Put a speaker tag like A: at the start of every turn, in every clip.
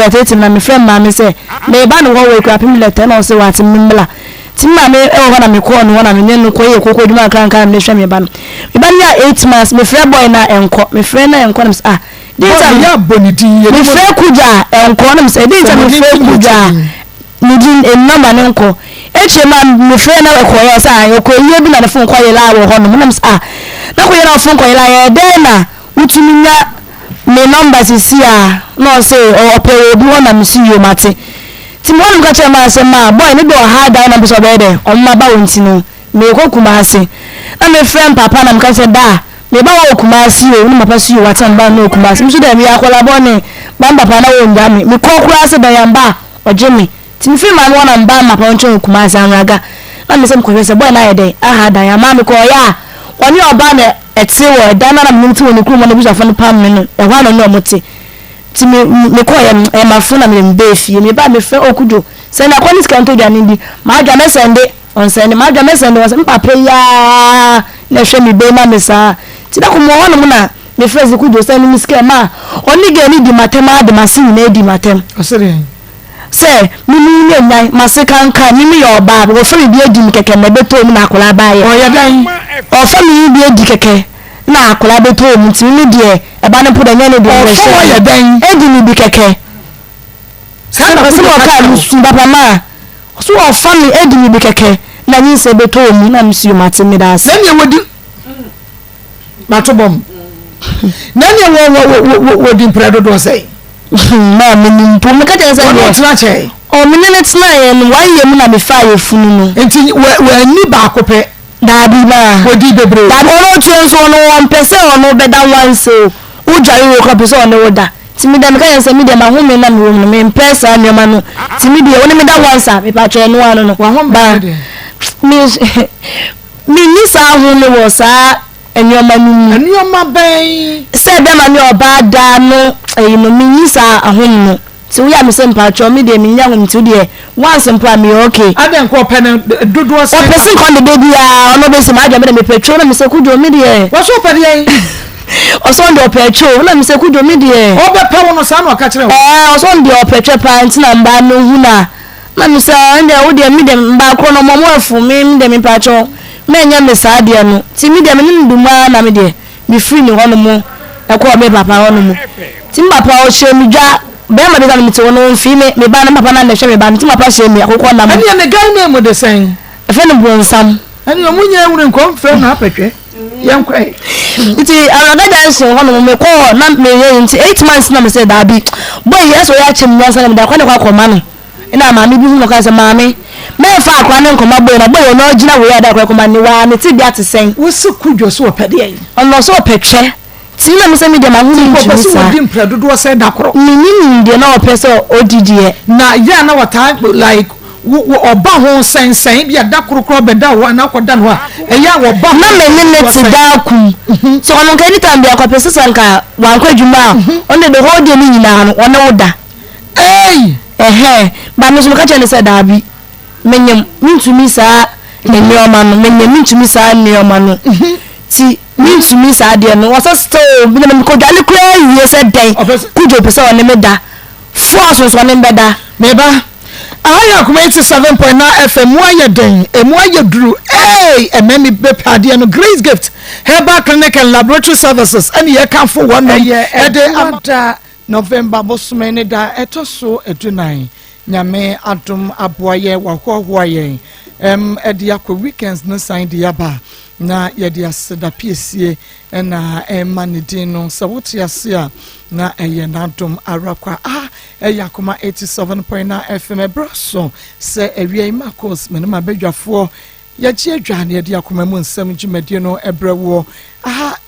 A: expect na me friend ma me say me ba no wo kura pim letter na o say what mmla ti ma me e wo na me call no na me nyenu ko ye kokko djuma kan me hwe me ba ya 8 months me friend boy na enko me friend na enko na ah dinta
B: ya bonidi ye
A: me friend kuja enko na me say dinta me friend kuja ni din number ne enko eche ma me friend na ko ye say ko ye bi na the phone ko ye la wo ho no na me ah na ko ye na phone ko ye la ye den na utumi nya me numbers is here no say o pe obi wona me see you mate ti mo nka che ma se ma boy ni do ha da na be so be de o ma ba wonti no me ko kuma ase na me friend papa na me ka se da me ba wo kuma ase o ni papa see you watan ba no kuma ase me so da me akola bone ba papa na wo nja me ko kura ase da yamba oje me ti me fi ma no na mba ma papa oncho kuma ase anraga na me se me ko se boy na ye de aha da yamba me ko ya oni oba na eti wo da na me nti woni krumo na bi so fa no pam me no e hwa no mote ti me ko ya ma fo na me mbe fie me ba me fe okudo se na kwani sika nto dwane ndi ma adwa me sende on sende ma adwa me sende on papa ya na hwe me be na me sa ti da ko mo wono mo na me fe ze kudo se ni sika ma oni ga ni di matem ade masin na di matem
B: osere
A: se mi nyan masika nka mi yo ba wo fe bi edi mi keke na beto mi na akola ba ye
B: o ya dan
A: o fe mi bi edi keke na akola beto mi ti mi de e ba ne poda nya ne de
B: o fe ya dan
A: edi mi bi keke sa na se mo ka lu su baba ma so o fa mi edi mi bi keke na nyi se beto mi na mi su mate mi da se
B: na ne wodi matobom na ne wo di predo do say
A: ma me ni mpo me ka je say
B: o tuna che
A: o me ne tena ye no wan ye mu na me fa ye funu no
B: enti we ni ba ko pe
A: da bi ba
B: wodi bebre
A: da no tuen so no on pese ono be da wan so u jare wo ka pese ono woda ti mi da me ka ye say mi da ma hu me na me wo no me pese anyoma no ti mi de woni me da wan sa me pa che no anu no
B: wa ho ba
A: mi ni sa hu me wo sa anyoma nu
B: anyoma ben
A: se be ma ni oba da no no mi ni sa ahun no ti we am se mpa cho mi de mi nya hum ti de once mpa mi okay
B: aden ko pen dodo se
A: o person kon de baby a ono be se ma me de me petro na mi se kujo mi de
B: wo so pe de
A: o so ndo petro na mi se kujo mi de
B: o be pe wono sa na o ka kire
A: o so ndo petro pa nti na mba no hu na mi se ande wo de mi de mba ko no mo afu mi de mi pa cho me nya me sa de no ti mi de me ni nduma na mi de mi free ni hono mo e ko me papa hono mo ti papa o she mi dwa be ma de na mi te wono mfi me ba na papa na hwe me ba ti papa she mi akoko na mo
B: ani ne gal me mo de sen
A: e fe no bronsam
B: ani o munya ewure nko mfe na apetwe yen kwai
A: nti araga dance hono me ko na me ye nti 8 months na me say da bi boy yeso ya chim nyansa na me da kwa ne kwa koma no ina ma me bi hu no ka say ma me fa akwa ne nkoma boy na boy no gina we ya da kwa koma ni wa ne ti bi atesen
B: wo se kudwo so opede yen
A: ono so opetwe ti na me say me de ma hu ni
B: ko so wo dim predo do se da koro
A: ni de na opese odidie
B: na ya na wata like oba ho sensen bia da korokoro be da wo na koda no a eya wo ba
A: na me ne ti da ku so ono ka ni tambi akopese sanka wan kwadwuma on de hold ni nyina no ono woda ba me so ka chene se da bi menyem mintumi sa ennioma no menyem mintumi sa ennioma no ti mintumi sa de no wasa store bi na me ko dwale kura yiye se den kujo pese one me da force so one me da
B: me ba aya kuma 87.9 FM waya den emwaya dru ememi be pade no Grace Gift Herbal Clinic and Laboratory Services and ye kan for one ede amata November bosome da etoso edunan nyame adom aboaye wahohoaye ede akwa weekends no sign de yaba na yede aseda piesie na manidin no so wote ase a na eye na adom arakwa Akoma 87.9 FM broso se ewie Maa Akos menema bedwafo yagie adwane yede Akoma mu nsem dwumade no ebrewo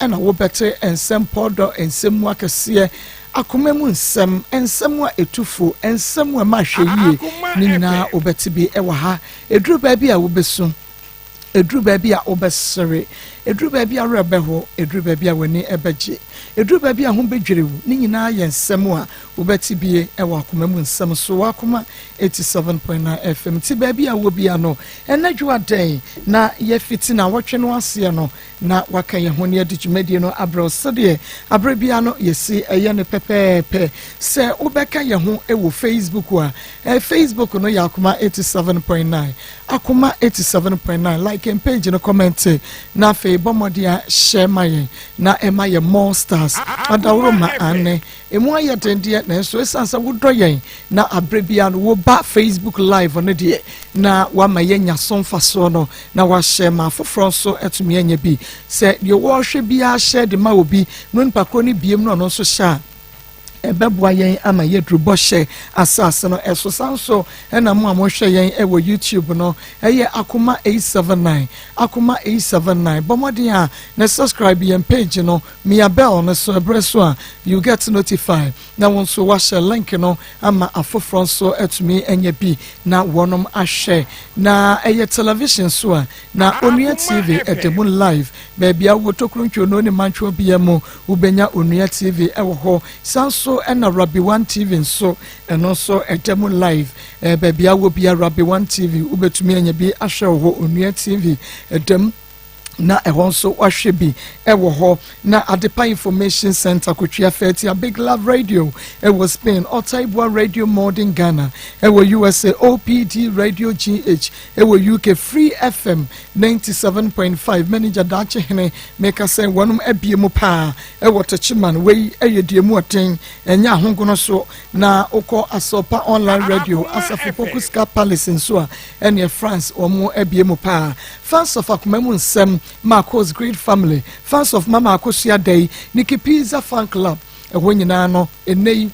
B: na wo bete ensem podo ensem akese Akoma mu nsem a etufo ensem a mahwe yie nina obeti bi ewa ha eduru ba bi a wo besu eduru ba bi a obesere eduru ba bi a rebeho eduru ba bi a wani ebeje eduru ba bi a ho bedwerewu ni nyina ye nsem a wobeti bie e wa akoma mu nsem so wa akoma 87.9 FM ti ba bi a wo bia no enadwo adan na ye fiti na wotwe no ase no na waka ye ho ne adwumadi no abro sede abro bia no yesi eye ne pepepe se wobeka ye ho e wo Facebook a Facebook no ya akoma 87.9 akoma 87.9 like and page no comment na fe bomodia share my na ema ye more stars adawro ma ane emu aye tendie na so esansa wodo yen na abrebia no wo ba Facebook live on de na wa ma ye nya sonfa so no na wa share ma foforo so etumi anya bi se ye wo hwe bia share de ma obi no npa kro ni biem no so sha ebeboa yen ama ye drubo hye asase no eso sanso na mo amohwe yen e wo YouTube no eye akoma 879 bomodi a na subscribe yen page no mia bell no so ebreso a you get notified na won so wa share link no ama afoforo so etumi enye bi na wonom ahwe na eye television so a na Onua TV edemu live baby a wo tokruntwo no ne manchwo bia mu ubenya Onua TV e wo ho sanso and a Rabbi One TV so and also a demo live baby I will be a Rabbi One TV ube to me and be a show Onua TV a dem na ehonso wahwebi ewo ho na Adepa Information Center Kuchia Feti a Big Love Radio ewo Spain Otaibwa Radio Modern Ghana ewo USA OPD Radio GH ewo UK Free FM 97.5 manager dache hene meka say wonum ebiemu pa ewo tachiman we eyediemu oten enya ahongono so na oko asopa online radio asafu Pokuska Palace nso ene France omo ebiemu pa fans of akumemu nsem Maa Akos great family fans of Mama Akos Day Niki Pizza fan club nyina no enei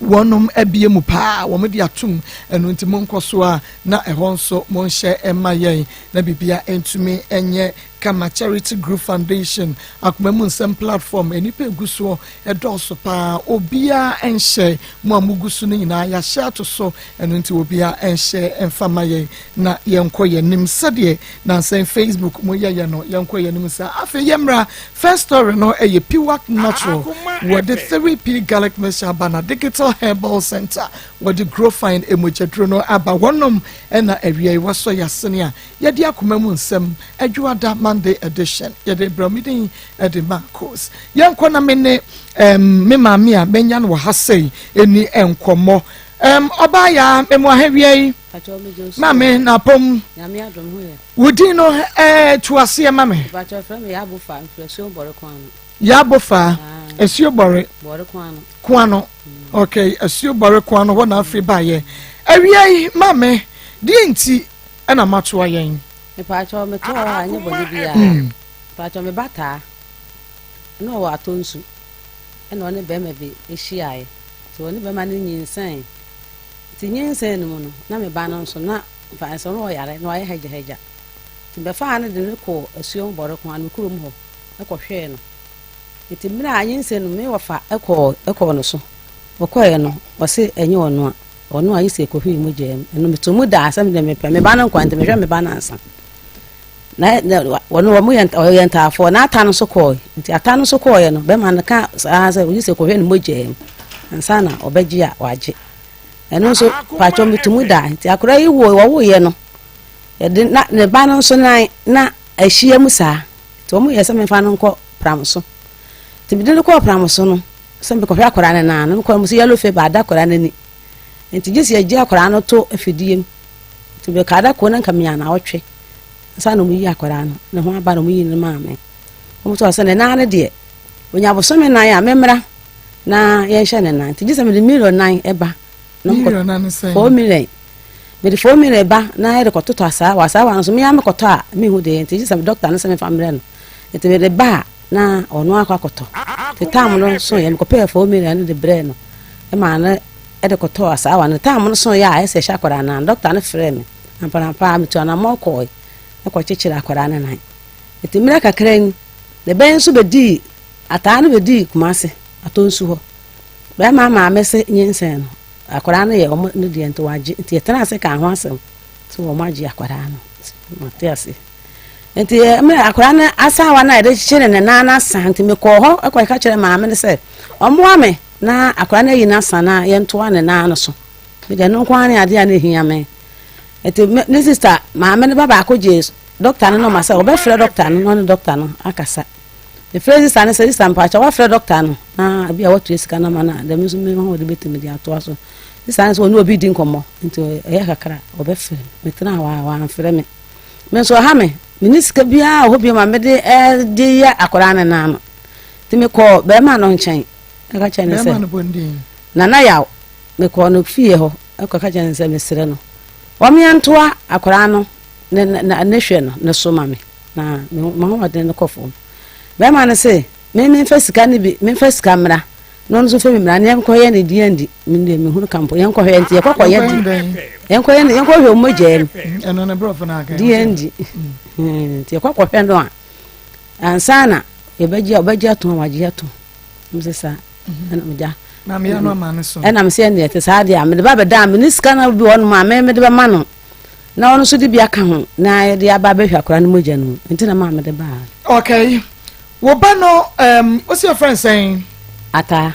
B: wonum ebiemu pa womedi atum enu nti monkoso a na ehonso monhye emayen na bibia entumi enye Kama Charity Group Foundation akumemu nsem platform enipa eguso edoso pa obia enhye mo amuguso ne nyina ya share to so enu nti obia enhye emfamaye na yenkoye nim sade na nsem Facebook mo yeye no yenkoye nim sa afi yemra first story no eye Piwak Natural with the 3P Garlic Mesha Bana Digital Herbal Center with the grow find emojadro no aba wonom na area waso yasenia yedi akumemu nsem adwuada Monday edition yede bramidin ede Maa Akos yankona mene me maami a benya no ha sei eni enkomo oba ya memo ahwie mame na pom
C: nyame adom ho ye
B: wudi no tuase mame
C: bacho frame ya bofa inflation bore kwano
B: ya bofa esio bore kwano okay esio bore kwano ho na afri ba ye awie mame di enti na mato ayen
C: pacho me to anye bolivia pacho me bata no wa tonsu ena one be me bi ehia so one be ma ne nyinsan ti nyinsan no no na me ba no so na fa so no yare no aye haja ti be fa ne de ko asuo boro ko an kurom ho e ko hwe no ti mira nyinsan no me wa fa e ko no so okoye no wo se enye ono a yise ko hwi mu jem eno me to mu da asem de me pe me ba no kwante me hwe me ba na ansa na wono wa mu yenta afo na ata no so ko nti ata no so ko ye no be man ka sa yise ko hwe no mu jem ansa na obeji a waje eno so pacho mitumu da nti akora yi wo ye no ye na ne ba no so na ahia mu sa to mu ye se me fa no nko pram so ti bi de ko pram so no se me ko hwe akora ne na no ko mu se yellow fever ada akora ne ni nti gisi ye akora no to afidiem ti be ka da ko na kamia na otwe sa no mu yi akora no ne ho aba no mu yi ne maame mu to se ne na ne de onya bo so me na ya memra na ye hye ne na nti gisi me de million 9 eba no ko 4 million me de 4 million ba na ye de ko toto asa wa so me ya me koto a me hu de nti gisi me doctor na se me famre no nti me de ba na ono akwa koto te tam no so ye me ko pay 4 million de bre no e ma na e de koto asa wa no tam no so ya e se hye akora na doctor na frɛ me ampa me to na moko e ko chichira akora na nan nti me kakra ni de ben so be di ata no be di kumase atonsu ho be ma mese nyinsen no akora no ye o no de ento waje nti etana se ka ho asem so o maji akora no mate ase nti me akora na asa wa na de chire ne na santi me ko ho akwa ka kire maame ne se omoa me na akora na yi na sana ye ntoa ne na no so me de no kwa ne ade a na hia me nti ne sister maame ne baba akoje doctor no ma se obe frɛ doctor no doctor no akasa the phrase sana se sister mpa cha wa frɛ doctor no na abi a watu esika na ma na de me so me ho de betimi de ato aso sister so no obi di nkomo nti e kakra obe frɛ me tena wa frɛ me so ha me minister bia obi ma me de ya akora na na no ti me ko be ma no nchen aka chen se na ya me ko no fie ho aka chen se me sere no o me antoa akora no na hwe no ne so ma me na me ho de no kofo be ma no se me fasika ni bi me fasika mra no so fe me mra ne enko ye ne di andi me huru kampo ye enko ye nti ye kokko ye di enko ye enko hwe mo je
B: eno ne bro na aka
C: di andi ti ye kokko hwe ndo a ansana ye beji ato waji ato msesa ana mja
B: na me ya no ma ne so
C: ana mse ne te sa dia me de ba be da me ni sika na bi won ma me de be ma no na won so de bi aka ho na de aba be hwa akora no moja no nti na ma me de ba
B: okay wo ba no what's your friend saying
C: ata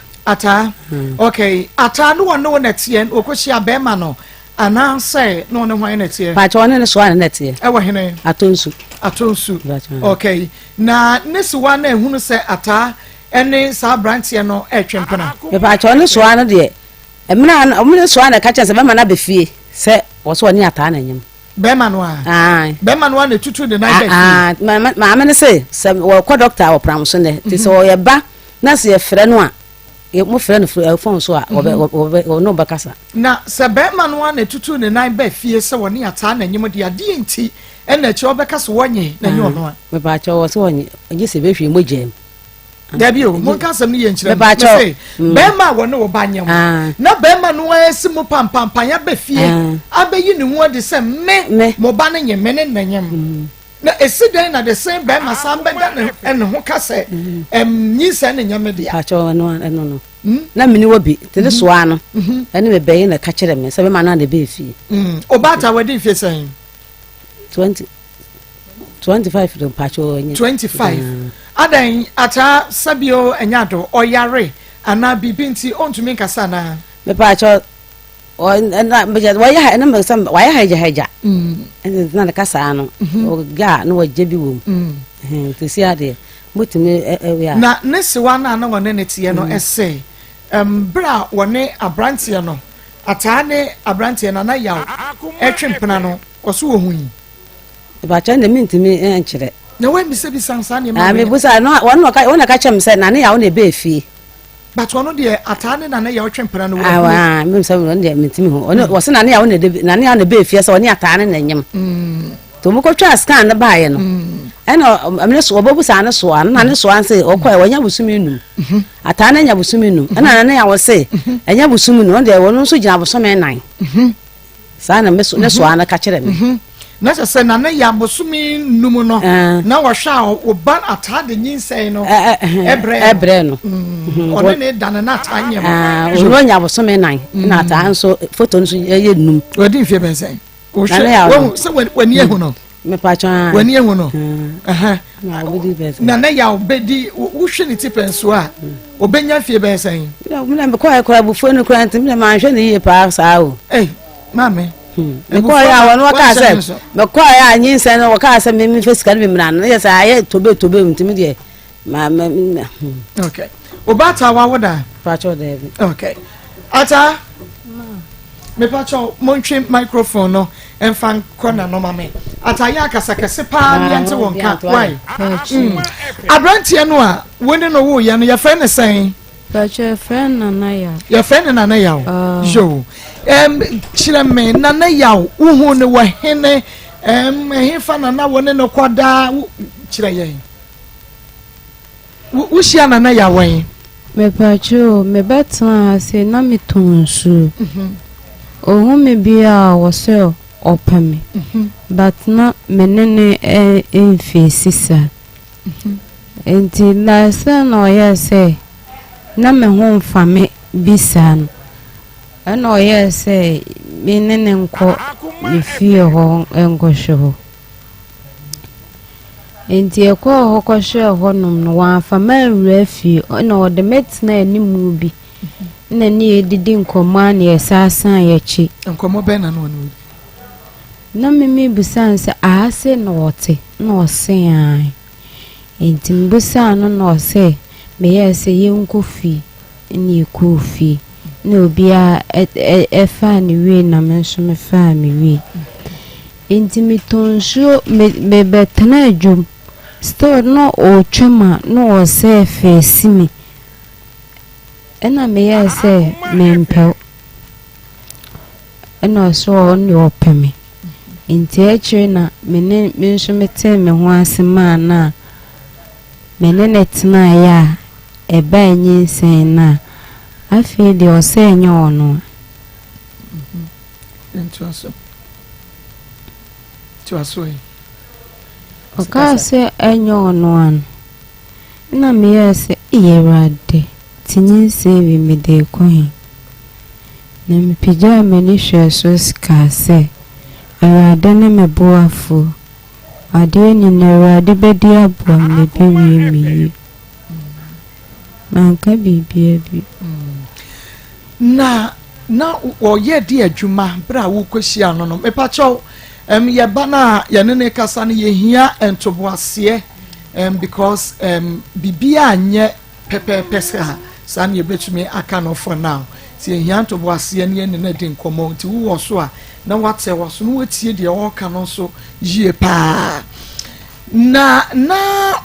B: okay ata no one na tie okohia be ma no ana say no ne hwan na tie
C: pa cho ne so an na tie
B: e wo hene
C: atonsu
B: okay na nesi wa na ehunu say ata ene sa brantie no etwempena
C: me pa cho ne so an de emna omne so an ka cha se be ma na be fie se wo so ni ata na nyem
B: be ma no na tutu de na be
C: ma amene se wo ko doctor wo pram so ne ti se wo ye ba na se ye frɛ no a ye mo frɛ no phone so a wo no ba kasa
B: na se be ma no na tutu de na be fie se wo ni ata na nyem de ade enti ena chi obeka so wonye na nyo no a
C: me ba cho wo so wonye ngi se be hwe mo jam
B: Debbie, mon kasam ni yenchire. Be ma wo ne wo banyam. Na be ma no esi mo pampampan ya be fie. Abeyi ni ho de se me mo ba ne nyem ne nanyam. Na esi den na the same be ma sam be da ne ho kase nyi se ne nyam de
C: a. Cho no. Na mini wo bi te de so ano. Ene me be na ka kire me se be ma na de be fie.
B: Obata we dey fie sen
C: 25 don pacho
B: 25 adan ata sabio enyado oyare ana bibinti ontumi nkasa na
C: me pacho o na me waya na me sam waya haja na kasa no o ga no waje bi wo to si ade mutumi ya
B: na nesiwa na wone ne tie no ese bra wone abrantie no ata ne abrantie na yaw etwempena no oso wo hu
C: ba cha na mintimi enkyere
B: na we mi se bi sansa ne ma
C: me busa no wona ka chem se na ne ya wona be fie
B: but wono de atane na ne ya otwempera no
C: wa me se wona de mintimi ho wo se na ne ya wona de na ne ya na be fie se wona atane na nyem to mo ko twa scan na baaye no ena amne so obabusa na so an na ne so an se okwa wonya busumi num atane nya busumi num ena na ne ya wo se enya busumi num de wono so gina busumi nan sa na me so ne so an ka kire me
B: na se na ne ya bosumi numu no na wo hwa oban atade nyinsɛn no
C: ebre no
B: one ne dana na atanye
C: mo no nya bosumi nan na ata nso photo nso ye num
B: wadi mfie bensen wo hwe se wani ehu no
C: me pa cha
B: wani ehu no
C: na wadi bensen
B: na ne ya obedi wo hwe ne tipenso a obenya fie bensen
C: me na ko bu phone ko antim me ma hwe ne ye pa sa o
B: mame
C: me ko ya wonu ka se me ko ya anyi nse no ka se me fasika no me no ye sa ye tobe mtimi de ma
B: okay obata wa woda
C: pacho de
B: okay ata me pacho montwe microphone no enfan kona no mame ata ya kasakase pa mi ante wonka why abrantie no a woni no wo ye no ye fa ne sen
D: pacho friend na ya
B: ye friend na ya jo chireme na yaw uhu ne wa hene hefa na wone no kwada chira ye wushia na yaw wen
D: me pacho me betan se na mitonsu ohu me bia wo se opame but na menene enfisisa enti la se no ya se na me ho mfame bisan ano yes menene nko me fie ho engosho enti ekọ hokọhwe honum no wa afama rafi na o de metina animu bi na ni edidi nkoma na esasa yachi
B: nkoma be na no no
D: na mimi busansa ahase na wote na ose an enti mbusa no na ose me yese yenkofi ni ekofi na obi a efa ni we na menso me fa mi we enti mitonso me betena adwum still no o twema no o se face me ena me yese me mpel ena so on yo peme enti eche na me nso mete me ho asema na me ne netena ya eba enyi sen na afi de o se enye ono
B: interesting to aso
D: okase enye ono an na me yese iyerade tinyin se wi me de kohin na me pija me ni hweso ska se awade ne me boafo ade ni na awade bedi abo me bi wi mi manka bibia bi
B: na oye di adwuma bra wo kwhia no no mepacho ye ba na ye ne kasa ne ye hia entoboase because bibia anye pepepesa sa na ye betumi aka no for now si ye hia entoboase ne ne di nkomo nti wo so a na wate wo so no watie de wo ka no so yie pa na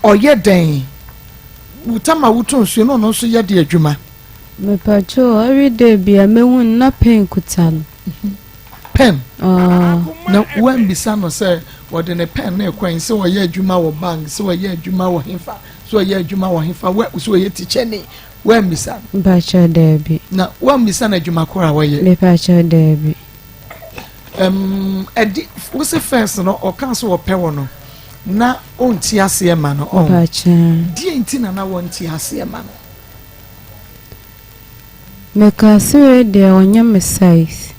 B: oye den utama wuton so no so ye di adwuma
D: me pacho every day bi amehun na pen kutan
B: pen na wan bisa no say what in a pen na kwan say wo ye adwuma wo bank say wo ye adwuma wo hefa so wo ye adwuma wo hefa wo so ye teacher ni wan bisa
D: pacho debi
B: na wan bisa na adwuma kora wo ye
D: me pacho debi
B: edi wo se first no o kan so wo pe wo no na onti ase ma no
D: pacho
B: die nti na wonti ase ma no
D: me kasere de onya me size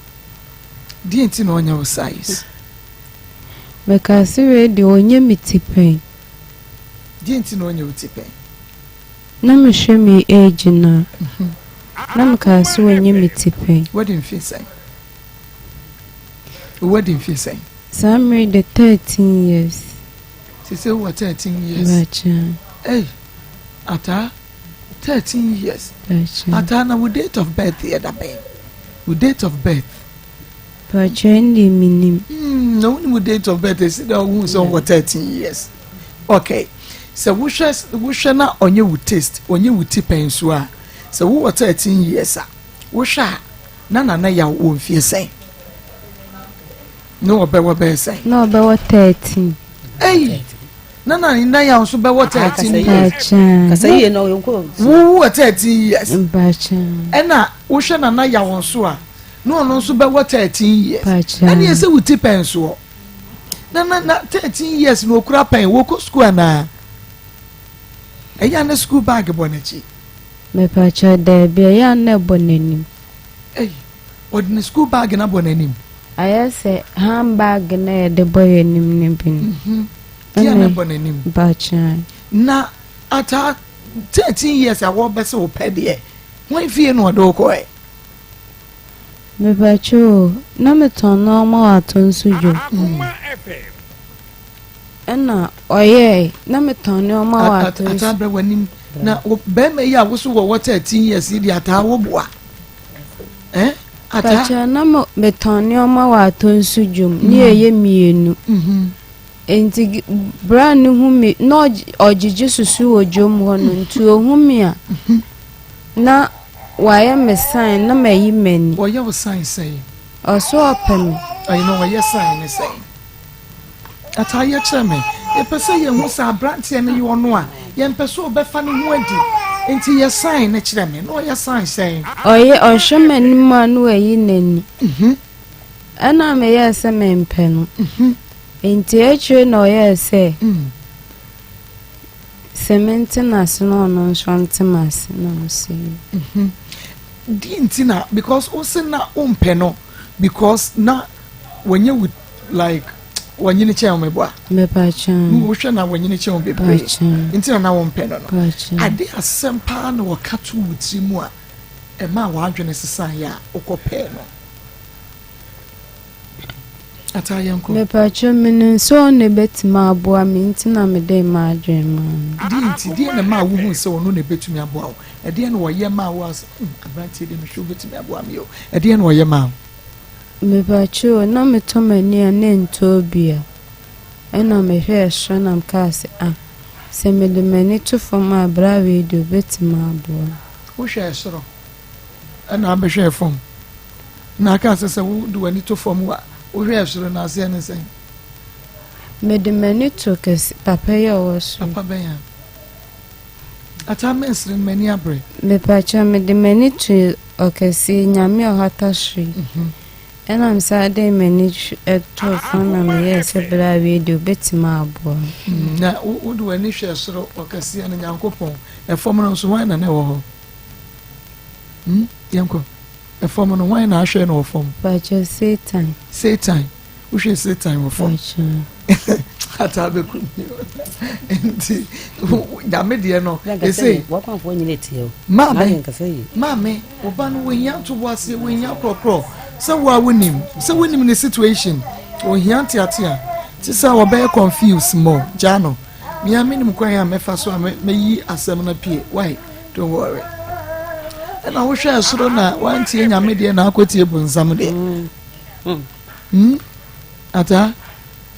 B: die nti na onya wo size
D: me kasere de onya me tipen
B: die nti na onya wo tipen
D: na me hwe me age na na me kasere onya me tipen
B: what in feel say what in feel say
D: Samri the 13 years
B: say what 13 years
D: pacho
B: hey ata 13 years
D: pacho
B: atana with date of birth here da ben with date of birth
D: pacho ndi minim
B: no with date of birth is that who so what 13 years okay so we share na onye with taste onye with tipen so a so who what 13 years a we share na ya wo mfie sen no obe sen
D: no be what 13
B: hey na ya so be what 13 years
D: pacho
C: kasa ye no yonko
B: who what 13 years
D: pacho
B: ena wo hwe na ya won so a no so be what 13 years
D: pacho
B: and you say we tipen so na 13 years no kura pen wo ko school na eya na school bag bonachi
D: me pacho debi ya na bonanim
B: ordinary school bag na bonanim
D: ayese handbag na de boy nim nibin
B: ya na bonanim
D: pacho
B: na ata 13 years awo be se wo pede when fie no do ko
D: me pacho na me ton no ma aton sujo ena oye na me ton no ma aton
B: ata bre wanim na be me ya wo so wo 13 years di ata wo boa ata
D: pacho na me ton no ma aton sujo ni eye mienu enti brand hu mi no ojiji susu ojom ho no ntu ohumi a na why me sign na me mani
B: wo ye wo sign say
D: oso opem
B: you know what you sign is saying ata ye chere me e pese ye hu sa brand ye me yo no a ye pese obefa ne hu adi enti ye sign ne chere me no ye sign saying
D: oye ohwemani ma no ayi nani ana me ye se me mpe no enti eche no ye se cement na sno no shontemas no se
B: di enti na because o se na umpe no because na when you with like wanyini che omeboa
D: mepacha
B: wo hwe na wanyini che obebre nti na wo mpɛ no ade asɛm pa na wɔka to wutri mu a ɛma wadwene sesan ya okɔpɛ no atayanko
D: mepacha menen so ne betima aboa me nti na me dey ma adwen ma
B: di na ma wo hu se wono ne betumi aboa wo ɛde na wɔyɛ ma wo as abrantie de me hwe betumi aboa me yo ɛde na wɔyɛ ma
D: mepacha na me to mani a ne ntobia ɛna me hwɛ ɛhwɛ na mkaase se me de mani to fam a bra video betima aboa
B: wo hwɛ ɛsoro ɛna abɛhwɛ fam na aka sɛ wo de wani to fam wa wo hwɛ ɛsoro na ase ne sɛn
D: me de mani to kɛse papa yɛ wɔ so
B: papa bɛn ata mensre mani abre
D: mepacha me de mani to okɛse nyame ɔhata hwe ɛna msa de mani to fam na me yɛ se bra video betima aboa
B: na wo de wani hwɛ ɛsoro ɔkɛse na nyankopɔn ɛfam no so wan na ne wɔ hɔ yanko ɛfam no wan na ahwɛ no wɔ fam
D: pacha Satan
B: wo hwɛ Satan wɔ fam ata bekum nti nyame de no ɛsɛ
C: wɔkwanfo nyine tie o
B: mame oba no wohia to boase wohia krɔkrɔ sɛ wo a wonim ne situation wohia teatea ti sɛ wɔbɛyɛ confused more jano mia minim kwan a mɛfa so a mɛyi asɛm na pie why don't worry ɛna wo hwɛ soro na wantie nyame de na akotie bonsam de ata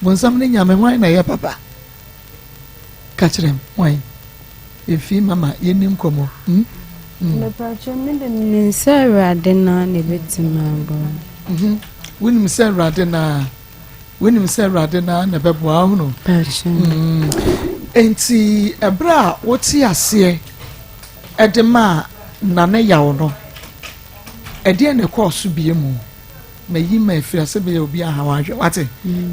B: bonsam ne nyame wan na yɛ papa ka kyerɛm wan efi mama yenim komo
D: mepacha me de ninsa rade na ne betima aboa
B: wonim sɛ rade na na bɛboa ho no
D: pacha
B: enti ɛbra a wote aseɛ ɛde ma na ne yawo no ɛde ne kɔɔso bie mu mayi ma efira sɛ bɛyɛ obi aha wadwe wate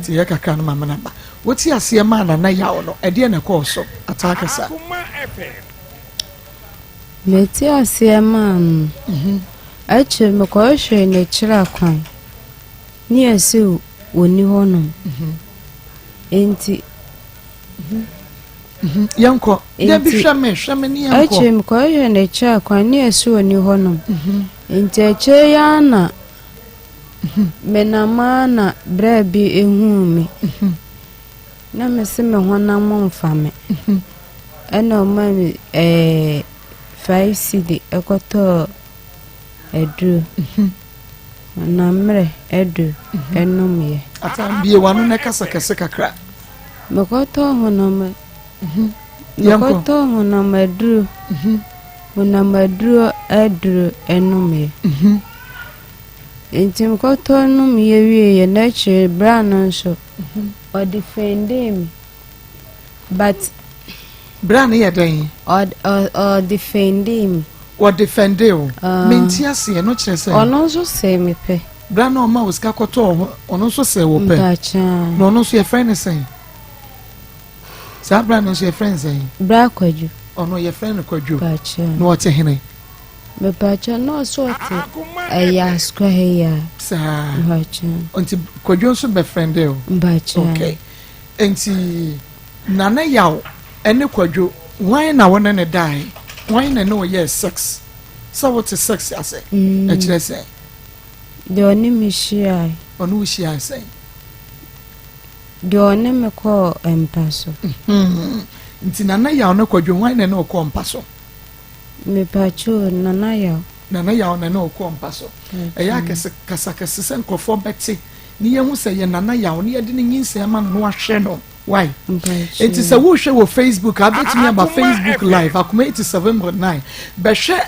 B: ti yɛ kakra no mama na ba wote aseɛ ma na yawo no ɛde ne kɔɔso atakasa
D: meti aseɛ ma no ɛkyɛ me kɔhwɛ ne kyerɛ kwan ne ɛsɛ woni hɔ no enti
B: yanko ya bi hwɛ me ne yanko
D: ɛkyɛ me kɔhwɛ ne kyerɛ kwan ne ɛsɛ woni hɔ no enti ɛkyɛ ya na menama na bra bi ehu me na me se me honam mfa me ɛna ma me 5 cd ekoto edru na mre edu enum ye
B: atambie wanu ne kasa kese kakra
D: mekoto honam mekoto honam edru honam edru enum ye enti mekoto enum ye wie na chi bra no so o defend me but
B: Bran ye den
D: or defend him
B: or defend you menti ase no kire se
D: ono so se me pe
B: Bran no ma uska koto ono so se wo pe no ono so ye friend say sa Bran no so ye friend say
D: bra kwaju
B: ono ye friend kwaju no o te hene
D: me pacha no so te aya square ya
B: sa
D: pacha
B: onti kwaju so be friend you
D: pacha
B: okay enti nana yawo ene kwadwo wan na wona ne dai wan na no yes sex so what is sex ase e kire say
D: de oni mi shia
B: onu shia say
D: de oni me ko empaso
B: nti nana yawo ne kwadwo wan na no ko empaso
D: me pacho nana yawo
B: na no ko empaso e ya kasa se nkofo beti ni ye hu se ye nana yawo ni ye de ni nyinse ma no ahwe no why it is a wush wo Facebook abet me about Facebook live Akoma 87.9 be hwe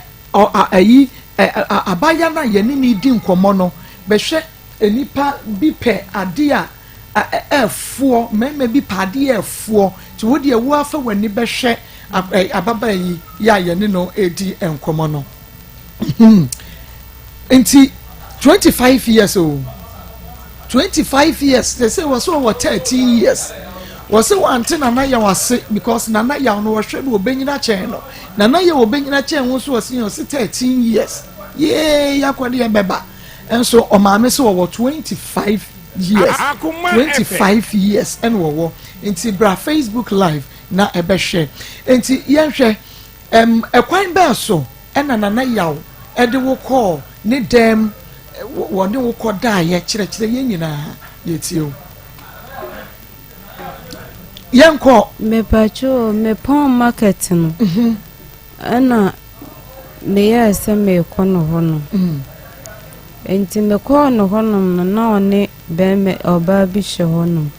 B: ayi abaya na ye ni di nkomo no be hwe enipa bi pe ade a efuo meme bi pade efuo ti wo de wo afa wani be hwe ababa yi ya ye ni no edi enkomo no enti 25 years old 25 years they say was over 13 years was so anti nana ya wase because nana ya no hwe no obenyina chen no nana ya obenyina chen wo so was 13 years yeah yakwade ya beba and so o maame so wo 25 years 25 years and wo nti bra Facebook live na ebe share nti yenhwe ekwan be so ena nana yaw ede wo call ne dem wo ne wo koda ye kire ye nyina ye tie yanko
D: me pacho me pon market no ana me ya se me kono hono enti me kono hono na one be me oba bi hye hono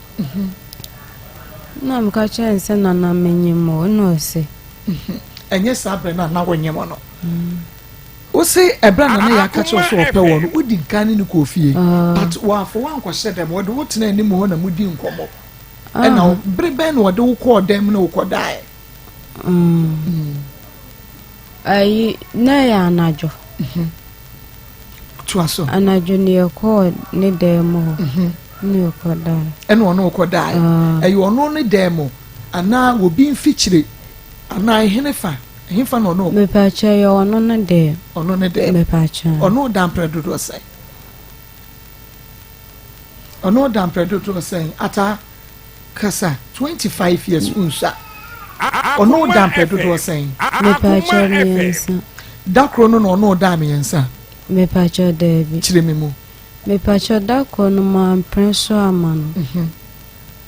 D: na mka chense na na menyimo no se
B: enye sabre na wonyemo no o se ebra na ya ka cho so ope wo no odi nkan ni ko fie but wa for wan ko hye dem wo de wotena anim ho na mudi nkomo ena bre ben wo de wo ko dem na wo ko dai
D: ai na ya anajo
B: tuaso
D: anajo ni ko ni demo ni ko dai
B: ena ono ko dai ayi ono ni demo ana wo bi mfikyire ana henefa himfa no no
D: me pacha yo ono na de
B: ono ne de
D: me pacha
B: ono dan predodo sai ono dan predodo sai ata kasa 25 years unsa ono dan predodo sai
D: me pacha yensa
B: dakro no ono dan me yensa
D: me pacha de bi
B: chire me mu
D: me pacha dakro no ma prenso amano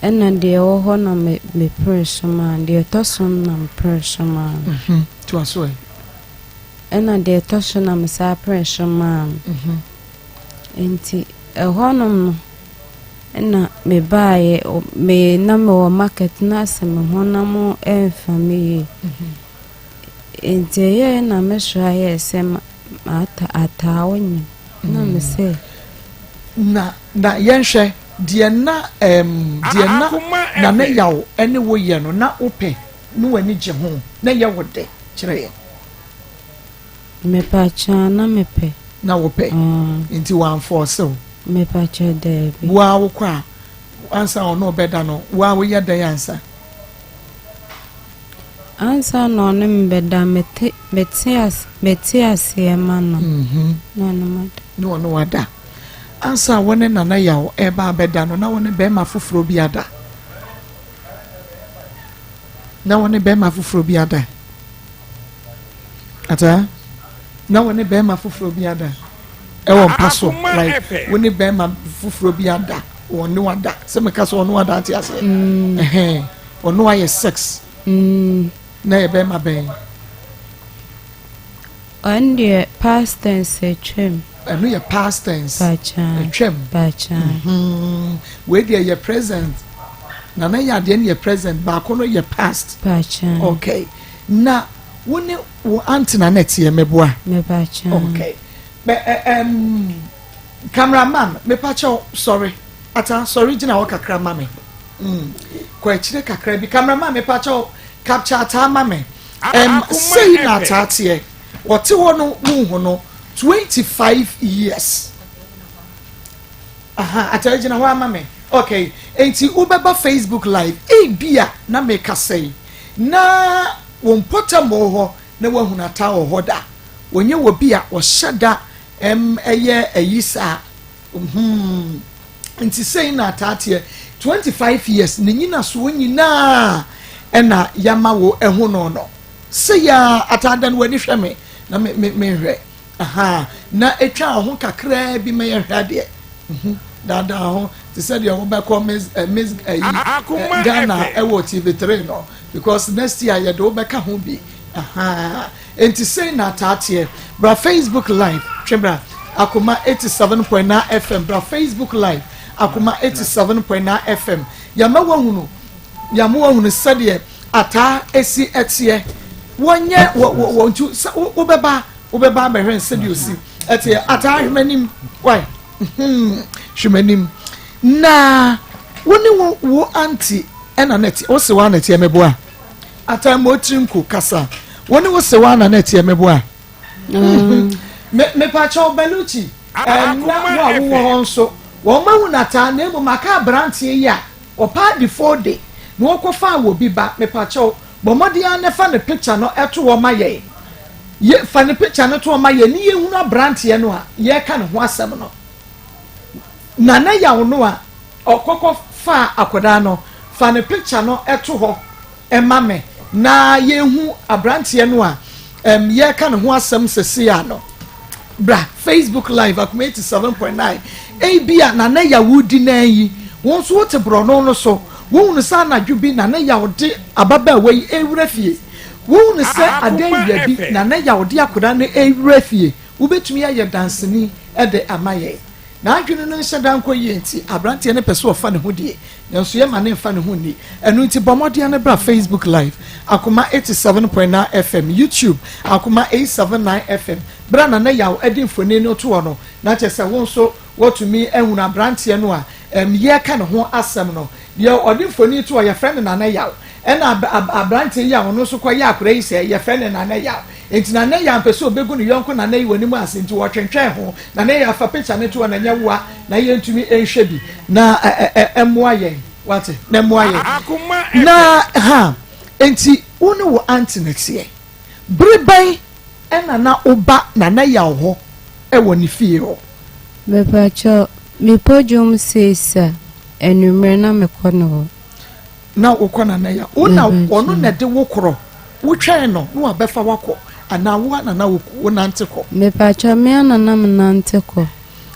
D: ena de wo ho na me prenso ma de toson na prenso ma
B: to aso
D: ena de toson na me sa prenso ma enti honom no ena me bae me na me wo market na se me honam family enti ye na me sha ye se ata onye na me se
B: na yenhwe de na na me yaw ene wo ye no na ope no wani je ho na ye wo de kire ye
D: me pacha na me pe
B: na wo pe nti wan force
D: me pacha de bi
B: wa wo kwa ansa ono beda no wa wo ye de ansa
D: no ne mbeda metias ye ma no no mad
B: no wada ansa wone nana yaw eba beda no na wone be ma foforo bi ada ata na wone be ma foforo bi ada e won paso like wone be ma foforo bi ada wone wada se me ka so wone wada ati ase ono aye sex na e be ma ben
D: and the past tense twem
B: eno ye past tense
D: pacha
B: twem we dey ye present na ya de ye present ba ko no ye past
D: pacha
B: okay na woni wo antina net ye meboa
D: me pacha
B: okay cameraman me pacha sorry jina wo kakra ma me ko akire kakra bi cameraman me pacha capture ata ma me say na tatie wote wono wo no 25 years atajina ho ama me okay enti ubeba Facebook live bia na make say na won potamo ho na wahunata ho da wonye wo bia wo hyeda eye ayisa enti say na tatie 25 years ne nyina so nyina ena yama wo ehu no say ya atadan wani hweme na me hwe na etwa ho kakra bi me hwe de dada ho they said you will back miss Ghana ewo TV3 no because next year you do back ho bi and to say na tatie bra Facebook live twebra Akoma 87.9 FM bra Facebook live Akoma 87.9 FM yama wahunu said ata esi etie wonye wontu ubeba mehwen said osi etie ata hwemanim why hwemanim na woni wo anti ena net o se wa net emeboa ata motrinko kasa woni wo se wa na net emeboa me pa cho beluchi na wo nso wo mahu nata na emu maka brantie ya o pa di 4 day no okofa wo bi ba me pa cho bomodi an fa ne picture no eto wo maye ye fa ne picture no to wo maye ni ye hunu brantie no a ye ka ne ho asem no nana yawo no a okoko fa akoda no fa ne picture no eto ho emame na yehu abrantie no a ye ka ne ho asem sese ya no bra Facebook live Akoma 87.9 bia nana yawo di na yi won so wote brono no so won sa na dwubi nana yawo de ababa we ewura fie won se adan ya bi nana yawo de akoda no ewura fie wobetumi aye danseni de amaye na adwene no nhyɛ dan kɔ yie nti abrante ne pɛso ɔfa ne ho die nanso yɛ ma ne mfa ne ho ni ɛno nti bɔmɔde ne bra Facebook live Akoma 87.9 FM YouTube Akoma 879 FM bra na yaw edi mfoni no to no na kyɛ sɛ won so wotumi ehunu abrante no a yɛ ka ne ho asɛm no yɛ ɔde mfoni to yɛ friend na yaw ɛna abrante yaw no so kɔ yɛ akora yi sɛ yɛ friend na yaw enti na ya mpɛso obegu ne yonko na yi wani mu ase nti wɔtwentwɛn ho na ya fa picture ne to na nyawoa na yɛ ntumi enhwɛ bi na ɛmoa yɛn wate na ɛmoa yɛn na ha enti woni wo antinex yɛ briban ɛna na oba na yaw ho ɛwɔ ne fie ho
D: mepacho mipojum sesa enumere na mekɔ no ho
B: na wokɔ na ya wona ɔno na de wokoro wotwɛn no na wabɛfa wakɔ ana wo na na wo nante ko
D: me pacha me ana na nante ko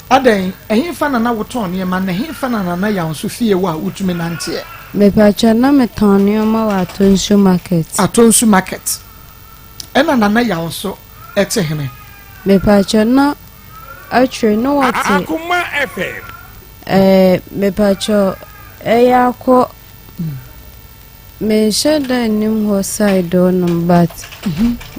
B: adan ehin fa na wo ton ne ma na ehin fa na na ya nso fie wo a wotumi nante e
D: me pacha na me ton ne ma wa atonsu market ena na ya nso ete hene me pacha na atwe no wate
E: Akoma FM
D: me pacha ya ko me shada nim ho side on but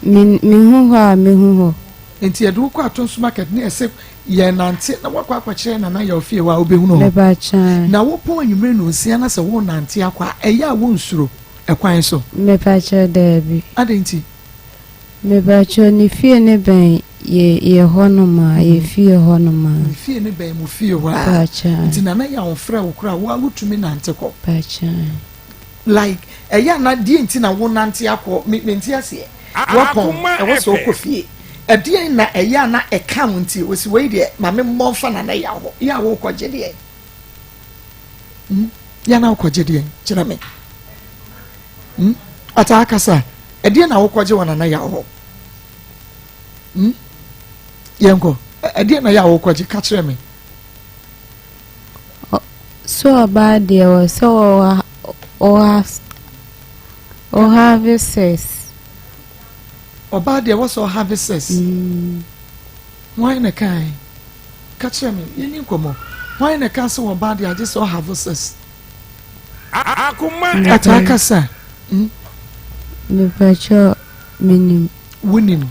D: me hu
B: enti edu ko atonsu market ne ese ye nante na wakwa akwakyere na ya ofie wa obehu no
D: me pacha
B: na wo pon anwumre no nsia na se wo nante akwa eya wo nsuro ekwan so
D: me pacha debi
B: adenti
D: me pacha ni fie ne ben ye honoma ye fie honoma
B: fie ne ben mu fie wa
D: pacha
B: enti na ya wo frɛ wo kura wo awutumi nante ko
D: pacha
B: like eya na die nti na wo nante akọ menti ase wapon ewo so kofie edie na eya na eka nti osi we de ma me mmɔfa na ya ho ya wo kɔgye de ya na kɔgye de kyerɛ me ata akasa edie na wo kɔgye wona na ya ho yenko edie na ya wo kɔgye ka kyerɛ me
D: so bad there was so or have sex
B: oba there was or have sex why na kai catch me yeni komo why na ka so oba there just or have sex
E: Akoma
B: ataka sa
D: me pacho minim
B: winning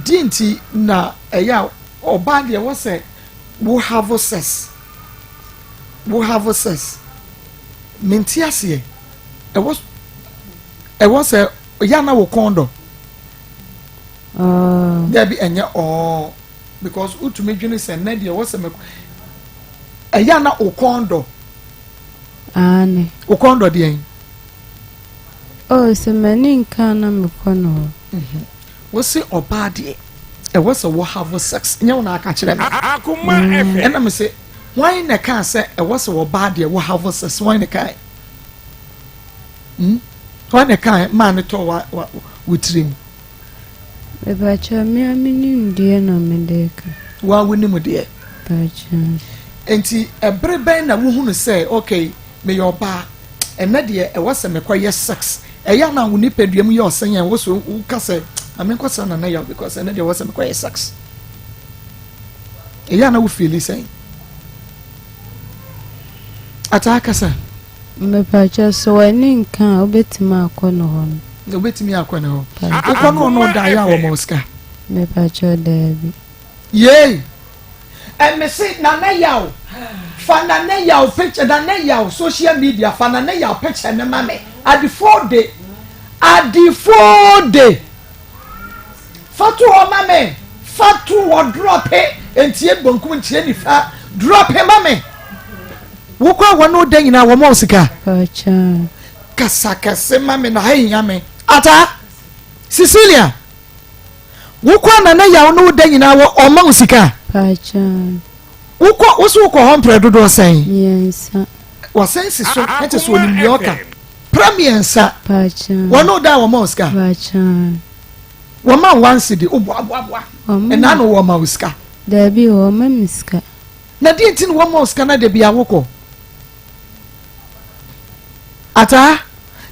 B: dinti na eya oba there was say we have sex minti ase it was a yana wo kondo there be enya because utumi dwene se na dia was a yana wo kondo
D: ane
B: wo kondo de
D: se mani nka na me kono
B: wo se oba de it was a wo have sex nya wona aka kire me
E: Akoma FM
B: ena me se why na can say it was a bad year we have us why na kai why na kai man to witrim
D: me pacha me amini ndie na me deka
B: wa woni de
D: pacha
B: enti ebre ben na wo hunu say okay me your ba ena de e was me kwa sex e ya na wo ni peduam ye osen yan wo so ka say amen kwa sana na ya because ena de was me kwa sex e ya na wo feel say ataka sa
D: me pacha so ani nka obetima akono ho
B: obetimi akono ho ukono no da ya wo moska
D: me pacha debi
B: ye and me say na yaw fa na yaw picture na yaw social media fa na yaw picture me mame at the 4 day fatu o mame fatu o drop entie bonkum ntie ni fa drop mame wokwa wono da nyina wo mo sika
D: pacha
B: kasakase mame na hayinya me ata Cecilia wokwa na yaw no da nyina wo o mo sika
D: pacha
B: Wosu ko hon predo do sen.
D: Yes.
B: Wasensi so ete so ni mioka. Premiensa.
D: Pacha.
B: Wono da wo moska.
D: Pacha.
B: Wo ma wansi di obo. Na no wo ma uska.
D: Da bi wo ma miska.
B: Na di ntin wo ma uska na de bia woko. Ata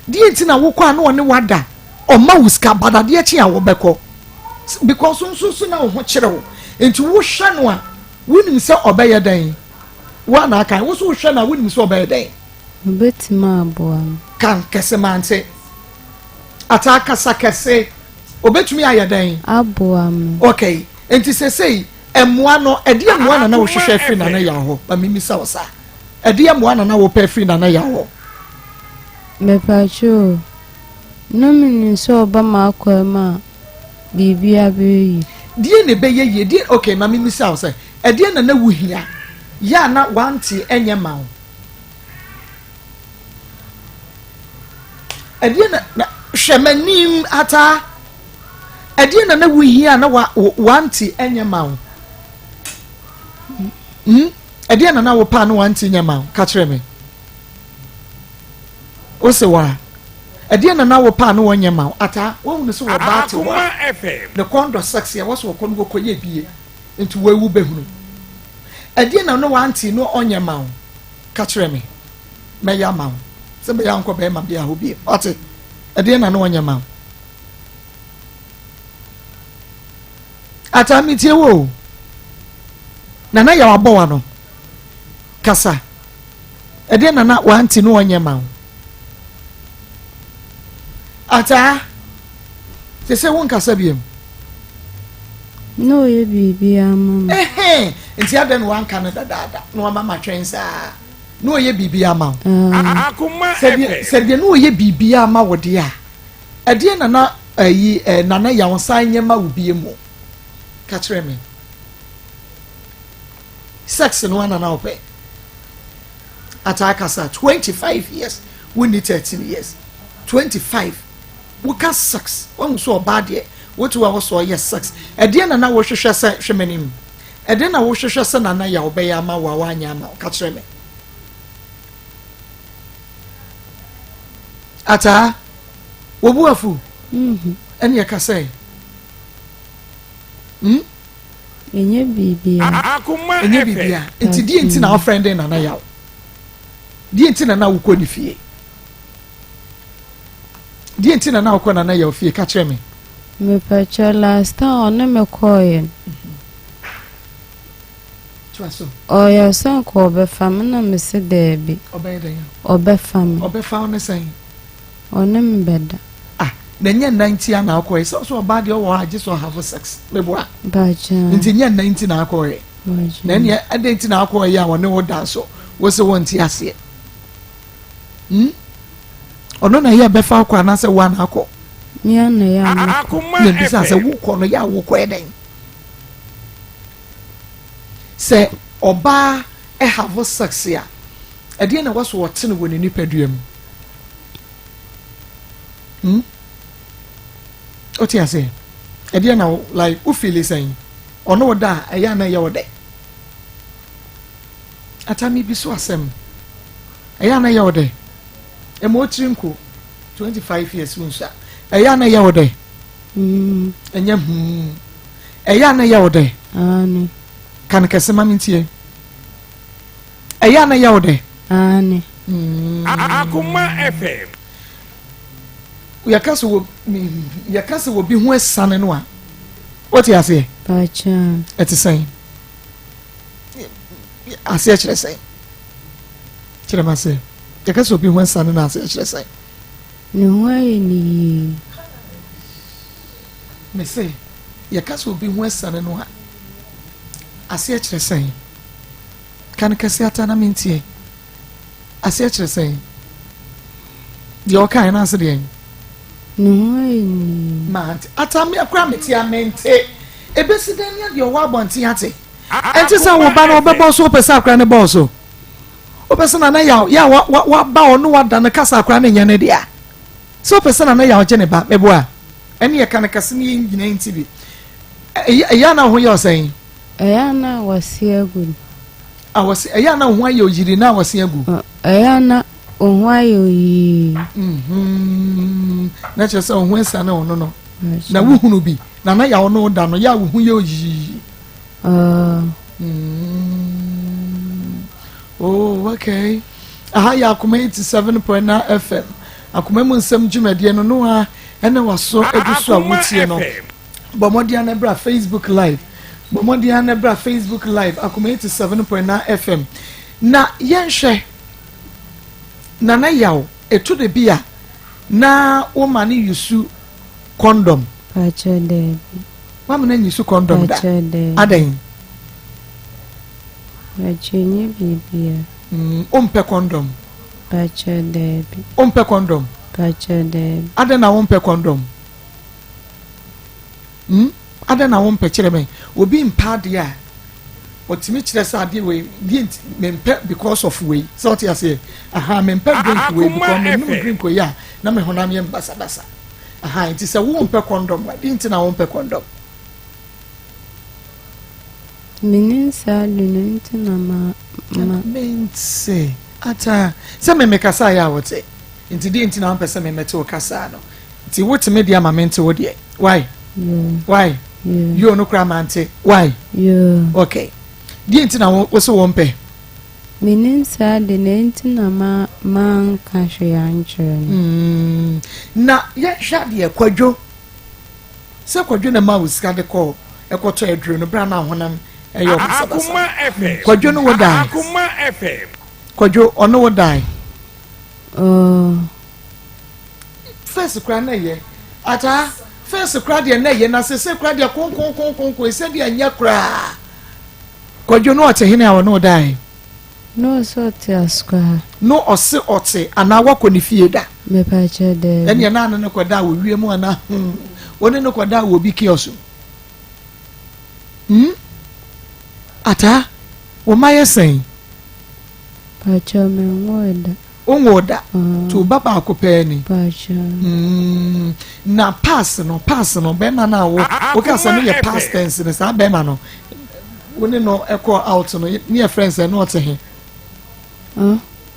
B: di ntin na woko anu one wada. O ma uska bada de chi a wo beko. Because so na wo ho kire wo. Enti wo hwa no a wonim se obeye dan. Wa na kan wo so hwa na wonim se obeye dan.
D: Obetima aboa.
B: Kan kese mante. Ata kasa kese. Obetumi ayadan.
D: Aboa me.
B: Okay. Enti sesei emmoa no edi emmoa na wo hwehwe afi na ya ho. Ba mimi sa wo sa. Edi emmoa na wo pa afi na ya ho.
D: Me pacho. No mini so ba ma kwa ma bibia be.
B: Die ne beye ye die okay ma mimi sa wo sa. Edi na wo hia. Ya na wanti enye ma wo. Edi na hwemanim ata edi na wo hia na wanti enye ma wo. Edi na wo pa na wanti enye ma wo. Ka kire me. O se wa edi na wo pa na wonye ma wo. Ata wo hu so wo ba te wa. The condo sex ya wo so ko no koye bie. Nti wewu behunu. Edi na no wanti no onye ma wo. Ka kire me. Me ya ma wo. Se be ya nko be ma bia ho bie. Ate edi na no onye ma wo. Ata mi tie wo. Na ya wabo wa no. Kasa. Edi na wanti no onye ma wo. Ata se won kasa biem.
D: No ye bibia mama.
B: Nti adan wan kan dada no mama twensa. No ye bibia ma.
E: Akoma
B: se no ye bibia ma wo de a. Edi na ayi nana ya wonsan nyema wo biemu. Ka kire me. Sex no na na ope. Ata kasa 25 years, we need 13 years. 25 we can sex when so bad ye what we was so yes sex e de na wo hwehwe se hwemanim e de na wo hwehwe se na ya obeya ma wa wanya ma ka kire me ata wo buafu ene ye ka say
D: enye bibia
E: Akoma
B: enye bibia enti die enti na friend na ya die enti na wo ko ni fie die enti na wo ko na ya fie ka kire me
D: me pacho last time on me koyen
B: twaso
D: ya san ko be fam na me se debi
B: obeyden
D: obefam
B: on say
D: onem beda
B: na nya 90 na akoy so bad yo wo age so have sex meboa
D: bacha
B: nti nya 90 na akoy na nya adenti na akoy ya woni wo dan so wo se wonti ase ono na ye befa akwa na se wan akọ
D: ya na ya na
E: Akoma
B: na bisa se wo kọ no ya wo kọ eden se oba have sex ya ede na wo so wote no woni nipaduam oti ase ede na like u feel saying ono wo da ya na ye wo de atami bi so asem ya na ye wo de emo trinko 25 years unsa eya na ya wode enya eya na ya wode
D: ani
B: kan kese ma mintie eya na ya wode
D: ani
E: Akoma FM
B: yakase wo bi ho asane no a what you say
D: bacha
B: eti say ase kire say kire ma say yakase wo bi ho asane na ase kire say
D: ni hoye ni
B: me say yakase wo bi ho asane no a ase kire say kan kase ata na mintie ase kire say di okai na ase de
D: ni hoye ni
B: man atami akra meti amente ebesiden ya de owa bonti ate enti sa wo ba na obebo so opesa akra ne boss o opesa na ya wa ba onu wada na kasa akra ne nya ne dia so opesa na ya oje ne ba mebo a ene ye kan kase ne nyina enti bi ya na ho ye osan
D: ya na wasi agun
B: awose eya na ho aye oyiri na awose agu
D: eya na ho aye oyi
B: na che se ho esa na ono no na wo hunu bi na ya ono da no ya wo hu ye oyi oh okay aha ya Akoma 87.9 FM Akoma mu nsem dwumade no no a ene waso edusu awutie no bomodia na bra Facebook live bomodia na bra Facebook live Akoma 87.9 FM na yenhwe na yawo etu de bia na wo mane yusu condom
D: pachode
B: wa mane yusu condom da adan
D: pachenye bibia
B: ompe condom
D: pachode
B: ompe condom
D: pachode
B: adan na ompe condom adan na ompe kireme obi mpa de a otimi kire sa de we mempe because of we so what you say aha mempe drink we because me no drink we ya na me honam ye basa basa aha it is a wo ompe condom wa didn't na ompe condom
D: Meninsa lunenti na ma
B: mense ata se me mekasa ya wote nti di nti na mpese me mete o kasa no nti wote me dia ma mente wo de why why you no kra mante why okay di nti na wo so wo mpe
D: Meninsa de nenti na ma nka hwe ankyere
B: na ye hwa de kwadwo se kwadwo na ma wo sika de ko ekoto edru no bra na honam eyo
E: Akoma FM.
B: Kwadwo no wo dai.
E: Akoma FM.
B: Kwadwo ono wo dai. First kra na ye. Ata first kra de na ye na se kra de kon ese de anya kra. Kwadwo no ote hene a wo no dai.
D: No so te askwa.
B: No ose ote ana wakọ ni fie da.
D: Me pa che de.
B: Ene na no kwada wo wie mu ana. Woni no kwada wo bi kiosu. Ata wo maye sen
D: pacha me ngoda
B: onwoda to baba akopɛ ni
D: pacha
B: na pass no be ma na wo ka se no ye past tense ne sa be ma no woni no echo out no ne friends no ote he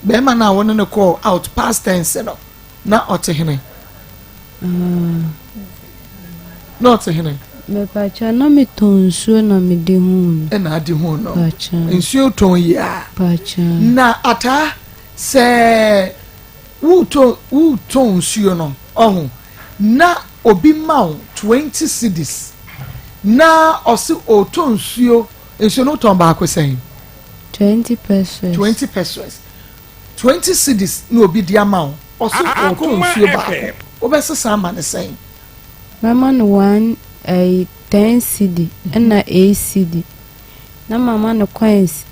B: be ma na woni no call out past tense no na ote he ne no ote he ne
D: me pacha na me tonsuo na me de hu
B: e na de hu no
D: pacha
B: nsuo ton ya
D: pacha
B: na ata se wuto nsuo no ohun na obi ma 20 cedis na osi oto nsuo no ton ba ko sen
D: 20 pesos
B: 20 cedis na obi dia ma osi oto nsuo ba ko obesesa ma ne sen
D: mama no one 10 cedi na 8 cedi na mama no coins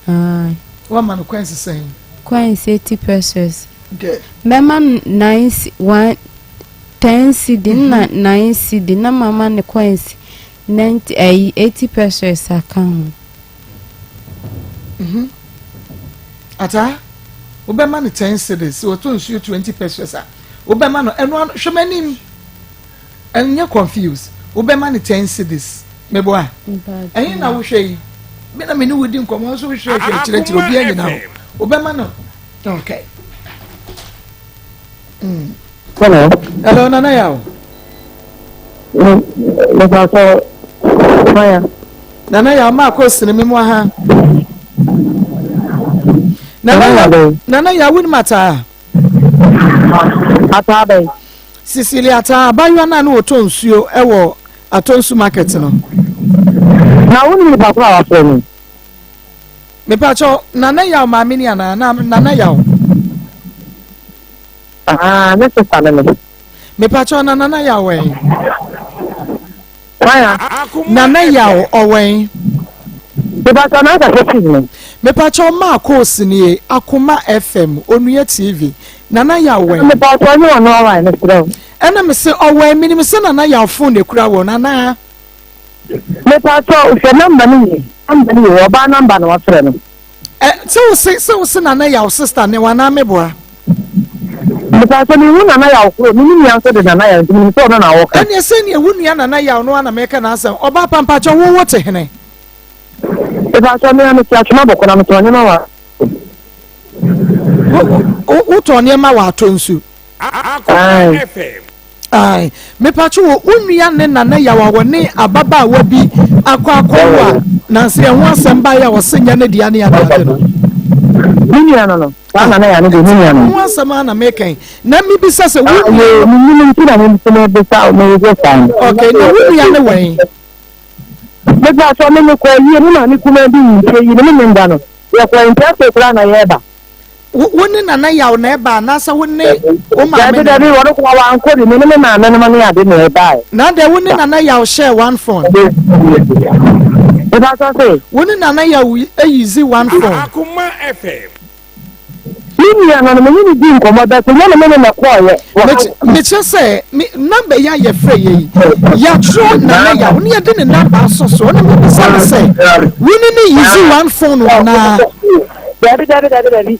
B: wa ma no coins sen
D: coins 80 pesos
B: good
D: mama 10 cedi na 9 cedi na mama no coins 80 pesos account
B: ata obema no 10 cedis o to nsuo 20 pesos a obema no eno hwemanim enya confused obema no 10 cedis mebo a eyin na wo hwei me na me ni wodi nkomo so hwei kire obi anyi na obema no okay hello nana yawo nana yawo Maa Akos ni memo ha nana yawo ni mata
F: Atabe.
B: Sicilia ata bayo na no to nsuo ewo atonsu market no.
F: Na woni ni papa wa fo ni.
B: Me pa cho nana yawo ma me ni ana nana yawo.
F: Ne se sale me.
B: Me pa cho nana yawo en.
F: Waya.
B: Nana yawo owen.
F: Me pa cho na ka se ni.
B: Me pa cho Maa Akos ni Akoma FM Onuye TV. Nana yawo en.
F: Me pa cho ni ono wa ni sro.
B: Ena me se owen mi me se nana yawo phone de kura wo nana.
F: Me pa cho o number ni. Number ni wo ba number no wa fre no.
B: So nana yawo sister ne wana meboa.
F: Me pa cho ni wu nana yawo kro ni ni anso de nana yawo ni so na wo ka.
B: Ene se ni ewu nua nana yawo no ana me ka na asem oba pampa cho wo wote hene.
F: If I saw me, I'm a catchable, and I'm telling you,
B: What on your mawatonsu?
E: Akoma FM.
B: Aye, me pacho unya na ya wa ne ababa wa bi akwa na se ho asem ya wo senya ne dia ne ya da no.
F: no. Ana na ya ne Minian.
B: Ho asem na mekan. Na mi bisa se wo
F: Minian tina ne tina bisa o me go fan.
B: Okay, na unya ne wen.
F: Me ba so me ko yi ni na ni kuma bi yi ni me nda no. Ya ko interest kra na ye ba.
B: Woni na ya na eba na sa woni o ma me.
F: Ya de wo ko wa anko ni me na na ma ni ade na eba.
B: Na de woni na ya share one phone.
F: If I say
B: Woni na ya use one phone.
E: Akoma FM.
F: Minian no me ni di nkomo da so me na ko ye.
B: Me say number ya free ye. Ya tro na ya woni ya de ne number so na me say woni ni use one phone na
F: Daddy.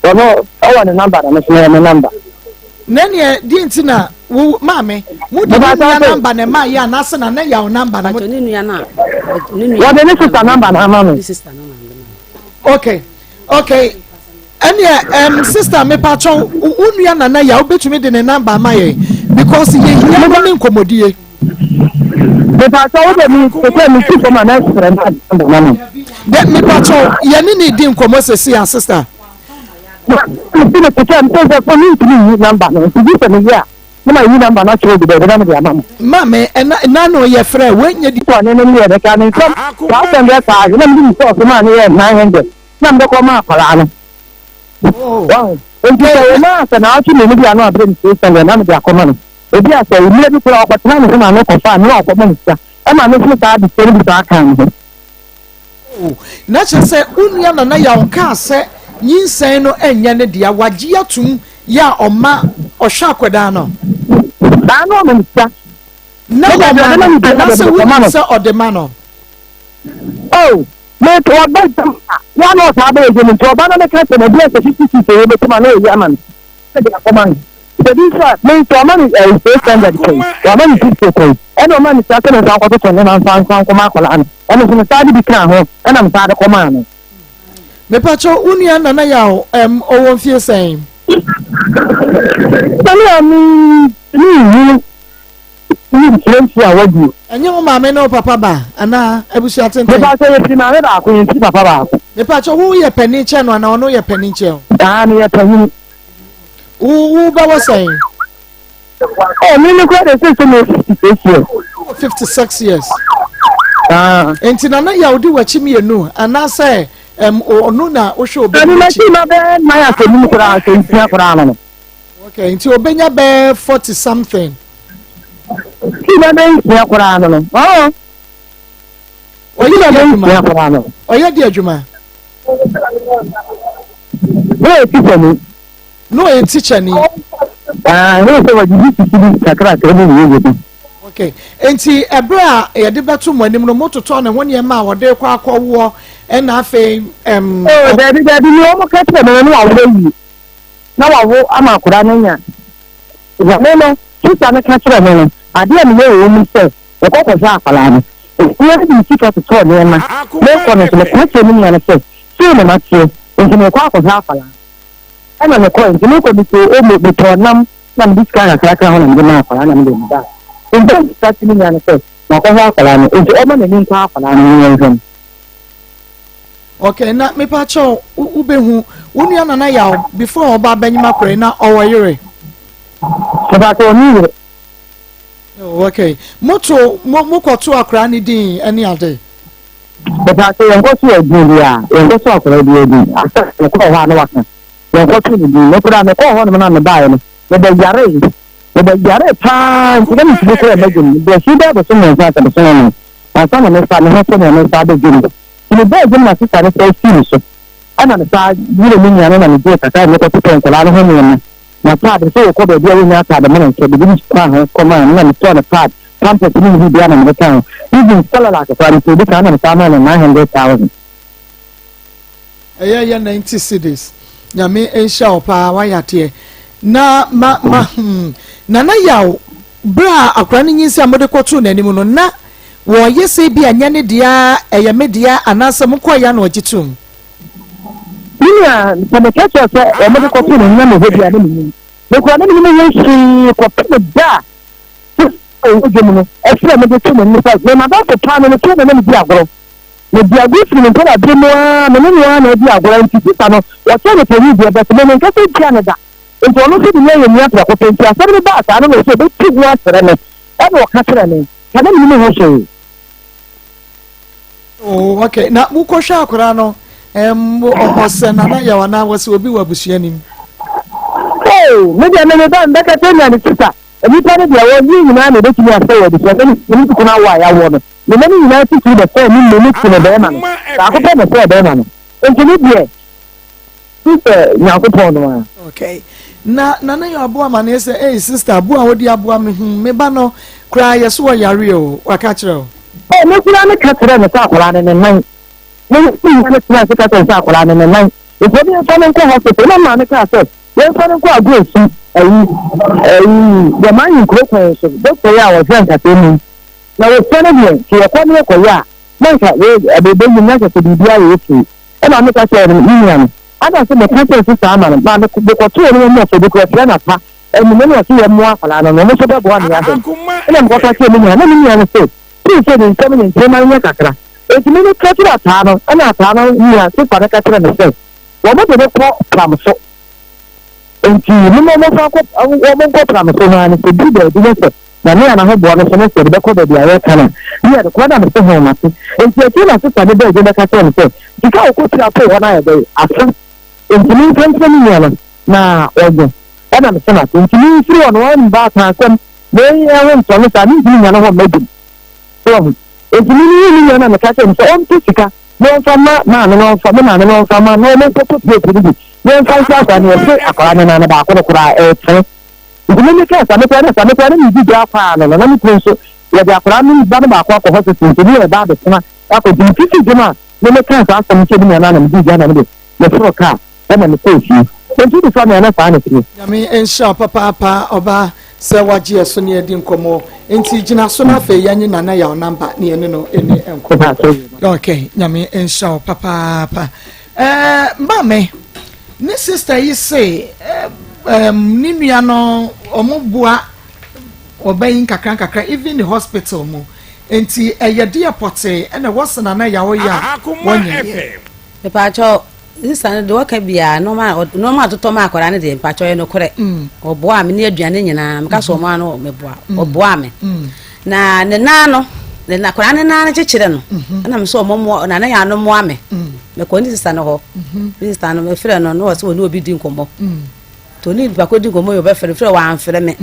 F: Oh no, I want a number, I'm a number.
B: Nene dintina wo mame mu de number na ma ya na se na ya number na
C: Pacho ni nua na.
F: What the sister number na mama?
C: Sister no
B: Okay. Anya sister me pacho unua na ya obetumi de ne number ma ye because ye hia mo ne nkomodie.
F: The pastor what me say me keep my next friend number.
B: De me pacho ye ni di nkomo sesi ya sister.
F: The pastor for me to use number no. This me ya. No my number not show the mama.
B: Mame na no ye frɛ we nya di
F: one no me the can come. Pastor get ka na me so so man here 900. Na me ko ma kwala no.
B: Oh.
F: Wow. Nti na sa na achi me bi anu abre ni so na me Akoma no. Ebi asa o mi bi ko akotana no na no ko fa no akoma ni sa. E ma me fi ta di so bi ta kan ho.
B: Oh. Na che se unua na ya onka se nyinsen no enya ne dia wagye atum ya oma ohwa akwada no.
F: Ba no me sa.
B: Na se wuni se odema no.
F: Oh, me to ba ya no sa ba je me to ba na me ka se na dia se 50 se be to ma no ya man. Se dia Akoma. Se di sa me to ma ni e standard ko. Ya ma ni 50 ko. E no ma ni sa se na sa ko to ne na fa ko ma kwala an. E no se sa di bi kan ho. E na me sa de ko ma no.
B: Me pacho unia na ya owo fie sen.
F: Ni friendship awadu.
B: Enye mo mama na papa ba ana abusu atenten.
F: Me ba say fi ma me ba ko yin ti papa ba.
B: Me pacho wo ye pani che no ana ono ye pani che.
F: Ah ni ye pani.
B: Wo ba wo sen.
F: Oh, me ni ko de say me 56 years.
B: 56 years.
F: Ah.
B: Enti na ya odi wachi mienu ana say onu na wo hwe obi.
F: Ani ma ti ma be ma ya ko ni kura so ntia kura no.
B: Okay, enti obenya be 40 something.
F: Ti ma be ntia kura no. Oh. Oyi ma be ntia kura no.
B: Oya di adwuma.
F: We teacher ni.
B: No e teacher ni.
F: Ah, no so wa di ti kakra ka ni ye.
B: Okay, enti ebra ye de beto mo anim no mototo na ho ne ma wode kwa akọwo na afi
F: Oh, daddy ni o mo ka tẹ me no wa wo yi. Na wa wo ama kura na nya. Ya me no, tuta na ka tẹ me no. Ade a me wo mu se, e ko ko sa akala no. Wo di ti ka to ne ma. Me ko no se ka tẹ me nya na se. Se me ma tẹ, nti me ko sa akala. Ana me ko nti me ko bi to o mo to nam na me diska ka ka ho na me na akala na me de ba. Nti sa ti me nya na se, na ko sa akala no. Nti o ma na ni ka akala no yen.
B: Okay, na me pacho ubehu unua na ya before oba banyima kore na owoyere.
F: Se ba to ni.
B: Oh, okay. Moto mokoto akra ni din ani ade.
F: But I go to a Julia, and go to a radio. After the call, one walk. Then go to the no put on the call on the dial. But the Yare time, let me look at the the Suda was someone that the same. And someone is starting to and started doing it. In the bed, my sister is so serious. And on the side, you don't mean and the gate, I look at people and allow him. My father is so cold, the other outside the money, so the British come on and turn a part. Come to me, be on the town. Even sell like a party to the town and family and 900,000.
B: Yeah, 90 cities. Nyame ensha opa wayate. Na na yaw bra akra ni nyinsi amode kwoto nanim no na wo yesi bi anya ne dia eyemedia anasa mko ya na ogitum
F: Nia pame catch us e me ko tu na me hodi ade ni me ko na me yeshi ko pe da o gemu no e fira me de tu me fa me ma ba ko pa me tu me di agoro me di agoro fi me ko na bi mo me ne ya na di agoro nti ta no wo che me peri di be me nka se tia ne da nti ono se di ne yemi atra ko pe nti asa me ba asa no me se be tu wa sere me e no ka sere me ka na me ho she
B: oh okay na mu ko hwa akora no osena na ya wana wase obi wabusua nim
F: me dia me ba mbeka tena ni sita ebi pare dia wo yi na me de tumi asa wo de so ni ku na wa ya wo no me ni na ti ti de fe ni me ni ku na be ma no ta ko pe me fe be ma no enti ni die sister nya ko pon no
B: okay na ya abo ama na say sister abo a wodi abo am me ba no kra yeso wa yare o waka kire o
F: me kura me ka kire me sa akora ne nan me ni kura se ka sa akora ne nan e ko bi fa me ko hospital na ma me ka se ye fa ne ko agro su the man in Crocus, Doctor Yawa, entertaining. Now, it's funny, she acquired a Koya, Manka, a baby united to be very easy. And I make a share in Union. I don't see the country sister, but the two more for the Christiana, and the many of you more for an almost about 1 year. And I'm what I say, many say. Please say in 7 and 10 Yakatra. It's many catcher at Tano, and at Tano, you are sick for the catcher and the state. What do they call from so? Enti ni mo fa ko wo ko promise na ni se bi de bi se na me na ho bo no se no se be ko de ya kana ni ya ko da me se ho ma se enti ti na se ta de de ka se se ti ka ko tira po wona ya de afa enti ni kan se ni ya na ogo ana me se na enti ni firi ono an ba ta ko me ya won so no sa ni ni ya no ho mebi so enti ni ya na me ka se so on ti sika no fa ma no fa ma no fa ma no me ko to bi yen fa sa ni se akora na ba ko kura tse ndimi ke sa me pere ni di afa na na mi tunso ya da akora mi ba ba ko hospital ni e ba be tuma ko di fiti juma me ke sa sa mi che ni na na mi di na me me fro ka e na me ko fi enti di fa me na fa na tri
B: ya mi ensha papa oba se waje eso ne edi nkomo enti gina so na fe yanyi na ya onamba ne ene no ene enkomo okay nyame ensha papa mbame ni sister yi say ni nua no omubua obayin kakran even the hospital mu enti eyede apote ene wosena na yawo ya wonye
C: me pa cho sister no de waka bia no ma toto ma akora ne de pa cho ye no kore oboa me ne aduane nyina me ka so ma no me boa oboa me na ne na no le na akora ne na chechire no na me so omomo na ya no mo ame me ko ni sister no ho sister no me frɛ no no so ni obi di nkomo to ni ba ko di nkomo yo be frɛ wa amfrɛ me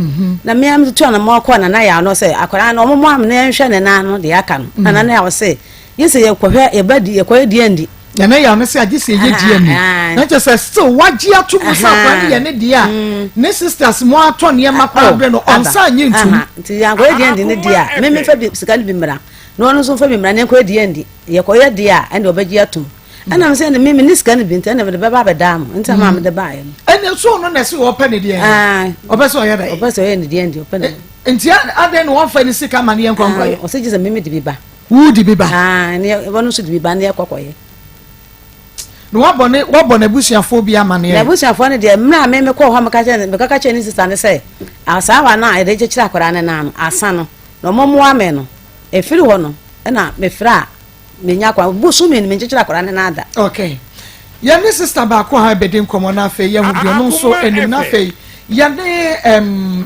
C: na me am to na mo ko na ya no se akora na omomo am na nhwɛ ne na no de aka no na ya wo se yese ye kɔhwɛ ye badi ye kɔyɛ di andi
B: ya na ya no se agise ye di andi na je se still waji atumu sa kwa ye ne dia ne sisters mo ato ne ma pa bre no onsa nye ntum
C: nti ya kɔyɛ di andi ne dia me fa bi sika bi mra no no so fa bi mra ne kɔyɛ di andi ye kɔyɛ dia ande obagi atum ana me say me ni sika ne bi nti na be ba dam nti ma me de ba ye
B: ene so no na se wo pa ne dia obeso oye dai
C: obeso oye ne dia ndi opa ne
B: nti ade no wo fa ni sika ma ne en konkɔ
C: o se je se me di bi ba
B: wo di bi ba
C: ne wono so di bi ba ne kokoye
B: no wo bone busuafo bi ama ne
C: na busuafo ne de mra me kɔ ho me ka che ni sister ne say asa wa na e de kira akora ne na no asa no no momo ame no e firi ho no na me fra me nya kwa busu me kira akora ne na ada
B: okay ya ne sister ba ko ha bedin komo na fe ya hu bi no so enim na fe ya ne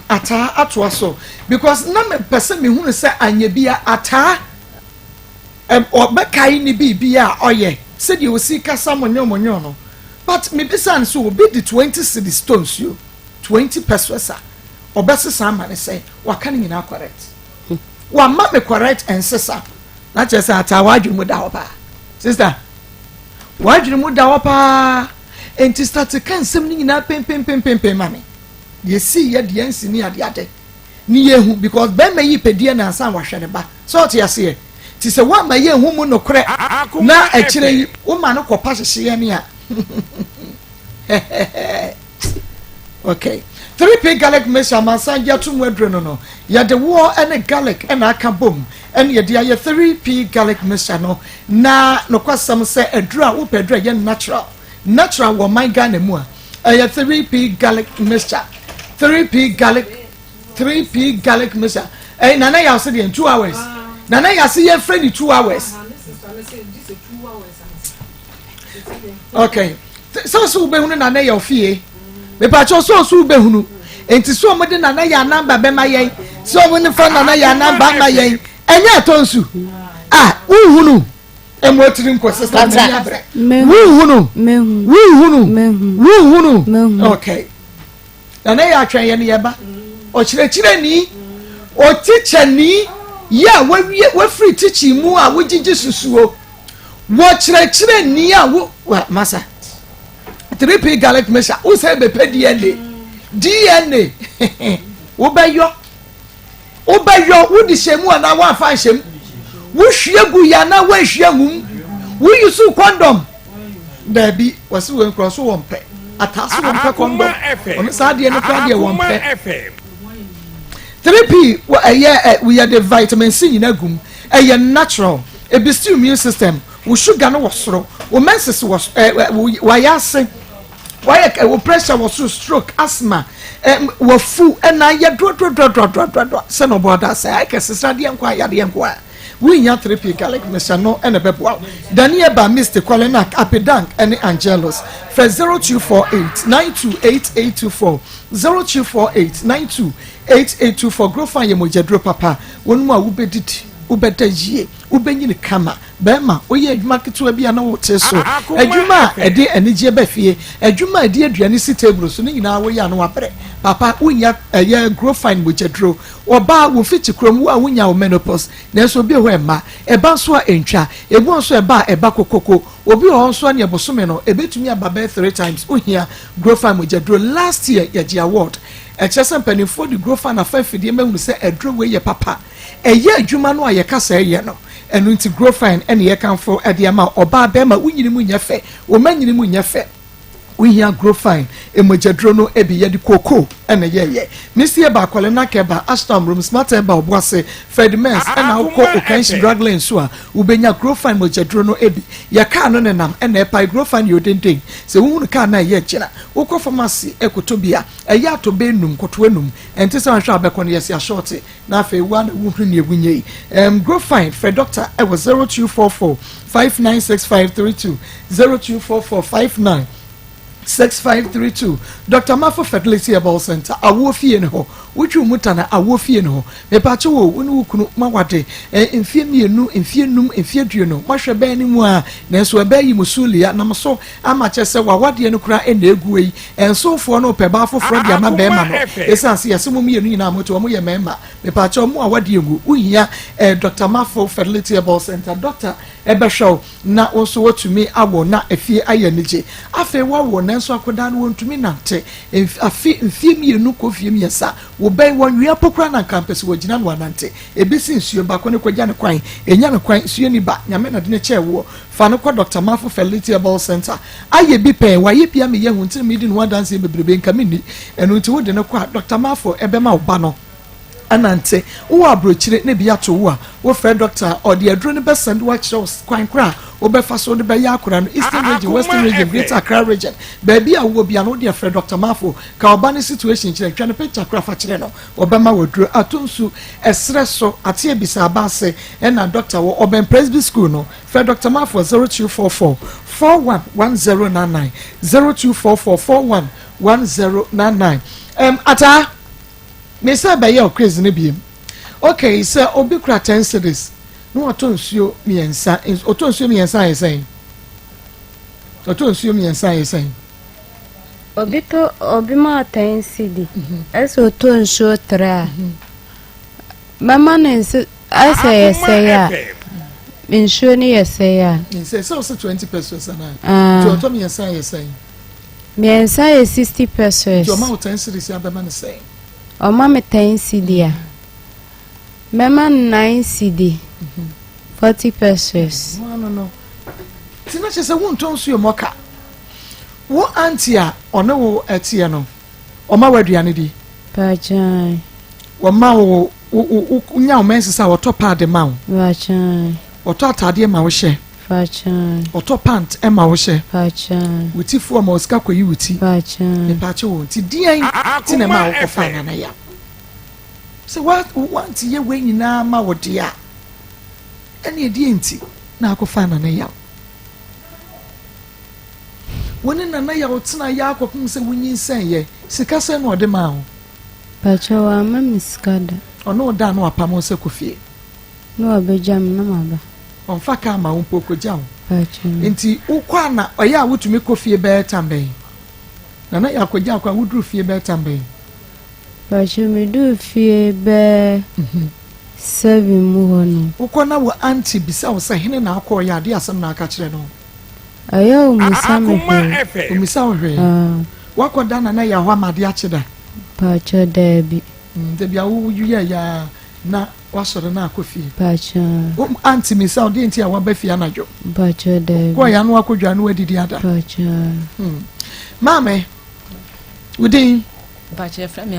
B: ata atoa so because na me pese me hu se anya bia ata obekai ni bibia oye said you will see monyo no but me bisan so be the 20 cedi stones you 20 pesos obese sama ne say waka ni na correct wa ma me correct and sesa na che say atawadwu mu da opa sister wadwu mu da opa enti start kan sem ni na pem mami ye see ye de ansi ni ade ni ye hu because ben me yi pedie na ansan wahwe ne ba so to yase ti se wa ma ye hu mu no kore na akire yi wo ma no kopa hyehye ne a okay 3p garlic mixture masanja to mwedre no ya de wo ene garlic ena aka bom ene ye de ya 3p garlic mixture no na no kwasam se edura wo pedra ye natural wo my Ghana mu a ya 3p garlic mixture 3p garlic mixture nana ya se de 2 hours nana ya se ye friend 2 hours okay so be hunu nana ya ofie me pa cho so be hunu enti so mo de nana ya number be ma yen so mo ne fa nana ya number ma yen enya tonsu uhunu emotiri nko sister me ya bre uhunu okay nana ya atwen ye ne ye ba o chire ni o teacher ni ya we free teaching mu a wo gigi susuo wo chire ni a wo masa 3p garlic mixture who say be pay DNA wo beyo wo di shemu na wa fa shem wo hwiegu ya na wa hwiegu wo use condom da bi wase we cross wo mpe ataso wo mpe condom on sa de no kwa de wo mpe 3p we are the vitamin C in agum natural e be still immune system wo sugar no wo soro wo menses wo yase why wo pressure was so stroke asthma wo fu na ya do se no boda say I can sister de enko ya de enko we nya 3p garlic mixture no na bebo Daniel ba Mr. Colinac Apedank and Angelos for 0248928824 0248928824 grow fan ye mojedro papa wonu a wo bedidi ubedajie ubenyini kama bema oye adwuma ketewa bia na wote so adwuma ede anigye bafie adwuma ede aduane si table so nyina wo ya no wapre papa unya ye grow fine mojedro oba wo fiti krom wo awunya wo menopause na so bi ho ema eba so a entwa ebu so eba kokoko obi ho so na ebosome no ebetumi ababa 3 times uhia grow fine mojedro last year ye award echese mpanifo di grow fine afa de mahunu se edro we ye papa eye adwuma no aye kasa eye no enu nti grow fine ene ye kanfo ede ama oba be ma unyini mu nyafe o manyini mu nyafe we here grow fine emojadro no ebi ye di koko ene ye misi ba kwale na keba ashton room smart ba oboase fredmans ena ukọ okanshi drug lane so a ubenya grow fine mojadro no ebi ya ka no nenam ena epa grow fine yo denden se wunu ka na ye kira ukọ pharmacy ekotobia eya atobe num koto enum enti se anhwa abekọ no yes ya short na afa ewu na wuhru ne ebunye grow fine fred doctor e was 0244 596532 0244 6532 Dr. Mafo Fertility Herbal Center awo fie ne ho wotwu mutana awo fie ne ho me pa che wo wonu kunu mawade enfie mienu enfie num enfie dueno mahwe ba ni mu a na enso eba yi musulia na mso ama che se wawade no kura ena egu yi ensofo no pe ba foforo dia ma be ma no esanse yasemu mienu nyina moto mo ye mema me pa che mo awade egu uhia Dr. Mafo Fertility Herbal Center doctor ebe show na onso wotumi awo na afie ayenije afi wawo na nso akoda no wontumi nante afi mfie mienu ko fie miesa wo bai wonwia pokura na campus wo gina no anante ebisi nsuo ba ko ne kwagya ne kwan enya ne kwan suo ni ba nyame na de ne che wo fa no ko Dr. Mafo Fertility Herbal Center aye bi pen wa ye pia me ye hu ntiri me di no wadanse bebrebe nka me ni enu nti wo de ne ko Dr. Mafo ebe ma wo ba no anante wo abrochire ne bia to wo a wo frɛ doctor or the adro ne be send wo shows kwan kra wo be fa so ne be ya akora no eastern region western region greater Accra region baby a wo bia no de frɛ Dr. Mafo ka oba ne situation kire twa ne picture kra fa kire no obema wodro atonsu esre so ate ebisa abase na doctor wo oben presby school no frɛ Dr. Mafo 0244 411099 0244 411099 ata me say be your crazy ne biem okay say obi kra 10 cedis no otonsuo miensa otonsuo miensa yesen otonsuo miensa yesen
D: obi ma 10 cedi eso otonsuo 3 mama nense say ya insuo ni yesen ya
B: say so 20 pesos na to otom miensa yesen
D: miensa is 60 pesos
B: to ma 10 cedis ya be man say
D: o mama 10 cedi ya mama 9 cedi 40 pesos
B: no tina che se won tonsu yo moka wo auntie a ono wo etie no Oma waduane di.
D: Pachan.
B: Wama wo nya o mensisa wo top pad ma wo.
D: Pachan.
B: Oto atade ma wo hye.
D: Pachan.
B: Oto pant e ma wo hye.
D: Pachan.
B: Wuti fu ma osika koyi wuti.
D: Pachan.
B: Me pache wo ti dian ti na ma wo kofa na ya. So what want ye we nyina ma wo dia. Ene die nti na akofa na ya. Woni na ya otina ya akopum se wunyi nsen ye sika se no de ma ho
D: Pachan wa ma miskada
B: ono da no apamo se kofie
D: no abejam na maba
B: on fa ka ma won poko ja ho
D: Pachan
B: nti ukwa na oya wutumi kofie be tambe na ya akogya akwa wuduru fie be tambe
D: Pachan me do fie be 7 mu hono
B: ukwa na wo anti bisa wo se hene na akọ ya de asem na aka kire no
D: ayo musame he
B: umisa wo hwe wakoda na ya ho amade akida
D: Pachan debi
B: de bia wo yuye ya na wasoro na akofie
D: Pachan
B: anti misa odi nti a wabafi anajo
D: Pachan debi
B: ko ya no akodwa no adidi ada
D: Pachan
B: mame udin
G: Pachan fra me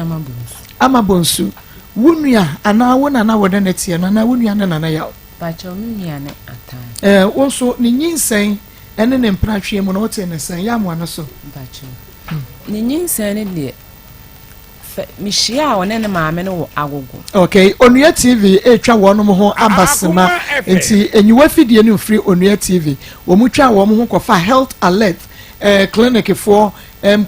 B: amabonsu wunua ana wona na woda na tie no na wunua na na ya
G: Pachan me ne atan
B: wonso ni nyinsen ene ne mpratwe mu no wote ne sen ya mo ana so
G: Pachan ni nyinsen ne de mishia one ne maame ne wo agogo
B: okay onua tv etwa wonom ho abasema enti enyiwa fidie ne free onua tv wo mu twa wo ho kofa health alert clinic for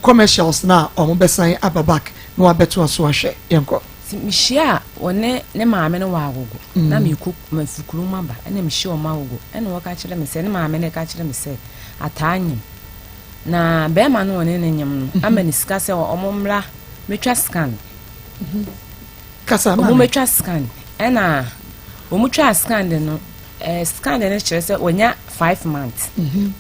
B: commercials na o mo besan ababak no abeto so ahwe yenko
G: mishia one ne maame ne wo agogo na meku mafukuru maba ene mishia o magogo ene wo ka kire me se ne maame ne ka kire me se atanyim na be ma no one ne nyem no amani sika se o mo mra metwa scan
B: kasa
G: ma metwa scan ena o mutwa scan de no scan de ne kire se wonya 5 months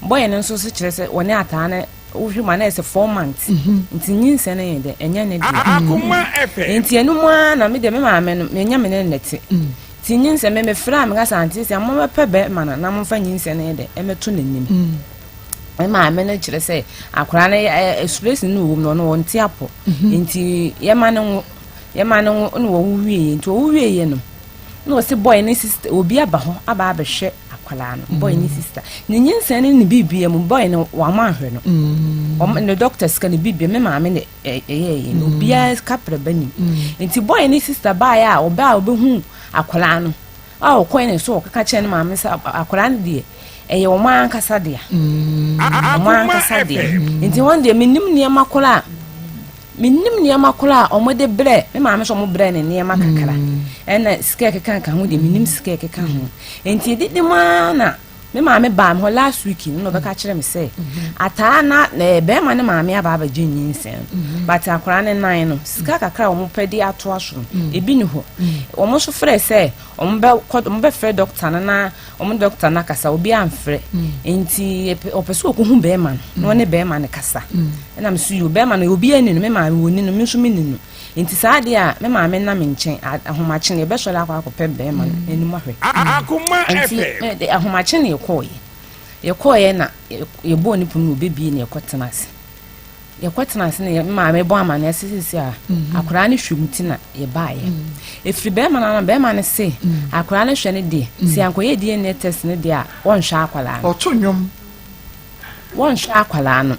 G: boy ne nso so kire se woni atane wohwe ma na ese 4 months nti nyinse na yede enya ne de
E: Akoma FM
G: nti enu mu na me de me maame no menya me ne nete ti nyinse me fra me gasa anti se mo me pebe ma na mo fa nyinse na yede emeto nanim me maame no kire se akora na express no wo no no nti apo nti ye ma no no wo wie nti wo wie no no se boy ne sister obi aba ho aba abehwe akwala no boy ne sister ne nyinsa ne bibia mu boy no wa ma hwe no ne doctors ka ne bibia me maame ne no bia kapre bani nti boy ne sister ba ya oba obehu akwala no a okon ne so kaka che ne maame sa akwala ne de eye wo man kasa de nti won de minim ne makola omode bre me maame so mo bre ne ne makakara ena skeke kan ho de minim skeke kan ho enti didi ma na me maame ba me last week no be ka kire me say ata na be ma ne maame aba gyenyin sen but akora ne nan no ska kakra omo pedi ato aso ebi ni ho omo so frɛ sɛ omo be frɛ doctor na omo doctor na kasa obi amfrɛ enti opeso okuhu be ma no ne be ma ne kasa na me so yo be ma no obi ani no me maame woni no me so me ni no enti saade a me maame na me nkyɛn ahomache ne be so la akɔ be ma no eni mahwe
E: Akoma FM
G: de ahomache ne yekoye na yebo ni punu obebi na yekotena ase na maame bo ama na sisi a akora ne hwemti na ye baaye efiri be ma na be ma ne se akora ne hwe ne de si ankoye die ne test ne de a won hwa akwala no
B: oto nwom
G: won hwa akwala no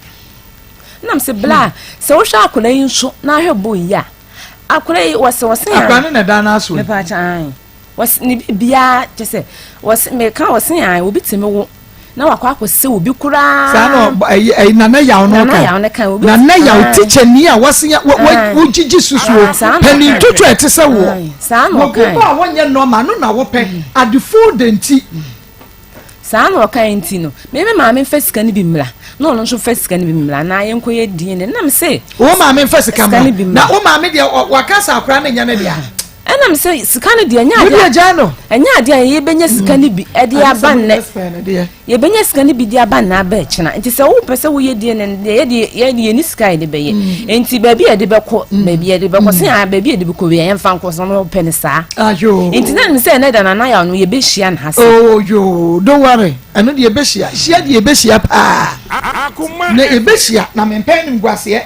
G: nam se bla se wo hwa akwala yi nso na hwe bo yi a akwala yi wose
B: akora ne da na aso
G: me pa chan wose ni bia tese wose me ka wose an obi teme wo na wakwa akose obi kura
B: sa no na na yaw no kan na na yaw teacher ni a wose wo gigi susuo pani tutu etese wo
G: sa no kan
B: wo ba wonye normal no na wo pe adefo denti
G: sa no kan enti no me maame fasika ni bi mra no no so fasika ni bi mra na yenkoye din ne nam se
B: wo maame fasika na wo maame de wakasa akora na nya na dia
G: enam se sika ne de anya de ye benya sika ne bi e de aban ne ye benya sika ne bi de aban na ba china nti se wo pese wo ye de ne ye ni sika de be ye nti ba bi e de be ko ba bi e de be ko se a ba bi e de be ko we en fan ko so no pen sa
B: ayo
G: nti na se ne da na ya no ye be hia na hase
B: oh yo don't worry eno de ye be hia de ye be hia pa
E: Akoma
B: na ye be hia na me pen ngwase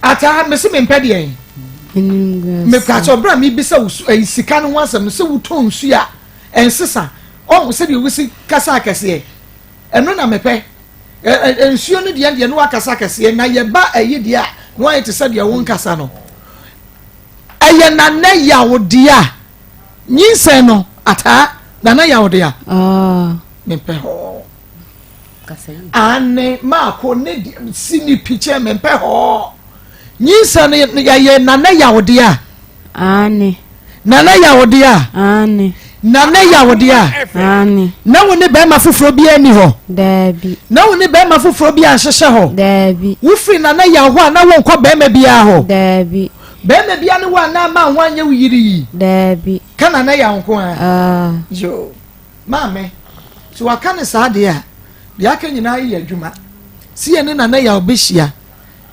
B: ata me se me mpede yen me ka so bra me bi se sika no wasam se wo ton su a ensesa o se de wo si kasa akese eno na mepe ensuo no de no akasa akese na ye ba ayi de a no ayete se de wo nkasa no aye na na ya wo de a nyinse no ata na na ya wo de a mepe ho ane ma ko ne sini picture mepe ho nyinsa ne ya nana yawde a
D: ani
B: nana yawde a
D: ani
B: nana yawde a
D: ani
B: na woni be ma foforo bi ani ho
D: dabi
B: na woni be ma foforo bi a hyehye ho
D: dabi
B: wo firi nana yawo a na won kɔ be ma bi a ho
D: dabi
B: be ma bi ane wa na ma ho anya wo yiri
D: dabi
B: kana na yawo ko a
D: jo
B: mame so aka ne sa de a de aka nyina yi adwuma si ene nana yawo be hia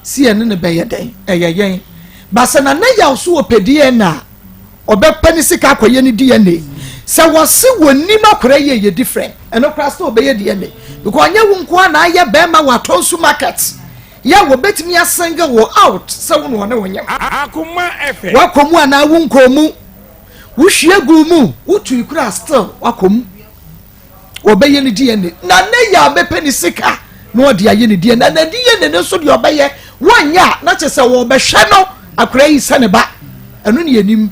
B: si ene ne be yeden eyeyen ba se nana yawo so opedie na obepani sika akoye ne DNA se wo se woni makora ye different eno krasto obeye DNA because anya wo nko na aye be ma wato su market ya wo betimi asenga wo out se wo no wo nyam
E: Akoma FM
B: wakomu ana wo nkomu wo hwie gu mu wo tu ikura still wakomu obeye ne DNA na ne ya bepani sika no odi aye ne DNA na DNA ne so de obeye wanya na chese wo behwe no akora yi se ne ba eno ne yanim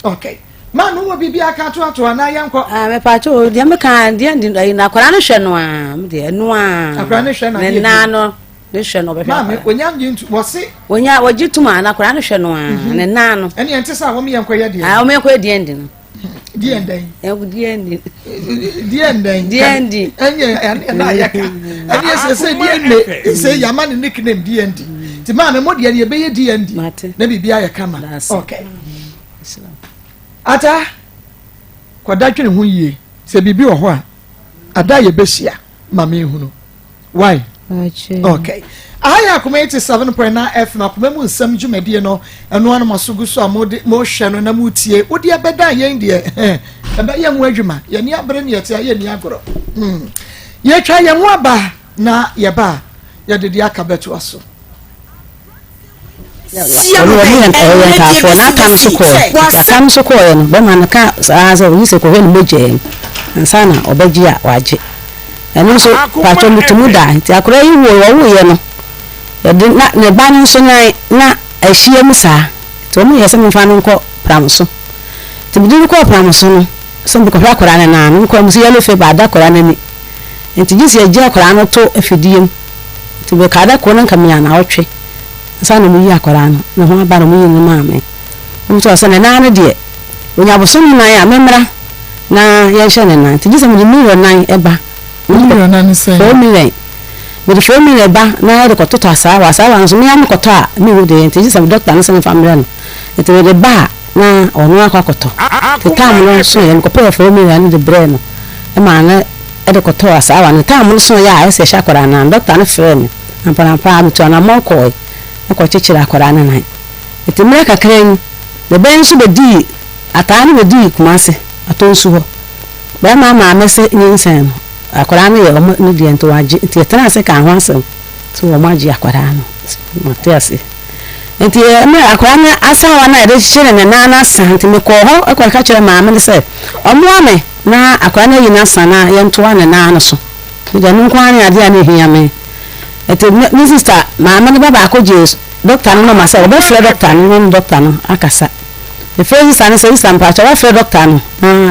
B: okay man wo bibia aka to ana yanko
C: me pa cho dia me kan dia na akwara no hwe no a me de no a
B: akwara no hwe na
C: ne na no ne hwe no be
B: ma me onyam je ntu wo se
C: wonya wogituma na akwara no hwe no a ne na no
B: ene ente sa wo me yanko ye de
C: a wo me yanko die ndi no
B: die ndai
C: e wo die ndi
B: die ndi enye na yaka ene se die nne se yama ne nickname die ndi ti ma me mo de ye be ye die ndi na bibia ye kama okay ata kwada twene ho yie se bibi wo ho a ada ye behia ma me hunu why okay aya Akoma 87.9 FM Akoma mu nsam dwumade no eno anu masogu so amode mo hwe no na mutie odi abeda yen de eba ye mu adwuma ye ni abre ne yete ye ni agoro ye twa ye mu aba na ye ba ye de dia ka beto aso
C: Kam so ko no be man ka aza wi se ko he no meje ansana obaji a waje eno so pato mutumu da ti akora yi wo ye no de na ne ban so na ahia mu sa to mu yese mu fa no ko pramso ti bi ko pramso no so bi ko fa akora na no ko mu se yelo fe ba da akora na ni enti ji se je akora no to afidiem ti be ka da ko no kamia na otwe sana mu yi akora no na ho aba no mu yi ni maame mu so sana na na de onya bosom na ya memra na ye hye ne na ti ji se mu ni ro nan eba
B: ni ro nan se
C: o mi le me de family eba na de ko toto asawa nso me am koto a me wo de ti ji se doctor no se me family no eti de ba na onu akoto ti tam no so ye ko pe family ani de brain e ma na e de koto asawa no tam no so ya e se sha kwara na doctor no fe me ampana pa mi to na mo ko ko chichira kwara na na eti me ka kren de ben so be di atani be di kumase atonsu ho ba ma mese nyinsen akwara no ye o no di ento waje ti tena se ka ho asem so o maji akwara no matiase enti me akwara no asawa na de chire ne na santi me ko ho akwara ka chire ma me se omo ame na akwara no yi na sana ye nto ane na no so de no kwa ane ade ane hia me enti mi sister ma me baba ko je doctor no ma se o be fre doctor no akasa the first time say sampa cha wa fre doctor no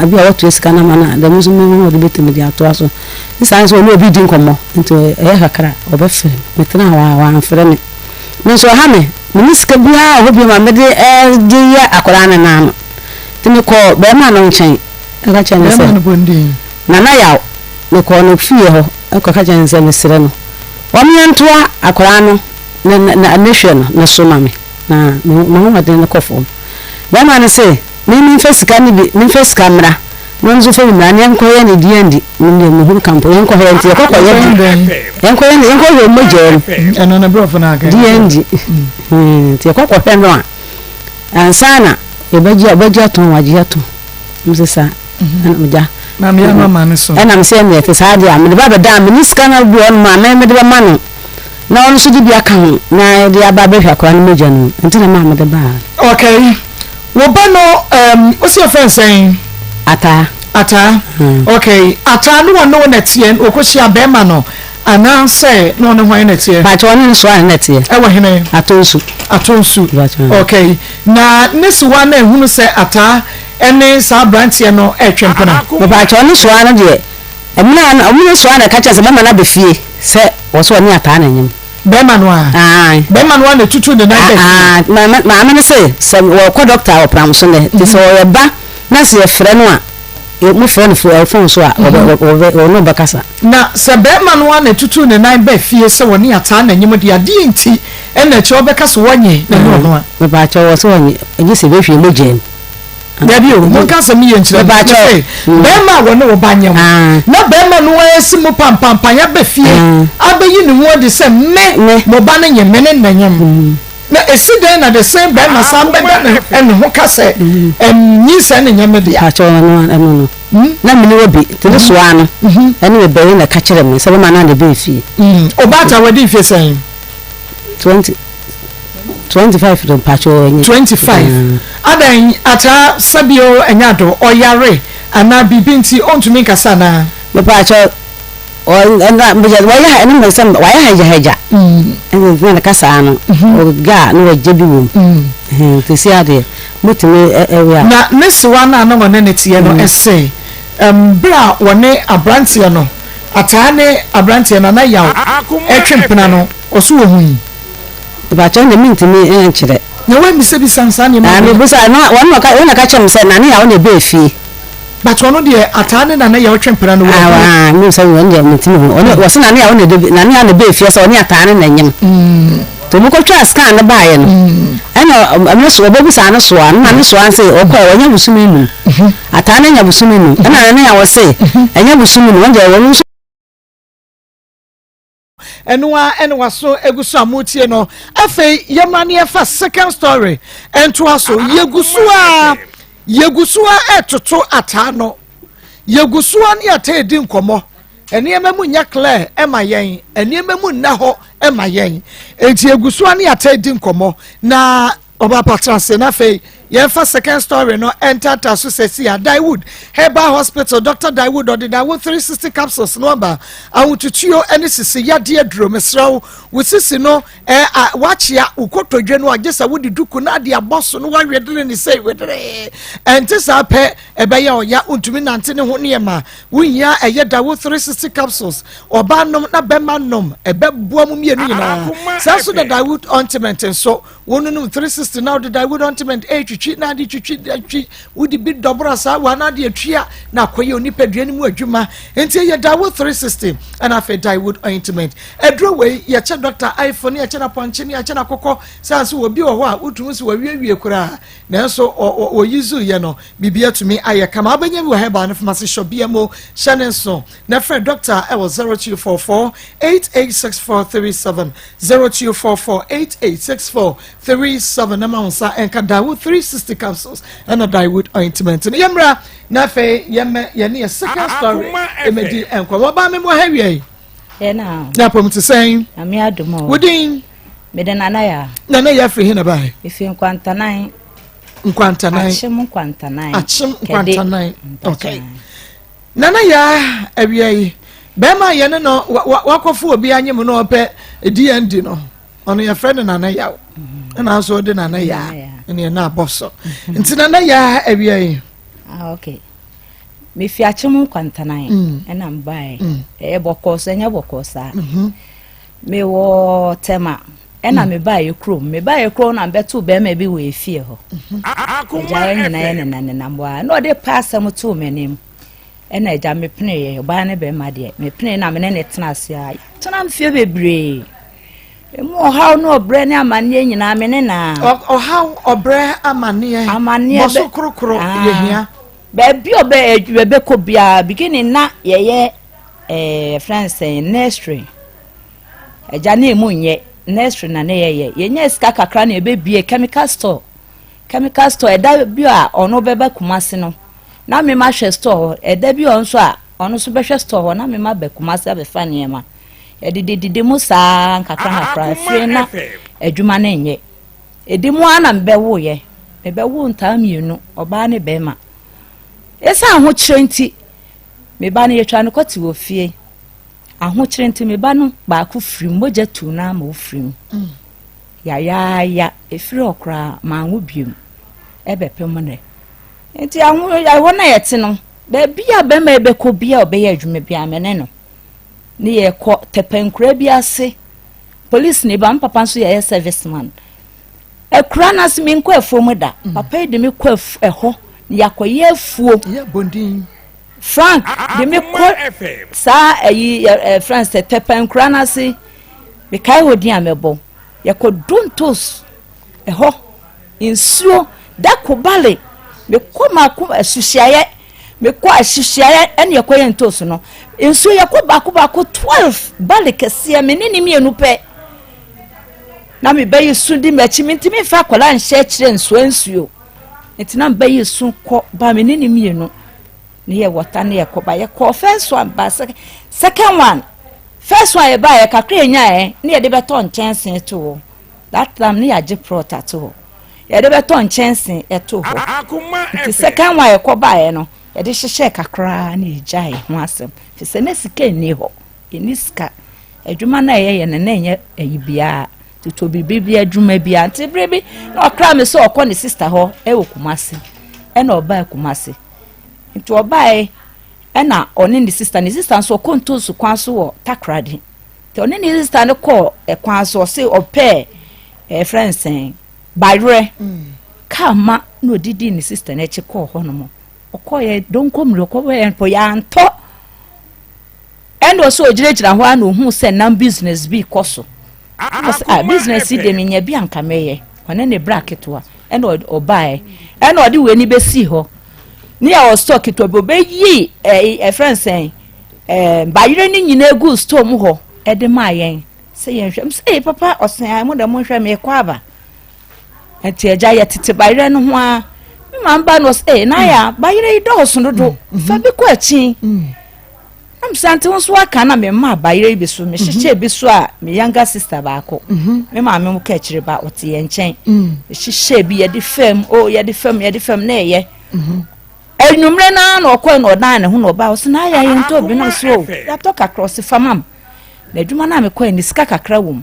C: abi a wotu esika na mana da musu me no de betem dia to aso this time so no obi din komo into kakra oba fre metena wa fre me so ha me miska bia obi ma me de de ya akora na na no timi ko be ma no nchen ka cha ne se na na ya me ko no fie ho ka cha ne se me sire no wa me ntoa akora no na nehwe no na so ma me na mo ho de ne kofo ba ma ne se mi fesika ni bi mi fesika mra no nzo fe mra ne enko ye ne diendi mi mu hu kampo enko he nti ekoko ye enko ye mo je
B: eno na bro na ka
C: diendi nti ekoko he no a ansana e baji aton waji aton msesa ana mja
B: na mi ama ma ne so
C: ana mse me te sa dia me ba da mi niska na bu on ma me de ba ma no na on so di bia kan na di aba be hwa kwa no meja no ntina ma me de ba
B: okay wo ba no what's your friend saying
C: ata
B: okay ata no no na tie okohia be ma no ana say no no hwan na tie
C: ba cho no so an na tie
B: e wo hene atonsu okay na nisi wa na ehunu say ata ene sa brantie no etwempena
C: ba cho no so an de emna so an ka cha se be ma na be fie se wo so ni ata na nyem
B: be ma no na tutu de na
C: ma me say se wo ko doctor opram so ne ti so wo ba na se frɛ no a mu frɛ no phone so a wo no bakasa
B: na se be ma no na tutu ne nan ba fie se wo ni ata na nyem de ade nti ena che obekasa wonye na no a
C: me ba cha wo so wonye enyi se be hwe mojem
B: Dabi o mo ka se mi ye nchire ba cha be ma wo no ba nyam na be ma no esi mu pampampa ya be fie abeyi ne ho de se me mo ba na nyem ne na nyem na esi den na the same be na sam be ene ho ka se nyi se ne nyem de
C: a cha no na me ne obi te so ano ene be be na ka kire me se be ma na de be fie
B: o ba ta we di fie sen
C: 25 don pacho
B: 25 adan ata sabio enyado oyare ana bibinti ontumi kasa na
C: me pacho o na me ya waya ene me sam waya haja ene na kasa no o ga no wajebi wom te si ade mutumi ewe
B: na nesiwa na na wona netie no ese bra wone abrantie no ata ne abrantie na yawo etwempena no oso wo hu
C: ba cha na minti mi enchire
B: na we mi se bi sansa ni ma
C: me busa na wona ka chem se na ne ya wona be fie
B: ba to no de atane na ya otwempera no
C: wa mi se won de minti mi wo se na ne ya wona de na ne ya na be fie se wona atane na nyem to mu ko twa scan na ba ye no ena me so obo busa na so an na ne so an se o kwa wonya busumi nu atane nya busumi nu ena ne ya wo se enya busumi nu wonje won
B: enwa so egusu amutie no afei yemani efa second story ento aso yegusua etoto atano yegusua ni atedi nkomo eniema mu nya clear ema yen eniema mu na ho ema yen enti yegusua ni atedi nkomo na oba patranse na afei yefa second story no enter tasu sesi ya Daiwood Herbal Hospital Dr. Daiwood or the Daiwood 360 capsules number awututuo ene sisi yade aduro mesrawo wusisi no watch ya ukotodwe no agesa wodi duku na de aboso no wawedere ni sei wedere ente sa pe ebeya oya untumi nante ne ho ne ma wunya eye Daiwood 360 capsules oba nom na bema nom ebeboa mu mienu nyina saso the Daiwood ointment so wonu no 360 now the Daiwood ointment na di twitwi wudi bi dobra sa wa na di atwia na koye onipadua ni mu adwuma enti ye Daiwood 360 and afa Daiwood ointment edro we ye che doctor iPhone ye che na ponche ni ye che na kokko sanso obi wo ho a utumu se wa wiewie kura na so o yizu ye no bibia tumi aye kama abanya wo heba na famasi shobiamo shanenso na friend doctor e was 0244 886437 0244 886437 na maunsa enka Daiwood 360 capsules and a Daiwood ointment. Yemra nafe yene a second story emedi enko ba me mo hawie
H: ye na
B: pom to say
H: ami adumo
B: wodin
H: me de nana ya
B: free hin bai
H: ifi nkwantanai achim nkwantanai
B: okay nana ya awie be ma yene no wakofu obi anyem no ope DND no ono ya friend nana ya na so de nana ya ene na bosso ntina na ya awie
H: okay me fi achim nkwantanai ena mbae bokoso enya bokosa me wo tema ena me bae krom na beto be ma bi we fie ho ja yen na yen na mboa no de passam to menim ena ja me pene ye ba ne be ma de me pene na me ne tena ase ai tena mfie bebre mo how no bre ne amane nyina me ne na
B: how obre amane boso krokro ye hia
H: be bi obe be ko bia beginning na ye friends nursery eja na emu nye nursery na ye nya sika kakra na ebe bie chemical store eda bi a ono bebe kumase no na me ma hwe store eda bi on so a ono so be hwe store na me ma be kumase abe fa ne ma edididi mu saa nkakra fie na adwuma na enye edimu ana mbewo ye mebewo ntamienu oba ne bema esa ho kyerenti meba ne yetwa ne kwati wo fie aho kyerenti meba no ba ko firi moja tu na ma ofiri ya efiri okra ma ho biem ebepem ne enti aho ya wona yete no ba bia bema ebeko bia obeye adwuma bia mene no ni ye ko tepenkura bi ase police ne ba papa nso ye serviceman ekura na se min ko afuo da papa de me ko eho yakoye afuo
B: ye bondin
H: Frank de me ko sa ayi France tepenkura na se be kai hodi amebo yako dontos eho insuo da ko bale me ko mako asuhyaye me ko ahihyaye ene yakoye ntos no insuo yako bako 12 bale kese me nini mienu pe na me bayi sudi mechi mintimi fa kola nhye kire nsuo etina bayi su ko ba me nini mienu ne ye wota ne ye ko ba ye ko first one ba second one first one ye ba ye kakra nya ne ye de beto nchensen to that time ne ya je prota to ye de beto nchensen eto ho the second one ye ko ba ye no ye de hyehye kakra ne jai ho asem fi se ne sika ni ho eni sika adwuma na ye ne na enye ayibia to bibi adwuma bia nti brebi na okra me so okọ ne sister ho e wo kumase e na oba kumase nti oba e na oni ne sister so konto su kwan so wo takrade te oni ne sister ne ko e kwan so se ope friends bayre kama no didi ne sister na chi ko ho no mo okoye don komre ko we po ya nto endo so ogiregira ho ana ohu se nam business bi koso business de me bi anka meye one ne bracket wa endo obae endo odi we ni besi ho ni ya stock to be yi friends bayire ni nyina egu store mu ho e de ma yen se yen hwem se papa osan mo de mo hwem e kwa aba enti eja ya tete bayire no ho a mi ma mba no se na ya bayire i do so dodo fa bi kwa chi am sante wonso aka na me ma bayire bi so me hyeche bi so a me younger sister ba ko me ma me mo ka kire ba ote ye nchen hyeche bi ye de fam ye de fam na ye enumre na na okọ na odan ne ho no ba o se na ya ye nto bi no so ya to kakra se famam na adwuma na me kọ ni sika kakra wom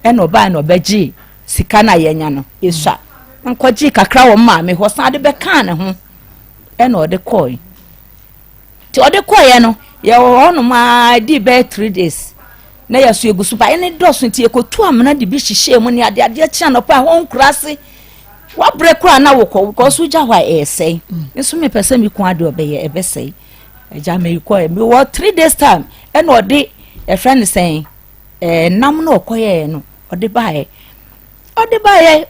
H: e no ba na obaji sika na ye nya no yesha nkọji kakra wom ma me ho san de be kan ne ho e na ode kọ ti ode kọ ye no ye wo no ma di be 3 days na ya so egusu ba ene doso ti ekotu amna de bi hihye mu ne ade chia no pa ho nkurase wa brekura na woko ko so ja wa esei nso me pese mi ku ade obeye ebesei eja me ko me wo 3 days time e no de e friend saying nam na okoye no ode bae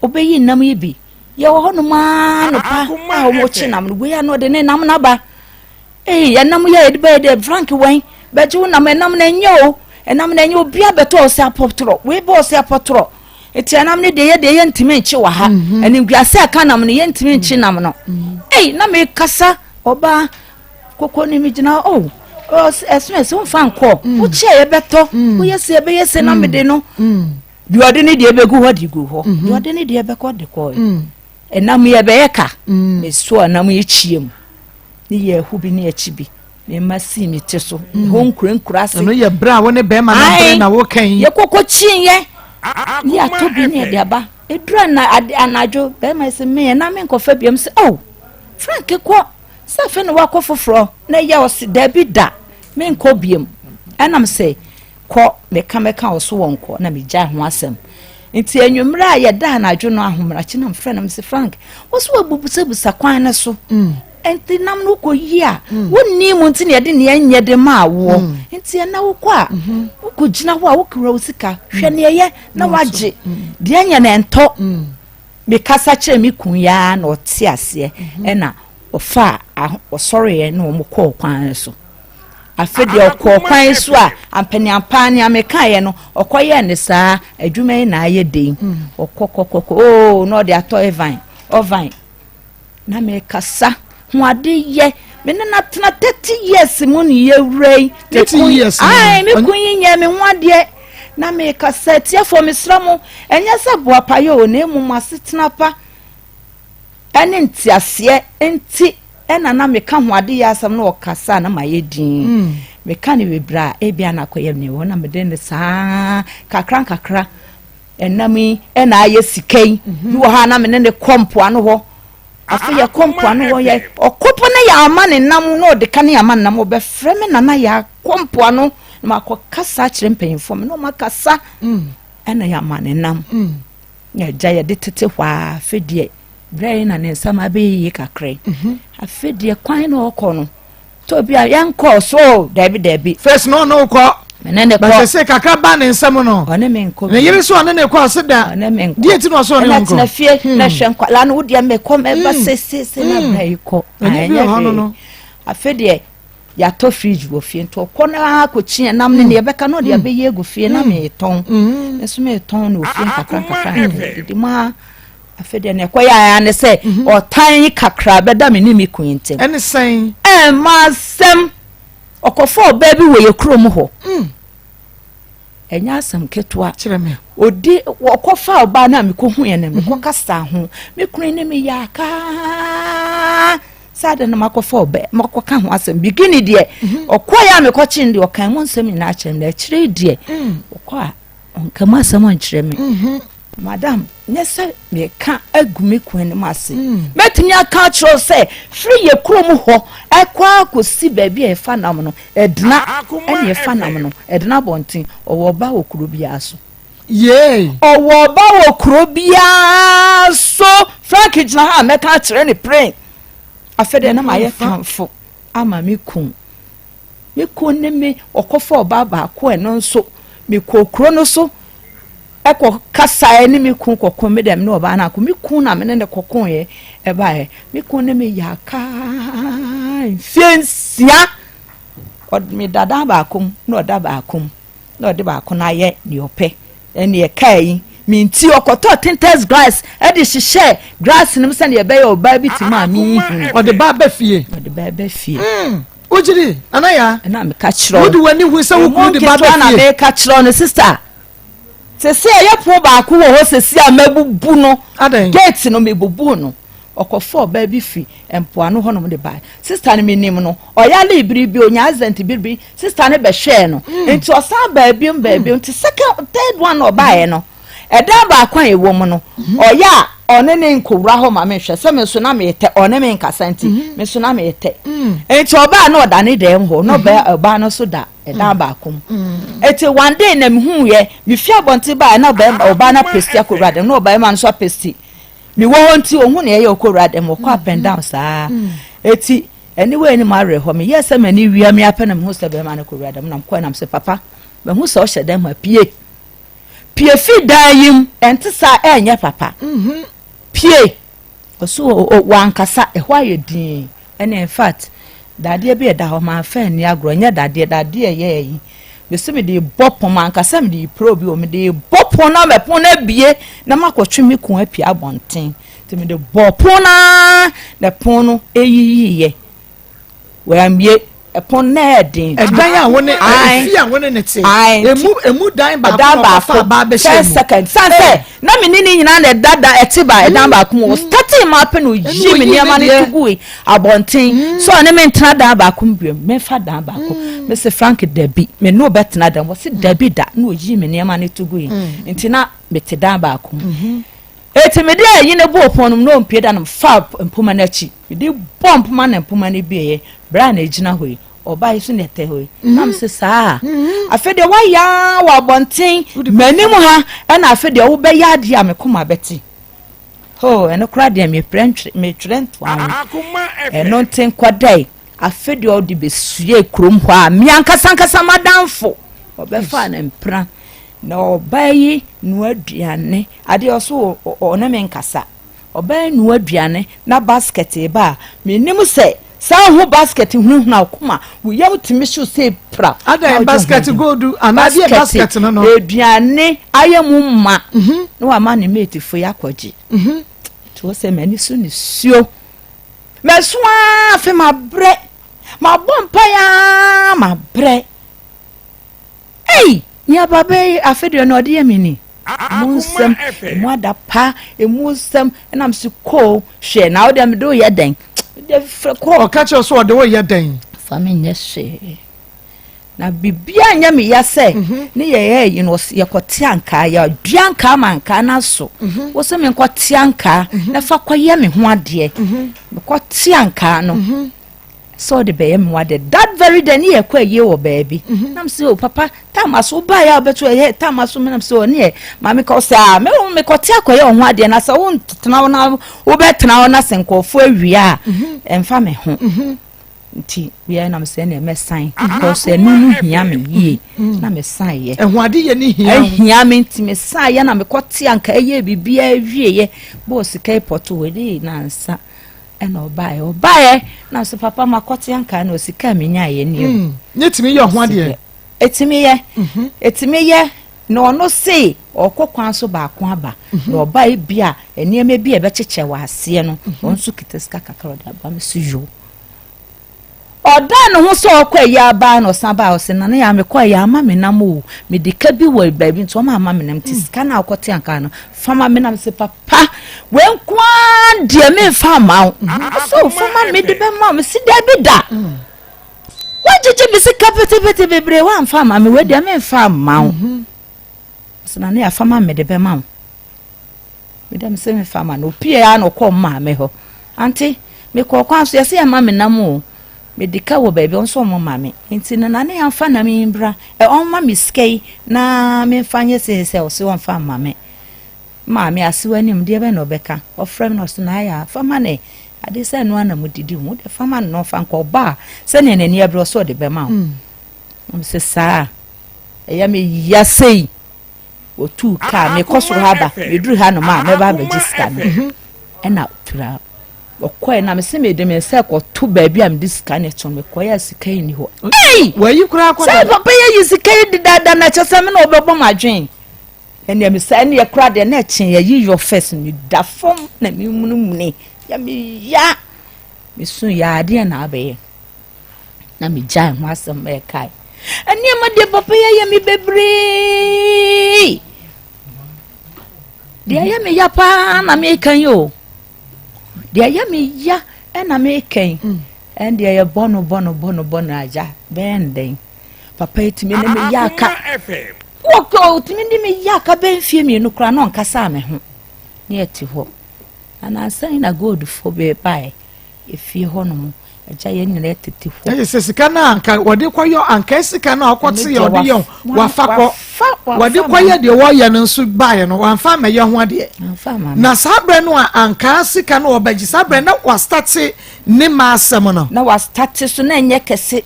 H: obeyi nam yi bi ye wo no ma no pa a wo chi nam no we ya no de ne nam na ba ya nam ya de bae de Frank wen be ju nam na nyo nam na nyo bia beto o se apotro we bo se apotro etianam ne de ye ntimi nchi wa ha ani guase aka nam ne ye ntimi nchi nam no na me kasa oba kokko ni mi gina SMS won fan call wo che ye beto wo ye se na me de no bi ode ne de begu ho di gu ho bi ode ne de be ko de ko enam ye be ye ka me so anam ye chiem ni ye hu bi ni ye chi bi me masi mi te so ho nkura se
B: no ye bra wo ne be ma na bre na wo kan
H: ye kokko chin ye ni atobi ni de aba edura na anajo be ma se me na me nkofa biam se Frank ko sa fe no wakọ foforo na ye o se da bi da me nko biam anam se ko me ka o so wonko na me ja ho asem nti anwumra ye da anajo no ahomra chi na mfra na me se Frank wo so wabubusa kwan na so enti nam no ko yia wonni mu nti ne de ne anye de ma wo enti na wo kwa wo ko gina ho a wo kura usika hwe ne ye na waje de anya na ento be kasa kire mi kun ya na oti ase na ofa sorry na wo ko kwan so afede okọ kwan so a ampani ampani ameka ye no okoye ne saa adwuma na aye den okọ no de ato evine na me kasa ho ade ye me na tena 30 years mu ne yewrei
B: 30 years
H: ai me kunyinya me hoade na me cassette ya for me sramo enya se boa payo na emu masetena pa ene ntiase enti ena na me ka hoade ya asam na okasa na mayedin me ka ne bebra e bia na koyem ne wona me den saa kakra enami ena aye sikai ni wo ha na me ne kompo ano ho afi ya kompo ano ho ye okopo na ya ama ne nam no de ka ne ama nam obefre me na ya kompo ano ma ko kasa kire mpanyimfo me no makasa ena ya ama ne nam ya jaya de tete hwa fedie brain na ne sama be yi kakre afedie kwan na okono to bia yanko so dabi
B: first no ko
H: menene ko
B: ba se kakra ba ne nsam no
H: one men ko
B: ne yiri so one ne ko aseda die ti no so ne nko
H: na fie na hwenko la no wodi am ko me ba se na brai ko
B: no
H: afedie ya to fridge wo fie nto ko na ko chie nam ne ye beka no de be ye gu fie na me ton eso me ton no fie kakra di ma afedie ne ko ya ne se o tan kakra be da me ni mi kuintem
B: ene sen
H: ma sem okofo baby we ye krom ho enya asam ketwa
B: kire me
H: odi okofa oba na me ko hu ye ne me ko kasa ho me kunu ne me yaka sada na makofa oba makoko ka ho asam bikini de okoya me ko chindi okan mo nsam na achim na kire de okwa onka ma asam on kire me madam nyese me ka agumi kwen ma se metimi aka chiro se free ye krom ho ekwa akosi baabi e fa nam no edna ene e fa nam no edna bontin owo ba okuro bia so
B: ye
H: owo ba okuro bia so frank jina ha me ka chire ni pray afede na maye tamfo ama me kun ne me okofo oba ba ko eno nso me kokro no so eko kasa ni mi kun kokon me dem no ba na ko mi kun na me ne kokon ye e ba ye mi kun ne me yaka fiensia od mi dada ba kum no da ba kum no de ba ko na ye ni ope eni e kai mi nti okoto tintes grass e de hihye grass nim se ne ye be ye oba bi ti ma mi
B: o de ba fie ojiri anaya
H: na me ka chiro
B: wodi wani hu se wo ku de ba fie
H: na me ka chiro no sister se ya po ba ku wo ho se a mabubu no gate no mebubu no okofo ba bi fi empo ano ho no de ba sister ne menim no oya le ibiri bi onya azent bibiri sister ne be hwe no enti osan ba bi enti second third one obae no eda ba kwan ewo mu no oya one ne nkowura ho ma me hwe se me so na me yete one me nkasanti me so na me yete enti oba na oda ne dem ho no ba oba no so da eda ba akom eti one day na me hu ye me fia bonti ba na oba na pesti akowura dem no oba ma no so pesti me wo honti ohun na ye okowura dem ko up and down saa eti anyway ni ma re ho me yes me ni wia me apena me hu se be ma na okowura dem na ko na me se papa me hu se o hye dem apie fi dayim enti sa enye papa pie oso wankasa ehwa yedin ene in fact dade be da ho ma fa ni agro nya dade ye yi besimi de bopon mankasa me de probi o me de bopon na me pon na bie na makotwe me kun apie abonten ti me de bopon na pon no eyiyiye we ambie epon na edin
B: edan ya woni efi ya woni ne te emu dan ba fa ba be she
H: second sanse na me ni nyina na dada etiba edan ba kum starting ma pe no yi me niam na tugui abonten so ne me ntra dan ba kum biem me fa dan ba kum me se frank dabi me no betna dan wo se dabi da na yi me niam na tugui ntina me te dan ba kum eti me de yi ne bo oponum no mpie da no fa mpoma na chi me de bomb ma na mpoma na bieye bra na ejina hoyi oba isu ne te hoyi nam se saa afede wa ya wa bonten manim ha na afede wo be ya de amekoma beti ho eno kra de me trent wa eno ten kwadai afede o de besue krom ho a mi ankasa madamfo obefa na mpran na obayi nu aduane ade oso ona me nkasa obayi nu aduane na basket e ba menim se sa ho basket hunu na Akoma wo yam timi sho se pra
B: ada basket go do anade basket no
H: aduane ayemu ma no wa ma ne mate fo yakwaji to se mani so ne suo meso afi ma bre ma bompa ya ma bre ei nya babe afedio no de yamini musem mu adapa emusem na msi ko hwe na wo de me do ye den de ko
B: catch us so de wo ye den
H: fa me nye hwe na bibia nya me ya se ne ye you know ye kwoti anka ya duanka manka na so wo se me kwoti anka na fa kwaye me ho ade me kwoti anka no so the be me wade that very day ne ye kwa ye wo baby nam se o papa tamaso ba ya obeto ye tamaso me nam se o ne ma me ko sa me kwoti akoye ho ade na sa wo tena na wo betena na senkofo awia emfa me ho nti we na me se na me sign because enu hia me yie na me sign ye
B: ehun ade ye ni
H: hia me nti me sign ye na me kwoti anka ye bibia awie ye bo sika poto we dey na nsa ena obaye na so papa makoti anka na osika menya ye ni
B: nyetimi ye ho ade
H: etimi ye na ono se okokwan so ba ko aba na obaye bia enieme bia be cheche wa ase no onso kiteska kakaro da ba me sujo odan ho so okwa ya ba no saba o se na ya me kwa ya ama me nam o me dika bi wo ba bi nto ma ama me nam tiska na akoti anka no fama me nam se papa wen kwa de me fama so fama me de be ma me si de bi da wajije me se kapete bebre wa fama me we de me fama so na ya fama me de be ma me de me se me fama no pie ya no ko ma me ho anti me ko kwa so ya se ama me nam o medika wo baby onso mo mame enti na ne amfa na me mbra on ma miskei na me fanye se o se won fa mame mame asewani mde be no beka ofrem no so na ya fa mane ade se no ana mudidi mu de fa man no fa nko ba se ne nani abro so de be ma o se sa eya me yasei o tu ka me koso haba me duru ha no ma me ba be jiska no ena tura okoi na me se me de me se ko to baby am this kind of me koya sika ni ho ei
B: wa yi kura kwa
H: se papa ye sika di dada na chese me na obebo madwen ene me se ne kura de na chen ye yi your face me da fom na me munumune ya me ya me sun ya ade na abaye na me jai ho asem e kai ene ma de papa ye me bebre de ya me ya pa na me kan yo de ya me ya na me ken and de ya bono aja benden papa etimi na me ya ka woko etimi ni me ya ka ben fie mi no kra no nkasa me ho ne eti ho ana san na god for be bai efie ho no aja ye nyina eteti ho
B: e se sika na anka wode kwayo anka sika na akwoti ye ode ye wafakọ wade kwaye de wo ye no nso bae no wanfa me ye ho ade na sabre no anka sika no obaji sabre na wa start ne ma asem no
H: na wa start so na enye kese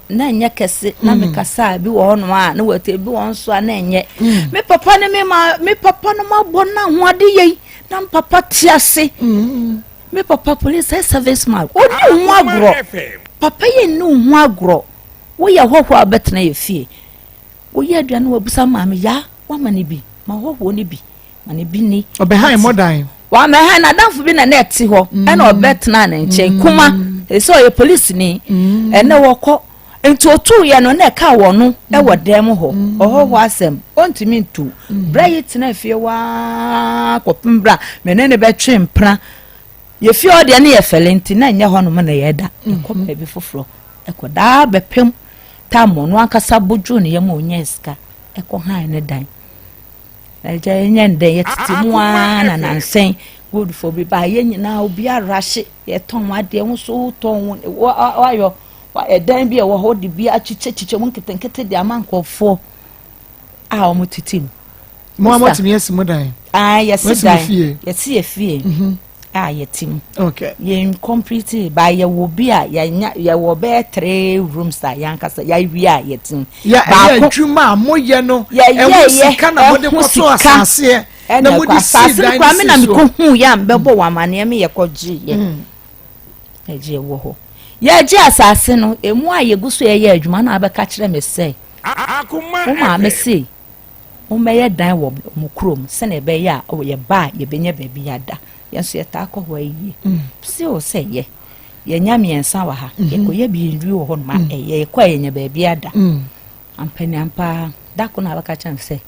H: na enye kese na me kasa bi wo no a na wate bi won so na enye me papa ne me papa no ma bo na ho ade ye na papa tiase me papa police service man o ni ho agro papa ye ni ho agro wo ye hoho abetena ye fie wo ye aduane wo busa ma me ya wa mane bi ma hoho ni bi mane bi ni
B: obehan modan
H: wa me han adamfo bi na na eti ho e na obetena na nchen kuma e so ye police ni e na wo ko enti otu ye no na ka wo no e wo dem ho ohoho asem ontimi ntu bra ye tena fie wa kopimbra me ne be twempra ye fie ode na ye felenti na nya ho no na ye da e ko be foforo e ko da be pem tamo no ankasa boju ne ye ma onyeska e ko han ne dan eja nyende ye titimu na nansen good for be ba ye nyina obi arahye ye ton ade ho so ton ayo wa edan bi e wo ho de bi achiche mu nketenkete de amankofo a o mutitim
B: mo amotimi yesimu dan
H: yes dan yes ye fie yetim
B: okay
H: ye complete by ye wo bi a ye wo be 3 rooms a yankasa ya wi a yetim
B: ya adwuma moye no e wo sika na mo de koso asase na mo di si dan
H: kwa me na me ko hu ya mbebo wa mane me ye koji ye eje wo ho ye je asase no emu a ye guso ye adwuma na abeka kire me sei
E: Akoma
H: o ma me sei o me ye dan wo mo krom se na be ye ba ye benya ba bi ya da yes ye ta ko ho yi si o se ye ye nyamiensa wa ha ye koye bi nri wo ho ma ye kwa ye nya ba bi ada ampani ampa da ko na baka chan se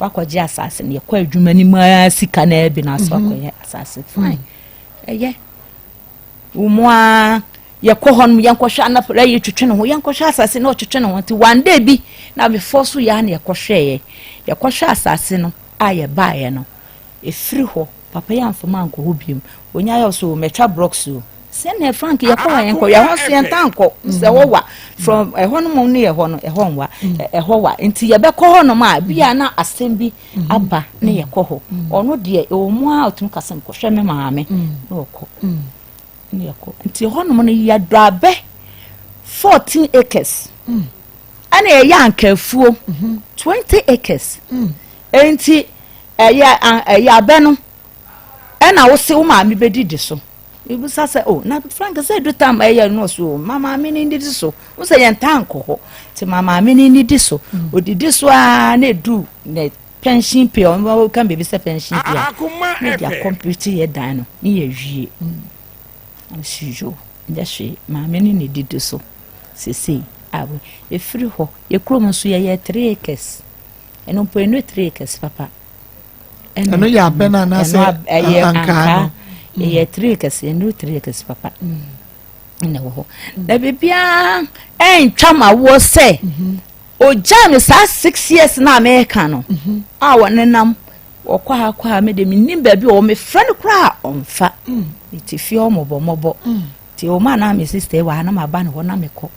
H: wakɔgye asase ne yɛkɔ adwuma ni ma sika na bi na so akɔyɛ asase fine ɛyɛ umwa yɛkɔ hɔ no yɛnkɔhwɛ anapra yɛtwetwe ne ho yɛnkɔhwɛ asase na ɔtwetwe ne ho nti one day bi na before so ya na yɛkɔhwɛ yɛkɔhwɛ asase no a yɛbaeɛ no ɛfiri hɔ papa yɛ amfama ankɔ hɔ biom onya yɛ so metwa blocks o sene frank yɛkɔ yɛnkɔ yɛhɔ so yɛntankɔ sɛ wɔwa from ɛhɔ no mu ne yɛhɔ no ɛhɔ nwa ɛhɔ wa nti yɛbɛkɔ hɔ no ma bia na asɛm bi aba ne yɛkɔ hɔ ɔno deɛ ɔmo a ɔtum kasɛm kɔhwɛ me maame na ɔkɔ ne yɛkɔ nti hɔ no no yɛdrabɛ 14 acres ana yɛyɛ ankafuo 20 acres nti ɛyɛ abɛ no ɛna wo se wo maame bɛdidi so ibu sasa na frank say do time no so mama me ni ndi so wo say yen tanko ho ti mama me ni ndi so odidi so a na du ne pension pay on kan be say pension pay na dia computer ye dan no ni ye hwie am sijo nda hwe mama ni ndi so sese awe e free ho ye krom so ye 3 acres eno po eno 3 acres papa
B: eno ya bena na say anka ye 3 acres eno 3 acres papa na wo da bibia entwa wo se o jam sa 6 years na America no a wonenam okwa me de minim ba bi o me friend kra onfa iti fi o mobo ti o ma na me sister wa na ma ba ne ho na me ko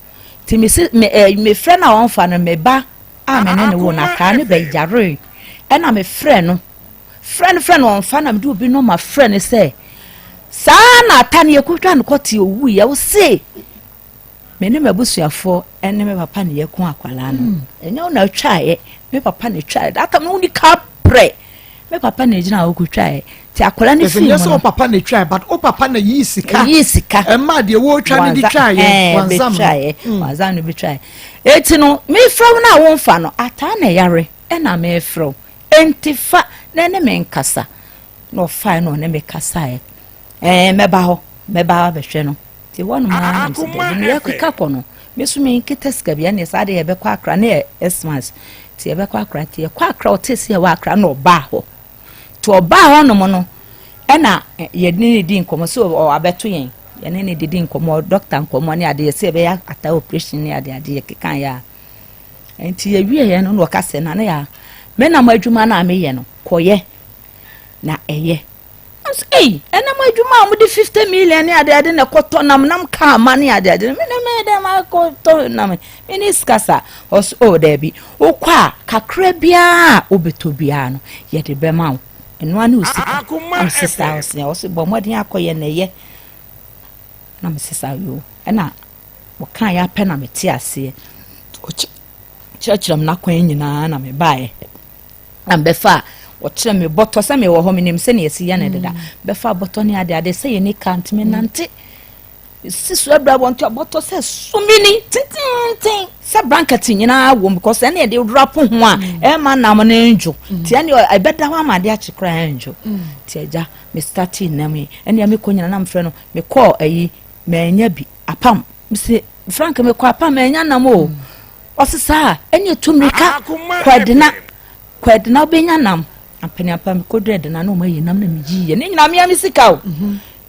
B: ti me me friend na onfa no me ba a me ne wo na ka ne ba jare e na me friend no friend onfa na me do bi no ma friend say sana tani ekutwa no koti owu ye wo se me ne mabusuafo ene me papa ne yekun akwala no enye na twae me papa ne twae aka me uni ka pre me papa ne gina wo kutwae ti akwala ne fi mo so papa ne twae but o papa na yi sika e ma de wo twa ne di twae wanzam no bi twae eti no me from na wo mfa no ata na yare e na me from entifa na ne me nkasa no fa no ne me kasa meba behwe no ti wonu ma nti de ye kwika kɔ no me so me nkita sika bia ne sa de ye bekɔ akra ne Xmas ti ye bekɔ akra ti ye kɔ akra otesi ye wa akra no ba hɔ to oba hɔ no mo no ɛna ye ni di nkomo so o abeto yen ye ne di nkomo doctor nkomo ne ade ye se be ya ata operation ne ade ye kekan ya enti ye wie ye no no ka se na ne ya me na madwuma na me ye no kɔye na eye hey ena madwuma mu di 50 million ya de na koto nam ka ma ne ya de me de ma koto nam me ni skasa os o de bi o kwa kakra bia obeto bia no ye de be ma eno ani usika am sister os ne os bo modin akoye na ye na me sister yo ena wo kan ya pe na me ti ase o churchram na kwan nyina na me bae na be fa otre me boto se me wo ho menim se ne yesi ya na deda be fa boto ne ade se ye ni kant me nante sisu abra bonto boto se sumini tin se blanket nyina wo because ene de drop ho a e ma na mo na enjo ti ene I beda ho amade a chekra enjo ti eja me starting na me ene me ko nyina na mfre no me call ayi me anya bi apam se frank me ko apam anya na mo osisa enye tumrika kwadina benya nam apani apam ko dread na no mayi nam na miji ye ne nyina me amsika o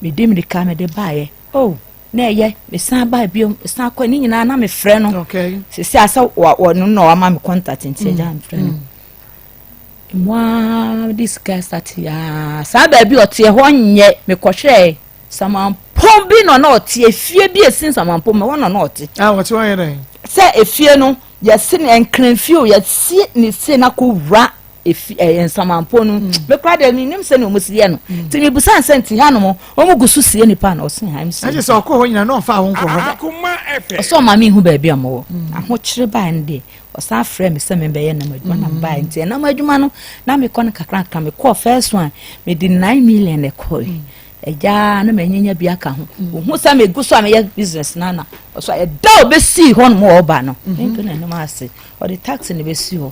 B: me dem de ka me de bae oh na ye me san ba biom san ko ne nyina na me frɛ no okay
H: sisi asa wo no no ama me contact nti ja me frɛ no moi this guy start ya sa ba bi ote ho nye me kɔhwɛ samampom bi no na ote efie bi esin samampom me wono na ote
B: what you want here
H: sɛ efie no ye sin enkranfie o ye si ni se na ko wura ensamampon no be kwa de nim se no musiye no ti mi busan senti ha no mo mu gusu sie nipa na osin ha msi
B: aje se okọ ho nyina no fa ho nko ho
E: Akoma FM
H: so ma mi hu ba bia mo aho kire ba nde osan frɛ me se me be ye na madwuma na ba nti na madwuma no na me kɔ kakra me kɔ first one me di 9 million e kɔ eja na manyanya bia ka ho hu sa me gusu am ye business na so e da obesi ho no mo oba no nko na no ma ase o the tax ne besi ho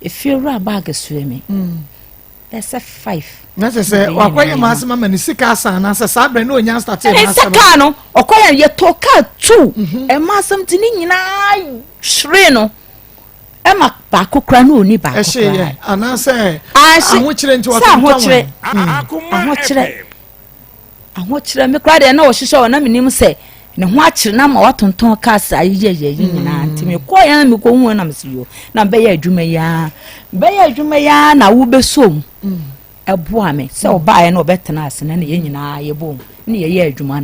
H: if you ra bag sweme That's a 5.
B: That's say wakoye masema mani sika asa na say sabre no nya start
H: e sika no okoye ye toka 2 e masem ti ni nyina hre no e ma ba kokra no oni ba kokra
B: ye ana say aho kire nti watonton
H: aho kire me kra de na wo hihye na menim say ne ho akire na ma watonton cars ayeye nyina nti me koye na me ko hu na mesiyo na be ya adwuma ya na wo besom eboa me se oba ye na obetena ase na ye nyina ye bom na ye adwuma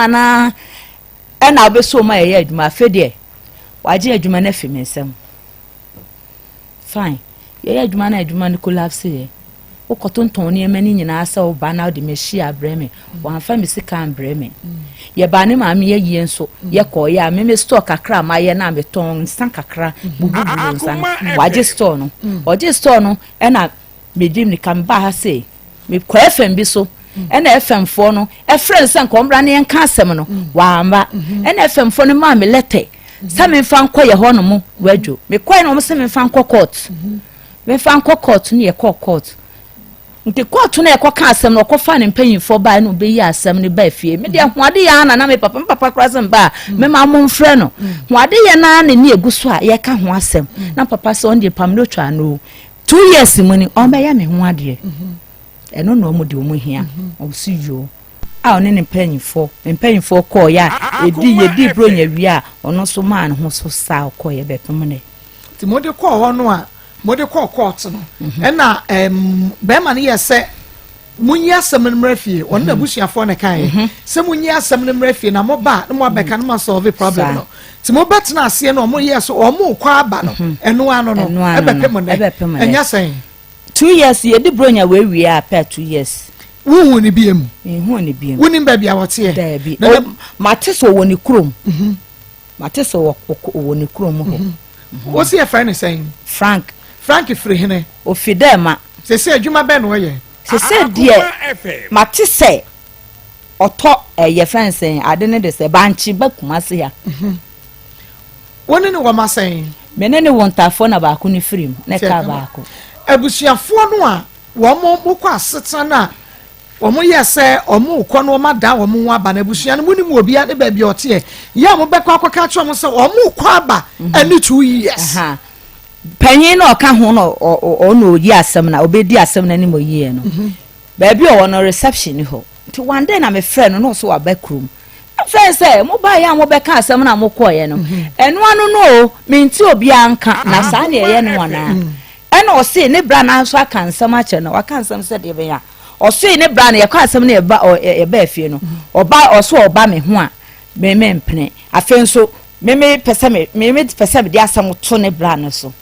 H: na e na obesom ma ye adwuma afede waje adwuma na fi mesem fine ye adwuma ni collapse ye okotonton ne emani nyina ase oba na de meshi abreme wan fa me sika abreme ye ba ne ma me ye yenso ye ko ye me store kakra ma ye na me ton san kakra bubu san waje store no e na me dim ni kan ba ha say me ko FM bi so e na FM fo no e friend san ko mbra ne en ka asem no wa amba e na FM fo no ma me lete sa me fa nko ye ho no mo wadwo me ko no mo se me fa nko court me fa nko court ni ye court nti court na ye ko ka asem no ko fa ne mpanyimfo ba no be yi asem ne ba fie me de hoade ya na me papa krasem ba me ma mo mfre no hoade ye na ne eguso a ye ka ho asem na papa se on de pam no twa no 2 years money on be ya me ho ade eno no mo de o mo hia o si yo a one ne mpanyimfo ko ya edi bro nya wi a ono so man ho so sa ko ye bepem ne
B: ti mo de ko ho no a mo de ko court no e na be ma ne ye se munyi asem ne mrafie on na busuafo ne kan se munyi asem ne mrafie na mo ba na mo abeka na mo solve problem no ti mo betena ase no mo ye so o mo kwa aba no eno ano no e bepem ne enya sen
H: 2 years ye di bronya we wi a pa 2 years
B: wu ni biem
H: hu ni biem
B: woni ba bia wote
H: na mateso woni krom mateso woni krom ho
B: wo se e friend sen
H: Frank
B: free hene
H: o fidema
B: se adwuma be no ye
H: se die matese oto ye friend sen ade ne de se banchi bakuma se ya
B: woni ni wo ma sen
H: menene wontafo na ba ko ni free ne ka ba ko
B: abusuafo no a wo mo kwa asetana wo mo yese o mo ko no ma da wo mo aba na abusua no muni mu obi a de ba bi ote ya mo be kwa akwa cho mo se o mo kwa aba ani 2 years
H: panyin no ka ho no o no yi asem na obedi asem na ni mo yi no ba bi o no reception ho ti one day na me friend no so abakrum friend say mo ba ya mo be ka asem na mo ko ye no eno anu no me nti obi anka na sa na ye no wana ena o se ne bra na so aka nsam a che no waka nsam se de be ya o se ne bra na ye kwa asem na e ba afie no oba o so oba me ho a me mpene afenso me pese me de asem to ne bra na so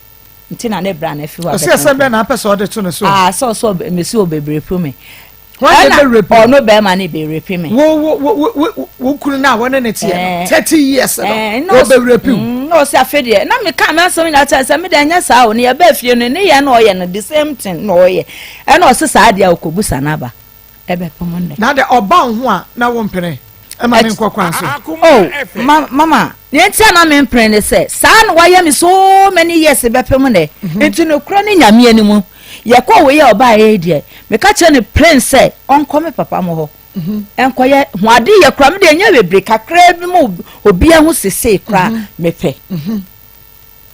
H: ntina ne bra na fi wa
B: o se asem be na pese o de to ne so
H: so me si obebre pro me
B: why be rape
H: o no be ma ne be rape me
B: wo kunu na wona ne tie 30 years no be rape
H: no se afede na me ka me asem na ta se me de anya sa o ne ba fie no ne ye na o ye no the same thing no o ye e na o se sa dia okobusa na ba e be pomonde
B: na de oba ho a na wo mpene e ma me nkokwan so
H: mama ne tia na me mpene ne se sa na wa ye me so many years be pomonde enti no kro ne nyame animu ye ko we ye oba ye die me ka che ne prince onko me papa mo ho enko ye hoade ye kra me de nya bebre kakra bi mo obi ahu sese kra mepe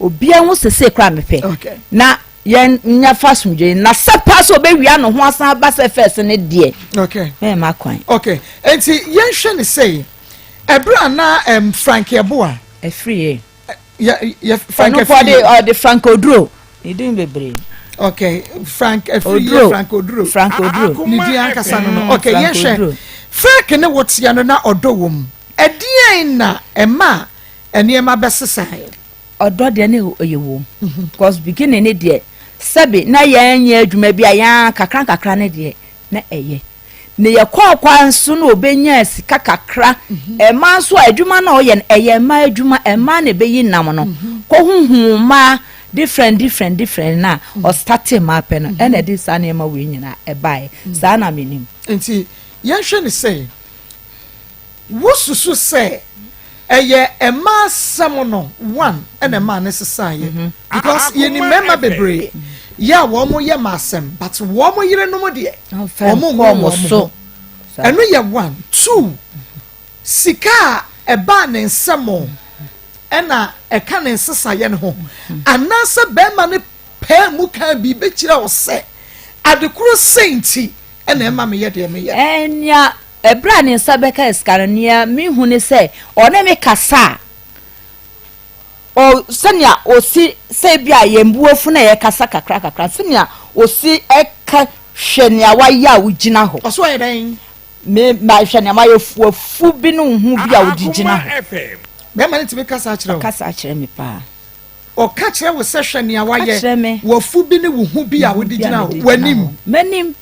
H: obi ahu sese kra mepe na ye nya fasumje na sepa so be wia no ho asan ba se first ne die me ma kwan
B: enti ye hwe ne say ebra na Frank Eboa
H: e free
B: ye Frank
H: or the Frank Odro e din bebre
B: Frank Odro ni di ankasa no yehwe Frank ne wotia no na odowom edien na ema eniema besesai
H: odo de ne oyewom because beginning ne de sabe na yanya adwuma bi aya kakra ne de na eye ne ye kwa nso no obenya sika kakra ema nso adwuma na oye eye ma adwuma ema ne beyi nam no ko huhuma different na or starting map no and it is an ema we nyina e bai sa na menim
B: enti yehwe ne say wosusu say eye ema sam no one and ema necessary because ye ni member bebre ya wo mo ye masem but wo mo yire no mo de wo mo
H: so
B: eno ye 1 2 sika eba ne nsemo ena eka ne nsesa ye ne ho anase be ma ne pe mu kan bi be kire wo se adekuru senti ena ema me ye de me ye
H: enya ebra ne nsa beka eskarania mi hu ne se one me kasa o senya osi se bia yembuofu na ye kasa kakra senya osi eka hwenia wa ya ugina ho
B: oso ye den
H: me ma hwenia ma yefu bi no hu bia ugina ho
B: be ma ne tibe kasa
H: akire me pa
B: o ka kire wo se hwenia wa ye wo fu bi ne wo hu bia ugina ho wanim
H: manim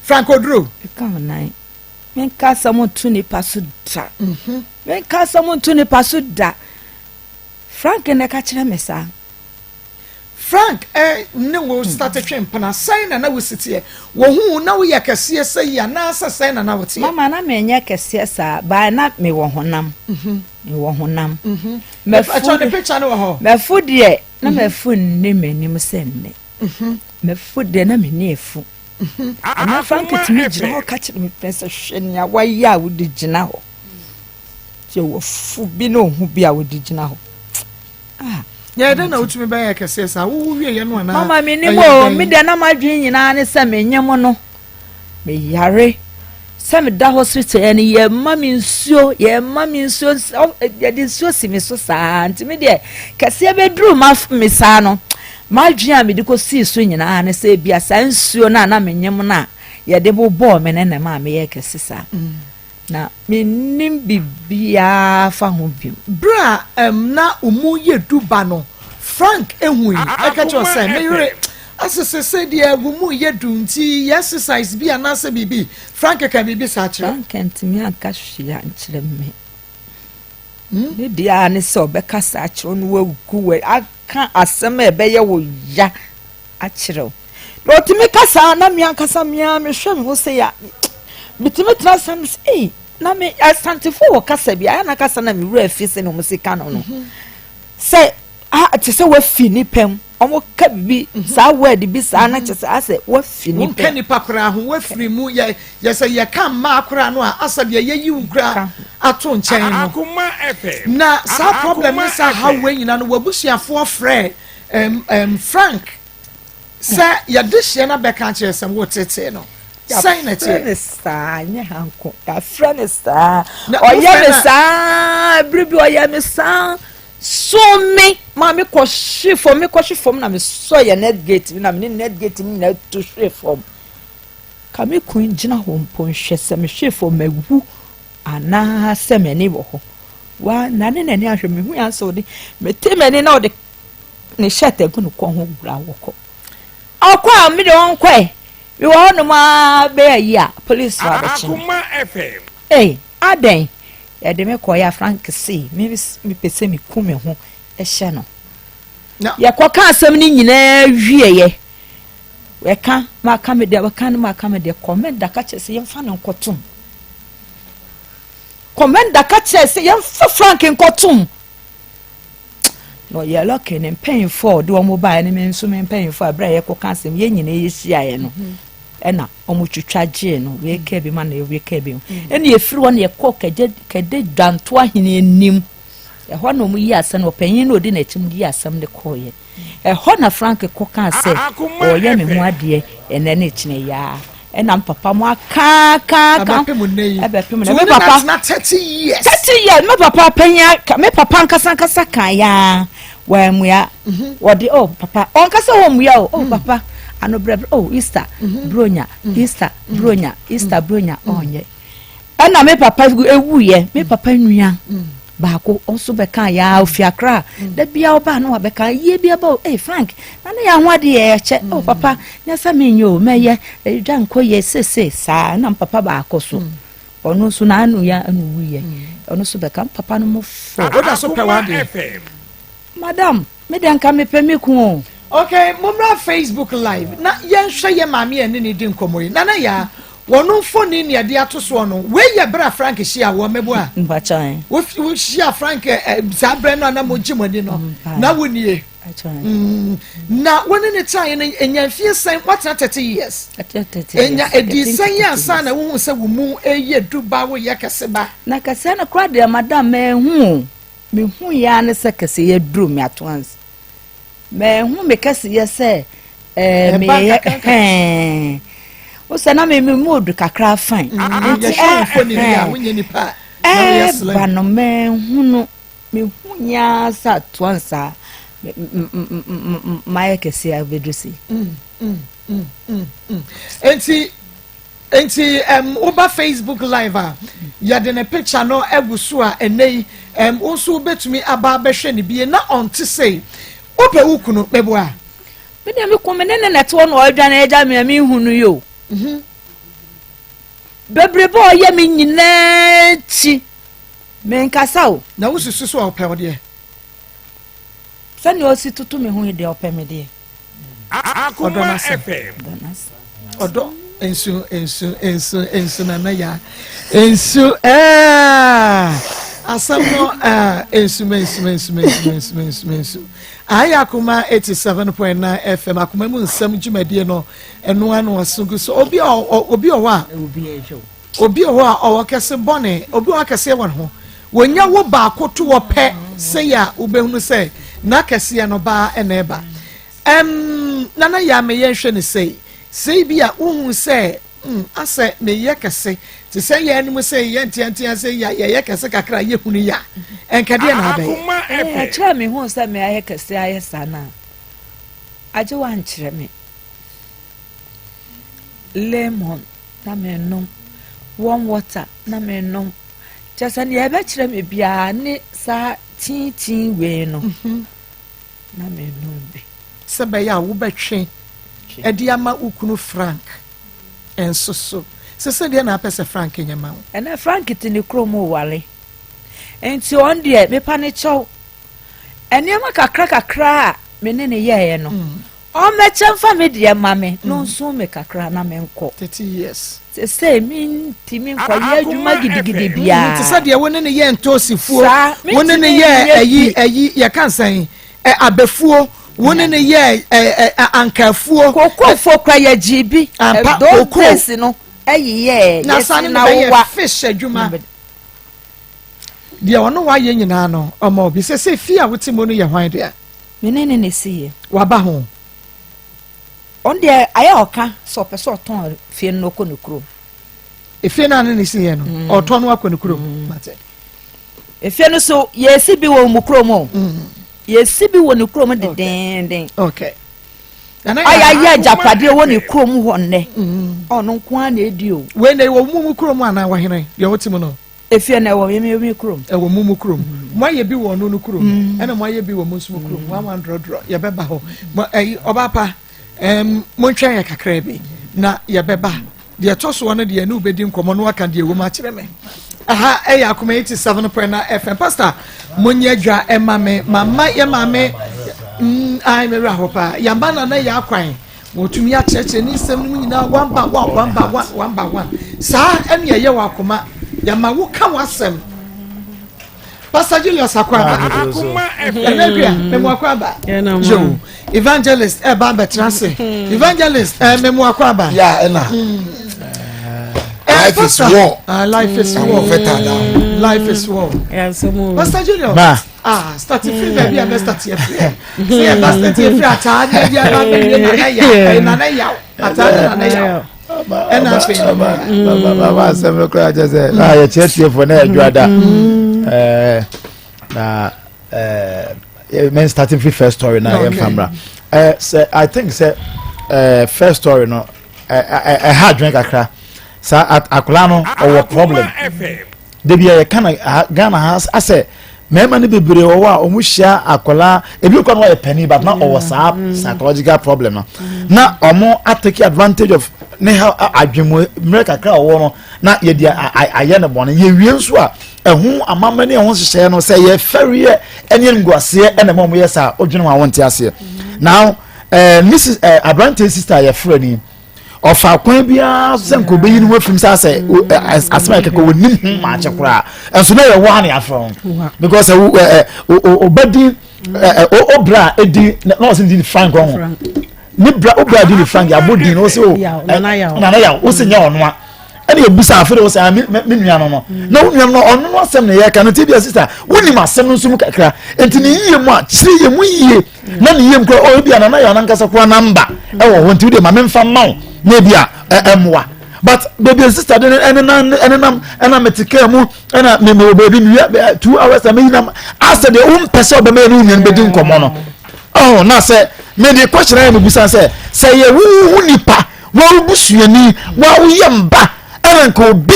B: Franco Dro
H: ka nai men kasa mo tuni pasu da men kasa mo tuni pasu da Frank ne ka kire me sa
B: Frank ne wo start twem pana sign na wo sitie wo hu na wo ye kase sai ya na sa sign na wo tie
H: mama na me nya kase sa ba na me wo honam me wo honam
B: me fu the picture no ho
H: me fu de na me fu ne menim se ne me fu de na me ne fu ana Frank timi gina ho ka kire me pesa hwenia wa ya wo di gina ho je wo fu bi no hu bi a wo di gina ho
B: ya da na utumi ba ya kase sa wo wie ye no na
H: mama me ni mo me de na madwen nyina ne se me nyem no me yare se me da hospital ene ye mami nsuo ye de nsuo si me so sa nti me de kase be duru ma me sa no madwen a me de ko si so nyina ne se bia sa nsuo na me nyem na ye de bo me ne na ma me ye kase sa na me nim bibia fa ho bi
B: bra na umu ye duba no Frank ehu yi aka cho say me yure asese se dia umu ye du nti exercise bi anase bibi Frank ka bibi sa kire
H: Frank ntimi aka hwia nkire me ne dia ne so be ka sa kire no wagu we aka asem e be ye wo ya a kire no timi kasa na me ankasa me hwe me ho se ya bitimi transam na me asantifo wo kasa bia na kasa na me wura afise no musika no se ti se wa fini pem omo ka bibi sa word bi sa na che se ase wa fini pem
B: ka ni pakra ho wa firi mu ye se ye ka ma akra no a asa bia ye yi ukra ato nchen no
E: Akoma FM
B: na sa problem sa ha we nyina no wabusuafo frɛ Frank sa ya de hye na beka che se wo tete no sign it here
H: sa nya hanko ya friend sa oya me sa bribi oya me sa so me ma me ko shifom na me so ya net gate na me net gate ni na to shifom ka me kun gina ho mpon hwe se me shifom mawu ana se me ni bo ho wa na ne ahwe me hu ya so de me te me ni na o de ne shete gu no ko ho gura wo ko akwa me de won kwai we want ma be ya police wa be chin
E: Akoma FM
H: aden ya de me ko ya Frank see me pese me ku me ho e hye no ya ko ka asem ni nyina wieye we ka ma ka me de comment da ka chese ye fa no nkotum comment da ka chese ye fa Frank nkotum no ye lock in paying for do mobile ni me nso me paying for abra ye ko ka asem ye nyina ye hia ye no ena omutwitwa gye no we ka bi ma na we ka bi ena ye firi won ye kɔ kede dwanto ahene anim ɛhɔ na omu yi asɛm no panyin no odi na chim di asɛm de kɔye ɛhɔ na Frank kɔ ka sɛ ɔyɛ me ho ade ena na kyine ya ena papa mo aka ebe pem na me papa
B: na 30 years
H: me papa panya me papa nkasa kan ya wa mu ya wodi papa onkasa wo mu ya papa ano brebe Easter bronya Easter bronya onye ana me papa ewu ye me papa nua ba ko onso be kan ya ofiakra da bia oba na wa be kan ye bia ba Frank na na ya ho ade ye che papa nya sa me nyo meye dwan ko ye sese sa na papa ba ko so ono so na anu ya anu wu ye ono so be kan papa no mo fo
B: oda so pe wa de
H: madam me dan ka me pe me ku
B: okay mumra Facebook live na yen hwe ye maami ene ne di nkomoyi na ya wono phone ni ade ato so no we ye bra Frank hia wo mebo a
H: mbachan
B: wo hia Frank za bra no na mo gimani no na wonie na woni ne time no enya fie sen what 30 years enya edisan ya sa na wo se wo mu eye duba wo ye kese ba
H: na kese na kra de madam me hu ya ne se kese ye dru me atwans me hu me kese ye se me o se na me mood kakra fine ba no me hu no me hu ya sa twansa my kese abedrusi
B: enti over Facebook live ya de ne picture no egusu a enei also betumi aba behwe ne bie na on to say ope ukunu bebo a
H: me dem ko me ne net wo no odwa na eja me hunu yo bebrebo ye me nyina chi me nkasa o
B: na wususu so ope wo de
H: sani o si tutu me hu de ope me de
E: Akoma FM
B: odo ensu na ya ensu asamo ensu aya Akoma 87.9 FM Akoma mu nsam dwumadie no eno anu asungu so obi o wa obi o wa o kese bone obi o kese won ho wonya wo ba akoto wo pe se ya ubehunu se na kese no ba eneba nana ya me yenhwe ne sei bia uhun se ase me ye kese ti se ye enu se ye ntiantia se ya ye kese kakra ye hunu ya enkade na ba
H: try me hu se me aye kese aye sana aje wan kire me lemon na me nom warm water na me nom just an ye be kire me bia ne sa tin we no na me nom bi
B: sebe ya wo betwe edi ama ukunu Frank enso se de na pese Frank nyama
H: ena Frank tini kromo wale enti on de me pa ne chew eniama kakra me ne ye no o me chemfa me de mame no nso me kakra na me nko
B: 30 years
H: se mi timi nko ye adwuma gidigidi bia
B: ti se de woni ne ye ntosifuo woni ne ye ayi ye kansan abefuo woni ne ye ankafuo
H: kokofo kwa ye jibi do place no ye
B: na sane na wa fish adwuma dia wono wa ye nyina no omo obi se fia wotimo no ye hwan dia
H: menene ne sie
B: waba ho
H: on de aye oka so person ton fie no ko no kro
B: efie na ne sie no oton no akọ no kro mate
H: efie no so ye si bi wo mu kro mo yesi bi woni krom de den
B: okay
H: aya japade woni krom ho ne ono nko na edio
B: we na wo mumu krom ana wa hene ye wotimu no
H: efie na wo me krom
B: e wo mumu krom mo ye bi wo no krom ena mo ye bi wo musu krom 100 ye beba ho obapa mo ntwa ye kakra bi na ye beba de toso wona de ne ubedi nkomo no aka de wo ma kire me aha Akoma 87.9 FM pastor monye dwa emame mama ye mame ai me rahopa yamba na ya kwan wotumi a cheche ni sem no nyina one by one sa ene ye wa Akoma yama wo ka wasem pastor Julius Akwa
E: Akoma FM
B: enebia memo Akwa jo evangelist ba betrase evangelist memo Akwa
I: ya ena life is war.
B: Life is war. Life is war.
A: Yeah, so more.
B: Pastor Junior. Starting free baby, I'm starting free. See, starting free. Attack.
I: Starting free first story now. I think first story no. I had drink akra. Sa akola no owo problem de bia ye kana Ghana has ase mema ne bebre owo a omu hia akola ebi ko no ye penny but na owo sa psychological problem na omo take advantage of ne ha adwemo America kra owo no na ye dia aye ne bone ye wie nso a ehu amamane ehu hye no say ye ferie ene nguase ene mom ye sa odwene wa wonte ase now Mrs. Abrante sister ye frani of our Quabia, Sanko being away from Sasa, as my could match a cry. And so now one year from because Obedi Obra, Eddie, not indeed Frank. Nibra Obra did Frank, Abudi, also Nanaya, was in your one. And you be afraid of saying, no, no, some year cannot tell your sister. When you must send some crack, and to the much, 3 years, we none of you go all be an Ananka number. Oh, when to the Mamma from Mount, maybe a moi. But baby sister, and I'm at the care and I may baby 2 hours. I mean, after the own person, the main union between Comono. Oh, now say, maybe a question I will be say, who nipa, well, bush you need, while we am back. Ko bi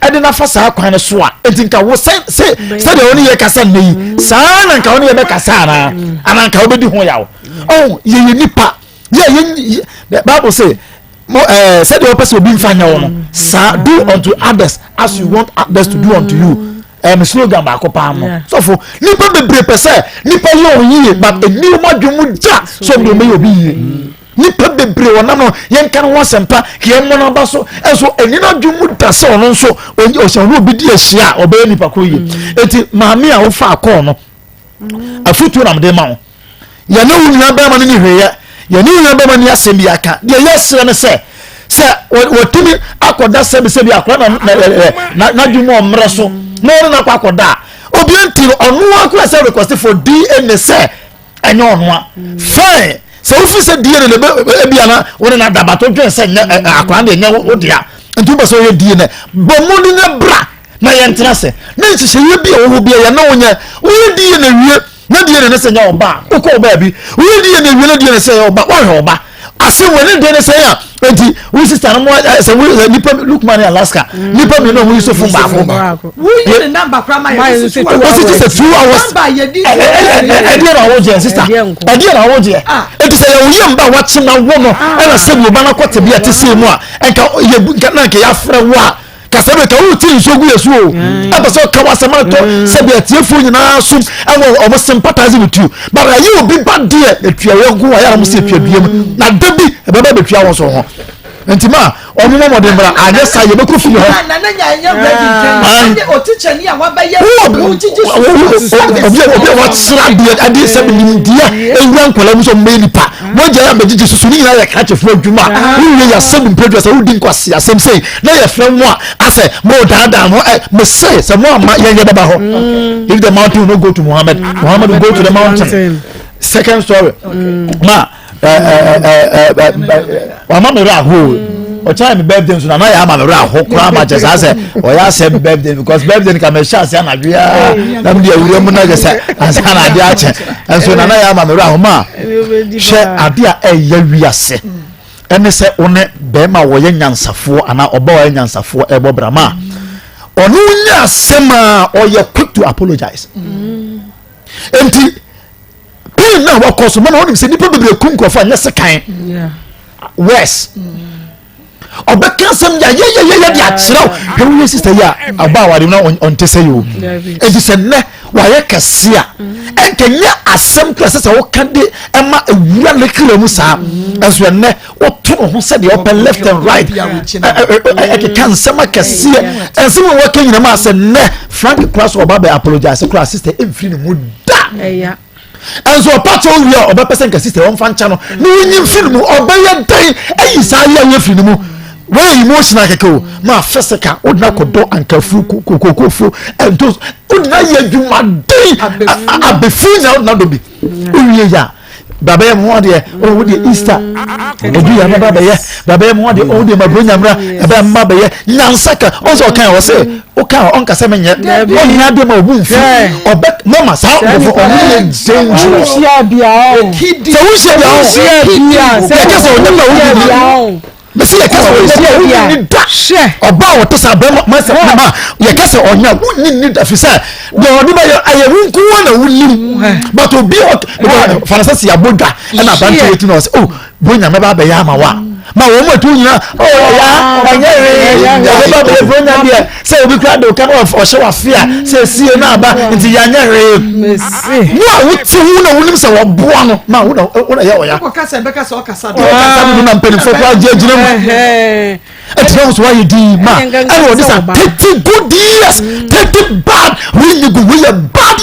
I: edina fa saa kwan no so a entinka wo say the only ye kasa nei saa na nka only ye be kasa na ananka obedi ho yawo oh ye nipa ye the Bible say say the person obi mfanya wo no saa do unto others as you want others to do unto you slogan ba ko pa mo so for nipa bebre pese nipa ye onyi but eni mo adwemu ja so me me obi ye nipa bebre wona no yen kan wo sempa ke mo no ba so enso eni no dwumu da se ono nso o se no obi di ahia oba nipa ko yi eti maami a wo fa akọ no afutu na mde ma wo ya no wunu ba ma ni hweye ya ni wunu ba ma ni asem bi aka de yesre ne se wotimi akoda se bi akora na dwumu omre so no na akoda obi enti onu akora se request for DNA se enyo onu a fine so if you say DNA le bia na wona na dabato dwen se akwa na nya odia ntumba so ye DNA bo mo ni na bra na ye ntena se na nchise ye bia wo bia ya na wonya wo DNA wie na DNA ne se nya oba uko oba bi wo DNA wie na DNA se ya oba wo he oba ase woni DNA se ya enti we sister no se we nipa Lookman in Alaska nipa me no we so fun ba ko wo ye number kra ma ye so 2 hours number ye di e na wo je sister e di na wo je enti se ye wo ye mba wa chi na wo no e na se bi oba na kwete bi atese mu a enka ye na nke ya frɛ wo a kasebe ka wo tin so gu yesu o aba so ka wasama to se bi atiefo nyina sum awo obo sympathize with you but you obi bad there etua we go ya mo se etua biem na dabi e baba betua wo so ho ntima omo mo de bra anya sa ye beku fili ho na nya nya bread o teacher ni a wa ba ye o tiji obi wa sra de ade se bi dia ewura nkola mu so meni pa mo je ya begiji susu ni ya ka chefu adwuma wo ya sem producer wo din kwase asem sei na ya fra mo a ase mo dada mo me say se mo ma ye ye baba ho if the mountain no go to Muhammad will go to the mountain. Second story ma mama me ra ho o cha me birthday so na ya ma me ra ho kra ma je sa se o ya se birthday because birthday ka me sha se na bia na me dia wure mu na je se asa na dia ache enso na ya ma me ra ho ma she ade a ya wiase ene se one be ma wo ye nyansafo ana oba wo ye nyansafo e bobrama onu nya sema o ye quick to apologize enti na wa koso man onim se nipa bebre kunkofa anya sekan west obeka sam ya ye dia kiraw he sister ya aba wa dem na on te say you edi se ne wa ye kase a enkenya asem klase se wo kande ema ewura le kira mu sa enso ne wo to ho se de open left and right kan sama kase enso wo kanyina ma se ne Frank class oba be apologize class sister emfiri mu da and so part of your oba person ka sister on fan channel ni yin film oba ye dan ayi sa ya we film mu we emotional keko ma physical odna kodo ankafu kokofu and those odna ye dwuma dan abefu na odna do bi owie ya baba ye mo de o wo de Easter odu ya baba ye baba ye mo de o de mabronya mra eba mma ba ye nyansaka o so kan wo se o kan on ka se menye o nya de ma obu nfu obek mama sa o fo o ni dangerous ya bia o kidi so wo se bia o se ke so o ne ma wo besi ye kasa o ni da she oba o to sa be ma se ma ye kasa o nya wo ni da fi se de o di ba ye ayewu nku na wulim but obi o fanasa si aboda na bantu wetin o se oh bonya me ba be ya ma wa ma wo mo tu nyina oh ya enye ba be bonya dia say obi kra do kan of o she wa fia say sie na aba nti ya nya re messi wo a wo ti hu na wonim say wo boa no ma wo na ya wo ya
B: ko ka say be ka say o ka sa
I: do na mpeni fo kwa je jina mu it knows why you did ma I want this 30 good years 30 bad really good we bad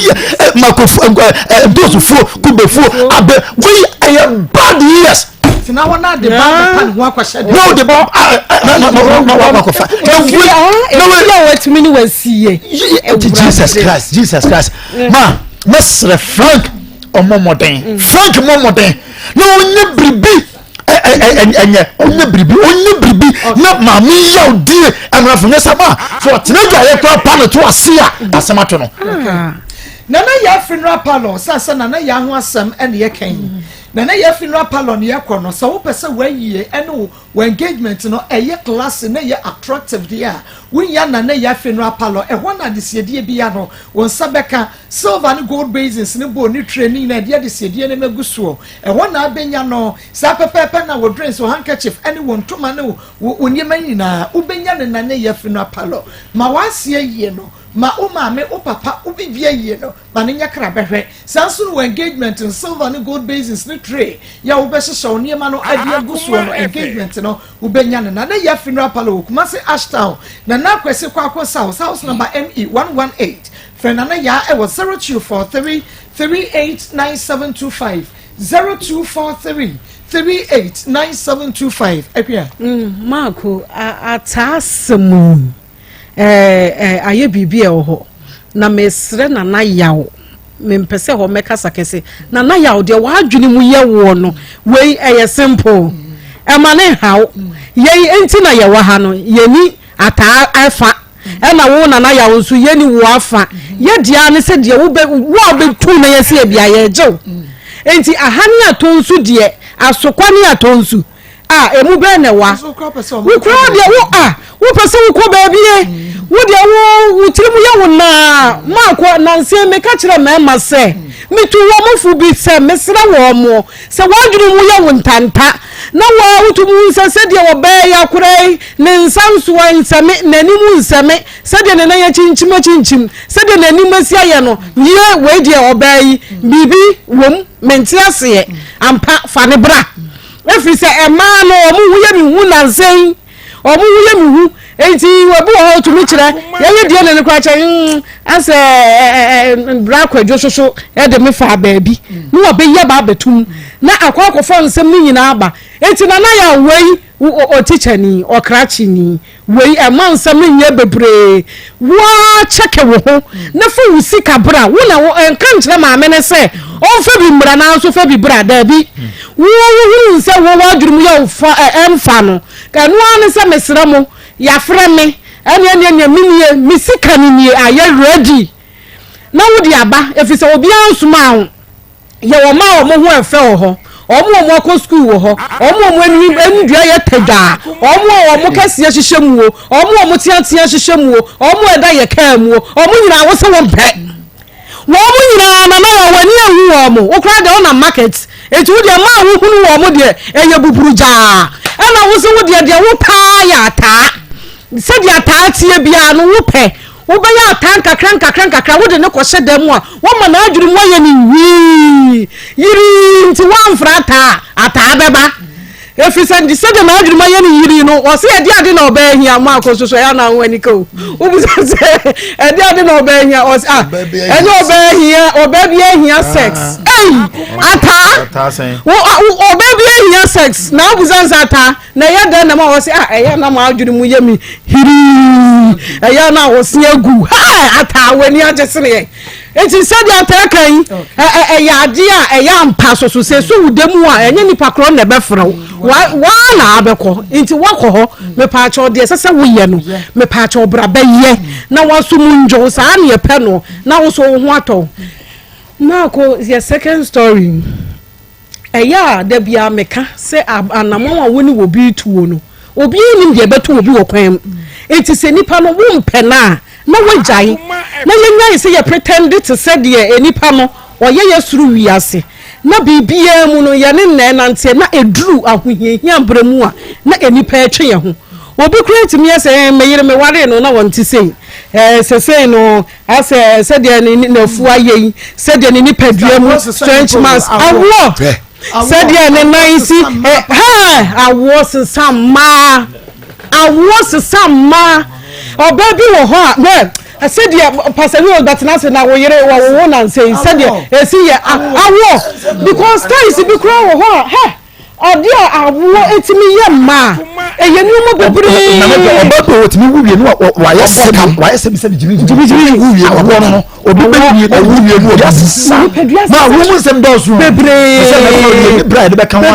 I: ma ko those fo kube fo abe we are bad years
B: now one the bad one question
I: no the bomb no ko fa
B: no what me we see
I: Jesus Christ ma mesre Frank omomoden Frank momoden no onye bribi enye onye bribi na mami ya odi amrafo nyesama for tenaja ye kwa pano to asia asemato no
B: nana ya funeral parlor sasa nana ya ho asem ene ye kan nana ya funeral parlor ne yakọ no so wo pese wayiye ene wo engagement no eye class na ye attractive dia wunya nana ya funeral parlor e ho na de siedie bia no won sabeka silver and gold basins ne bo ni training na de siedie ne magusuo e ho na abenya no sa pepepe na wo drinks wo handkerchief ene won toma ne wo nyema nyina ubenya ne nana ya funeral parlor ma wasie yie no ma o maame o papa o bibia yie no ma ne nyakra behwe sanso no engagement in silver and gold basins ne tray ya wo be hyehyɛ oniema no ade agusuo no engagement no wo benya ne na ya funeral parlor kuma se Ashtown na na kwese kwakọ house number ME 118 Fernanda ya e was 0243 389725 0243 389725 epia
J: Marco atasemu aye bibia ho na mesre na yawo mempese ho mekasa kese na yawo de wadwene mu ye wo no wei eye simple emane hawo ye enti na ye wa ha no ye ni ata afa na wo na yawo nso ye ni wo afa ye dia ne se de wo be tu na ye se bia ye jew enti ahani atonsu de asokwani atonsu emu be na wa wo kra de wo pese wo ko ba bie wo de wo tirimu ye wo na ma ko na nse me ka kire ma se mitu wo mo fu bi se mesra wo mo se wadwuru mu ye wo ntanta na wo utumu nse se de wo be ya kurai ne nsanso wa nsame nani mu nsame se de ne na ya chinchim se de nani masia ye no ye we de obai bibi wom mentiase ampa fa ne bra efi se ema no omu huye mi hu nansen omu huye mi hu enti webu ho tumi kire ye die ne kwa che ase bra kwadwo soso e de me fa baabi no obe ye ba betum na akwakofo nsem ni nyina aba enti na ya wei o teacher ni o krachi ni wei ema nsem ni nye bebre wa cheke wo ho na fu usika bra wo na enka nkire ma amene se on fa bi mbra na so fa bi bra da bi wo nse wo wadwuru ya fa emfa no kanu an se mesra mo ya fra me ene minie misika ni aye ready na wo di aba efise obi ansuma ho ye wo ma wo ho efe ho omo ko school wo ho omo enu dua ye tadwa omo kase hihye mu omo tiatia hihye mu omo eda ye ka mu omo nyina wo se wo mpe wo mo nyina na na wani ahu omo wo kra de na market etu wo de ma wo hunu wo mo de eye buburuja na wo se wo de wo pa ya ta se de ata tie bia no wo pe wo be ya ata kakran wo de ne ko hyedam a wo ma na adwuru mo ye ni yiri nti wan frata ata beba efisa ndi se de na adwuru mo ye ni yiri no wo se ade na oba ahia Maa Akos so ya na wani ko wo bu se ade na oba ahia o ene oba bi ahia sex ata wo oba bi ahia sex na bu ata na ya de na ma wo se eya na ma adwuru mo ye mi hiri eya na wo se agu ata wani ajesene enti se de ata kan eya ade eya mpa so se so wudemu a enye nipa kro na be frɛ wa na abekɔ enti wakɔ ho me pa acho de sese wo ye no me pa acho bra be ye na waso mu njo sa na ye pɛ no na wo so ho atɔ na ko ye second story eya da bia meka se anamon a woni wo bi tuo no obi nim de beto obi wo kwan enti se nipa no wo mpɛ na wagyae na yenwan se ye pretend to say de nipa no oye ye suru wiase na bibia mu no ye ne nna nante na eduru ahohiahia bremu a na enipa etwe ye ho obi create me say me yire me ware no na wonti sei say no ase say de ni na fu aye say de ni padua mu strange mass awo say de ni nice awo sesama obabi wo ho a I said, Pastor, that's not now. We are and say, said, see, because times if you cry, hey, oh dear, I want it to me, ma, and you know, about what me, you know, why I said, Jimmy, or now, women and those who bread, back and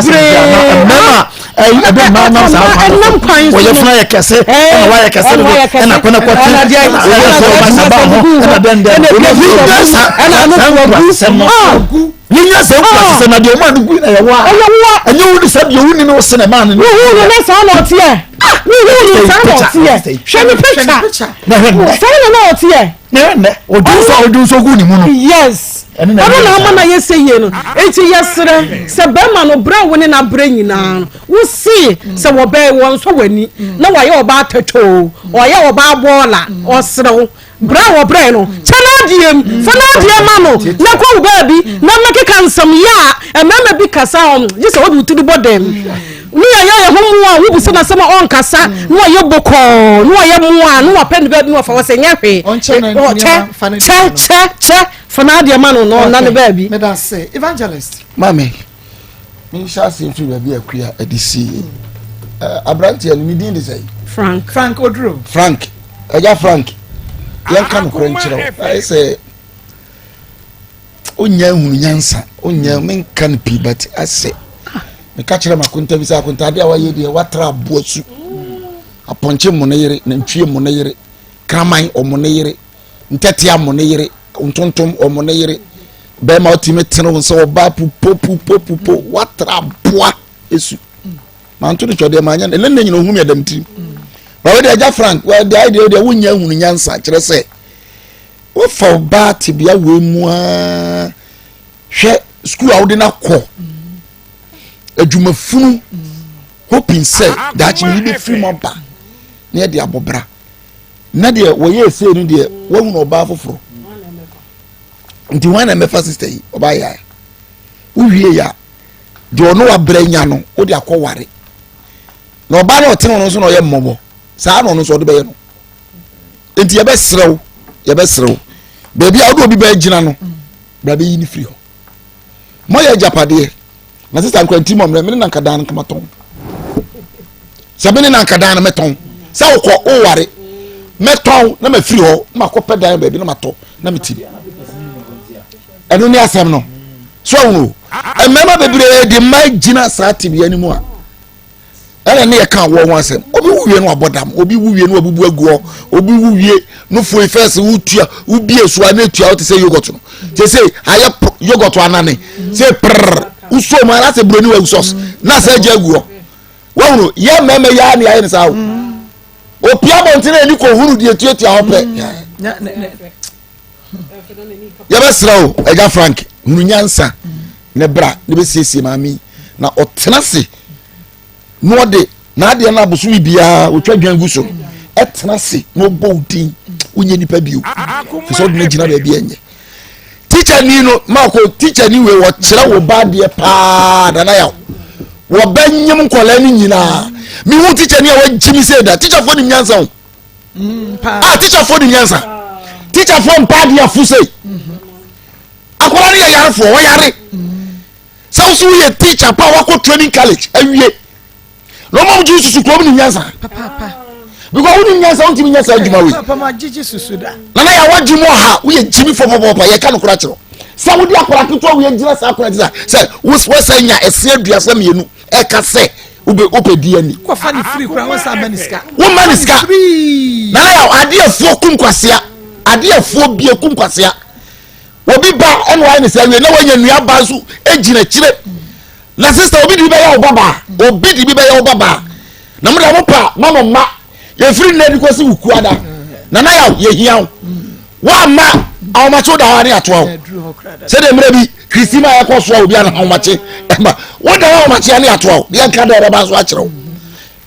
J: yes. I don't know how many say no. It's yesterday. Say Bema no bra winning a brain na. We see say we be one so weni. Na wa ye oba toto, or ye oba bola, or sro. Bra brain no. Chanadiem, fanadiem mano. Na ko baby, na make kan some ya, e mama bi kasa just what we to do them. Ni ya homo we be say na sama on kasa, no ye boko, no ye moa, no pen bed no for say nyafe. Che Fanadia man no none baby.
B: Me that say evangelist.
K: Mami. Me shall see free baby a queer at DC. Abranti and me din say.
J: Frank
B: Odro.
K: Frank. Frank. Yan kan kwenchiro. I say onya nyansa. Onya men kan pi but I say. Me catch them akunta bisa akunta dia wa ye dia watra bosu. Aponche mo na yere, na ntwie mo na yere. Kraman o mo na yere. Ntetia mo na yere. Untontom omo na yere be ma ultimate no so oba pupo watra boa esu ma nto de twode ma nya le nna nyina ohumi adam tim ba we de aja Frank we de idea de wonya hunu nyansa kire se wo fa oba tibia we mu a hwe school a wo de na kɔ adwuma funu hoping say that you be free moba na de abobra na de wo ye se ni de wo hunu oba foforo nti wana mefa sister yi oba ya uwie ya de ono abranya no wo de akɔware na oba na ɔtene no so na ɔyɛ mmɔbɔ saa na ɔno so ɔde bɛyɛ no nti yɛbɛsrew baby a wo obi ba gina no bra be yi ni free ho mo yɛ japade na sister nkwanti mo mre na nkadan no kamaton sabene na nkadan no meton sa wo kɔ wo ware meton na ma free ho na makɔpɛ dan baby na matɔ na meti enu ni asem no so wo emema bebre de magina saati bi animu a ele ne kan wo won asem obi wuwie no abodam obi wuwie no abubu aguo obi wuwie no foi first wutua ubie so ana tua o te say yogurt no te say aye yogurt anane say prr uso ma la se broni wa usos na say jaguo wo no ye meme ya ne aye ne sa wo opia bontene ni ko huru die tuatua hope yabesrawo eja Frank nunyansa ne bra ne besiesie mami na otenase no de na ade na abosu bibia otwa dwan gu so etenase no bodi unye nipa biu so de na gina ba bia enye teacher ni no mako teacher ni we wo kire wo ba de pa da na ya wo banyem nkola ni nyina mi hu teacher ni a wa jimi say da teacher for ni nyansa o teacher for ni nyansa teacher from party of Fuse. Akwara ni yare for wo yare. So ye teacher power ko training college awie. No mo ju susu ko ni nyansa. Papa. Because woni nyansa won timi nyansa adwuma we.
B: Papa ma jiji susu da.
K: Na na ya waji mo ha wo ye jimi for papa ye ka no kura kiro. Sa wo di akwara keto wo ye jira sa akwara disa. Say wo sanya ese aduasa mienu e ka se ope di ani.
B: Ko fa ni free kura wo sa maniska.
K: Wo maniska. Na na ya ade afuo kunkwasea. Ade afuo bie kunkwasea obi ba enwa ni se we na wanya nua ba so ejina kire na sister obi di be ya obaba obi di be ya obaba na mo da mo pa mama ye free na di ko si wukuada na na ya ye hia wa ma awma cho da wa ni ato se de mre bi Christina ya ko so obi an how much ema what the how much ani ato de kan da ba so a kire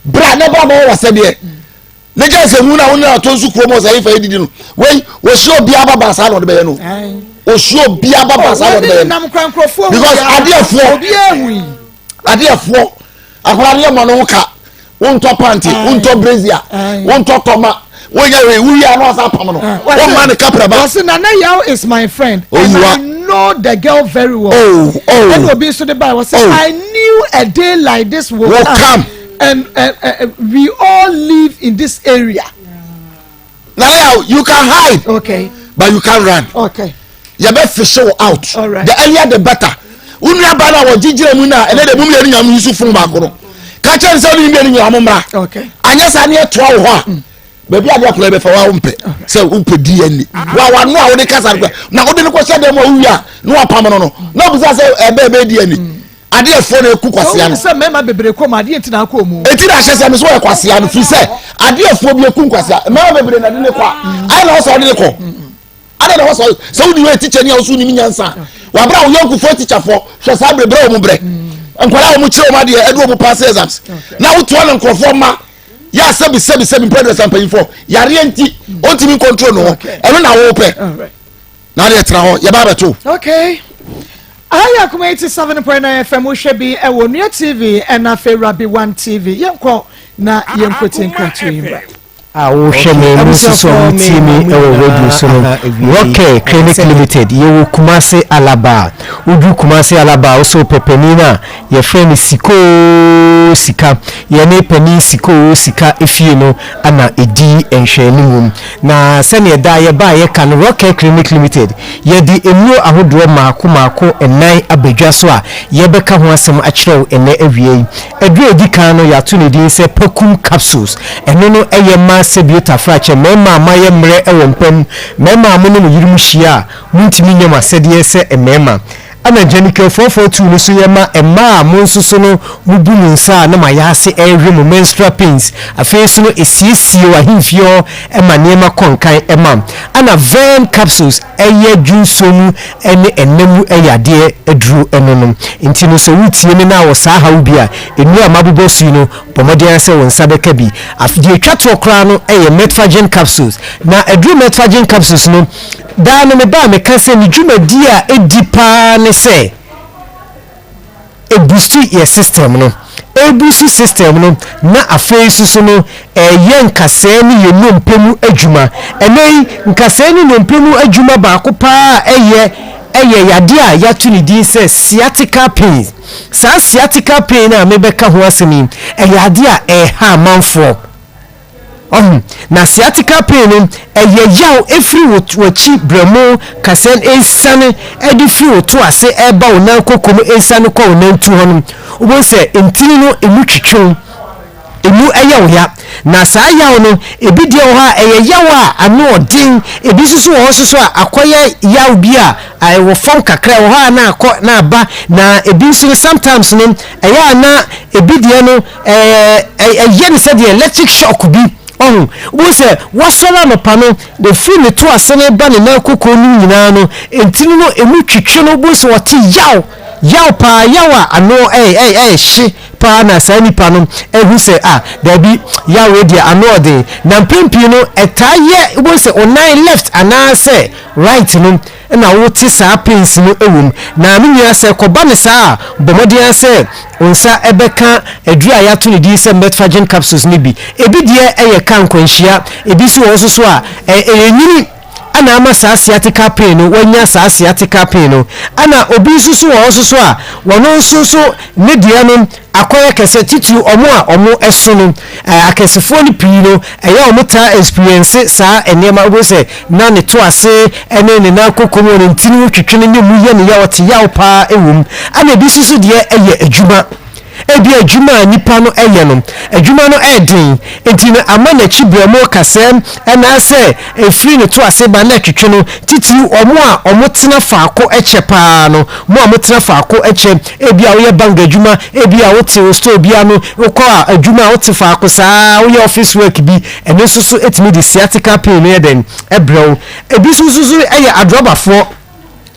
K: bra ne ba ba wa se de ne je se mu na won na to su kro mo se ifa edidi no we wo shi obi ababa sa no de be ye no o shi obi ababa sa no de be ye because adeafo akwara mo no ka won to panty won to brazier won to toma won ya we no sa pam no one man capra ba
B: so Nana Yao is my friend and I know the girl very well and obi so the by was say I knew a day like this will come and we all live in this area.
K: Now you can hide,
B: okay,
K: but you can't run.
B: Okay,
K: you better fish out.
B: All right.
K: The earlier the better. Unya bana wa jijire mu na ene de mu yeri nyam yusu fun ba ko no. Ka chen se ni yeri nyam mra.
B: Okay.
K: Anya sa ne to wo ho a. Ba bi ade akora be fa wa umpe. Se umpe di ani. Wa no a wo de kasa na wo de ne ko se dem o wi a no apam no no. Na bu se be di ani. Ade efo na eku kwasea no
B: se mema bebre ko ma ade entina ko mu
K: etira hye se me so e kwasea no fi se ade efo bi eku kwasea mema bebre na de ne kwa ai na so de ne ko ade na so so uni we teacher ni a so ni nyansa wa bra wo yonku fo teacher fo hwe sa bebre o mu bre enkwala o mu kire o ma de edu o mu pass exams na wo to na nkrofo ma ya sebi president ampanyi fo yare anti o ntimi control no eno na wo pe na de tra ho ye ba beto
B: okay. Akoma 87.9 FM Ushebi ewo Nua TV and Afe Rabi 1 TV. Yenko na yenko tinkratu yimba.
L: Sheme Mususo Timi ewo radio sono Roke Clinic Limited yewo Kumasi Alaba udu Kumasi Alaba also pepenina ye friend sika ye ne pani sika efie no ana edi enhwenimum na sene da ye ba ye kan Roke Clinic Limited ye di emu ahodo maako enan abadwa so a ye beka ho asem a kirew ene awie edu edi kan no ya to ne din se Pakum capsules eno no eye sebiota frache mema maye mre ewompam mema amono no yirum hia muntimi nyam asede se emema ana janike 442 no so yema emma monsuso no mubu nsa na mayase ehwe mo menstrual pains afesu no esiesie wa himfio ema nema konkan ema ana vein capsules eye junsomu ene enemu eyade eduru enonom intino so wutie ne na wo sa hawo bia enu amabobosu no pomodian se wonsa beka bi afdie twato kra no eye metfagen capsules na eduru metfagen capsules no da no me ba me kase ni dwumadi a edipa ne se ebustu ye system no ebusu system no na afesu so no ye nkase ni ye nompemu adwuma enei nkase ni nompemu adwuma ba ko pa eye yade a yatu ni din se sciatica pain sa sciatica pain na me beka ho asemi yade a ha manfo na sciatica pain yaw efri wochi bramo kasen ensane edifi woto ase eba onan kokom ensane ko onan tu honum obo se entini no emu twetwon emu eyaw ya na saa yaw no ebi de ho a yaw a ano odin ebi susu ho susu a akoye yaw bi a wo fon kakra ho a na akọ na aba na ebi susu sometimes no eya na ebi de no eye ne se de electric shock bi wo se wasola no pano the free me to asene ba ne na kokko nu nyina no entini no emu twetwe no bo se wote yaw pa yaw a ano hye pa na sani pano ehu se there be yaw we dia ano de na mpempi no etaye wo se onan left ana se right no na wo ti sa pins no ewum na menua se koba ne sa bomodian se onsa ebeka adua ya to ne di se metfagen capsules ni bi ebi die eye kan kwanhia ebi so wo so a enyini ana ama sa sciatica pain no wanya sa sciatica pain no ana obi susu wo so a wono susu ne dia no akoya kese titu omo eso no akesefo ni pii no eya omota experience sa enema obo se na ne to ase ene ne na kokomo ne ntini twetwe ne mu ye ne ya wote ya opa ewum ana bi susu de eye adwuma ebi adwuma nipa no eye no adwuma no edin entini ama na chibramo kasem ena se efri ne to ase ba na twetwe no titi omo tena faako eche pa no mo tena faako eche ebi a wo ye banga adwuma ebi a wo te store bia no wo adwuma wo te faako saa wo ye office work bi ene susu etimi di sciatica pain no eden ebrew ebi susu eye adrobafo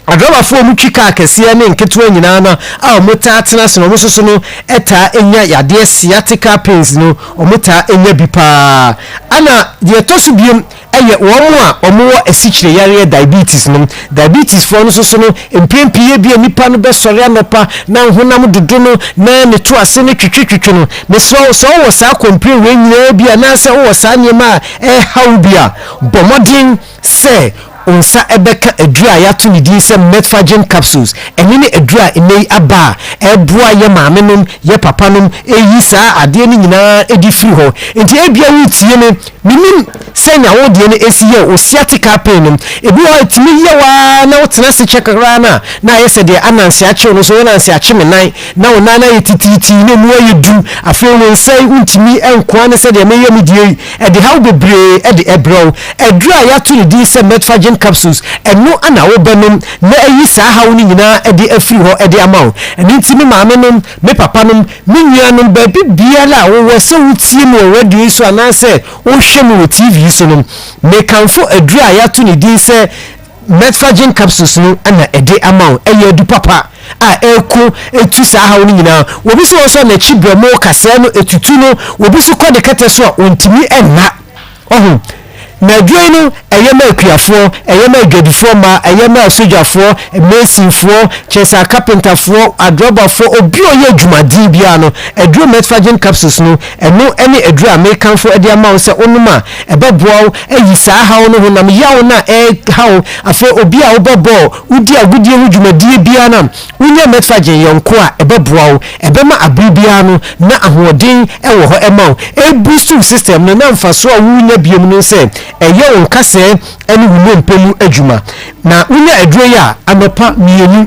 L: adrobafo mu twika kɛseɛ ne nketewa nyinaa no a ɔmota tena se no ɔmo soso no ɛtaa enya yadeɛ sciatica pains no ɔmota enya bi paa ana deɛ toso biem ɛyɛ wɔn a ɔmo wɔ asikyire yareɛ diabetes no diabetes fo no soso no mprempie bi a nipa no bɛsɔre anɔpa na honam dodo no na ne to ase ne twitwitwitwi no mesrɛ sɛ ɔwɔ saa kɔmpire wei nyinaa bi a na sɛ ɔwɔ saa nneɛma a ɛhaw bi a bɔ mmɔden sɛ onsa ebeka adura ya to ne din sɛ metformin capsules ɛne ne adura enei aba ɛboa ye maamenom ye papanom eyi saa ade ne nyinaa edi firi hɔ enti ebia wutie ne minim sɛ nya wo de ne esi ye o sciatica pain no ebi hɔ timi ye wa na wo tena se kyekra na ye sɛ de anansi akye no so wo nansi akye me nan na wo nan na ye tititi ne mu aye du afei wo nsai untimi enkoa ne sɛ de me ye me die ɛde haw bebre ɛde ɛbrɛw adura ya to ne din sɛ metformin capsules eno ana wo benom na ayi saa hawo ni nyina ede afiri ho ede amawo eni ntimi maame nom me papa nom me nuanom ba bibiala wo wose wutie mu radio so anase wo hwe mu TV so nom me kanfo adura ya to ne din se metformin capsules no ana ede amawo eye du papa a eko etu saa hawo ni nyina wo bi so so na chibremo kasa no etutu no wo bi so kɔ de kete so a ontimi enna ohun na dwoi no eyema akuafo eyema adwadifo ma eyema sojafo mesifo chesa carpenterfo adrobafo obi oye adwumadin bia no aduro metformin capsules no eno ene aduro americanfo ede amawo se onuma ebeboawo eyi saa hawo no honam yawo na hawo afa obi a obebo udi agudie hu dwumadie bia na unya metformin yonko a ebeboawo ebema abribia no na ahoden ewo ho emawo boost system no na mfaso a wunya biom no se ɛyɛ wo nkasɛ ɛne wo mpemu adwuma na wonya aduro yi a anopa mienu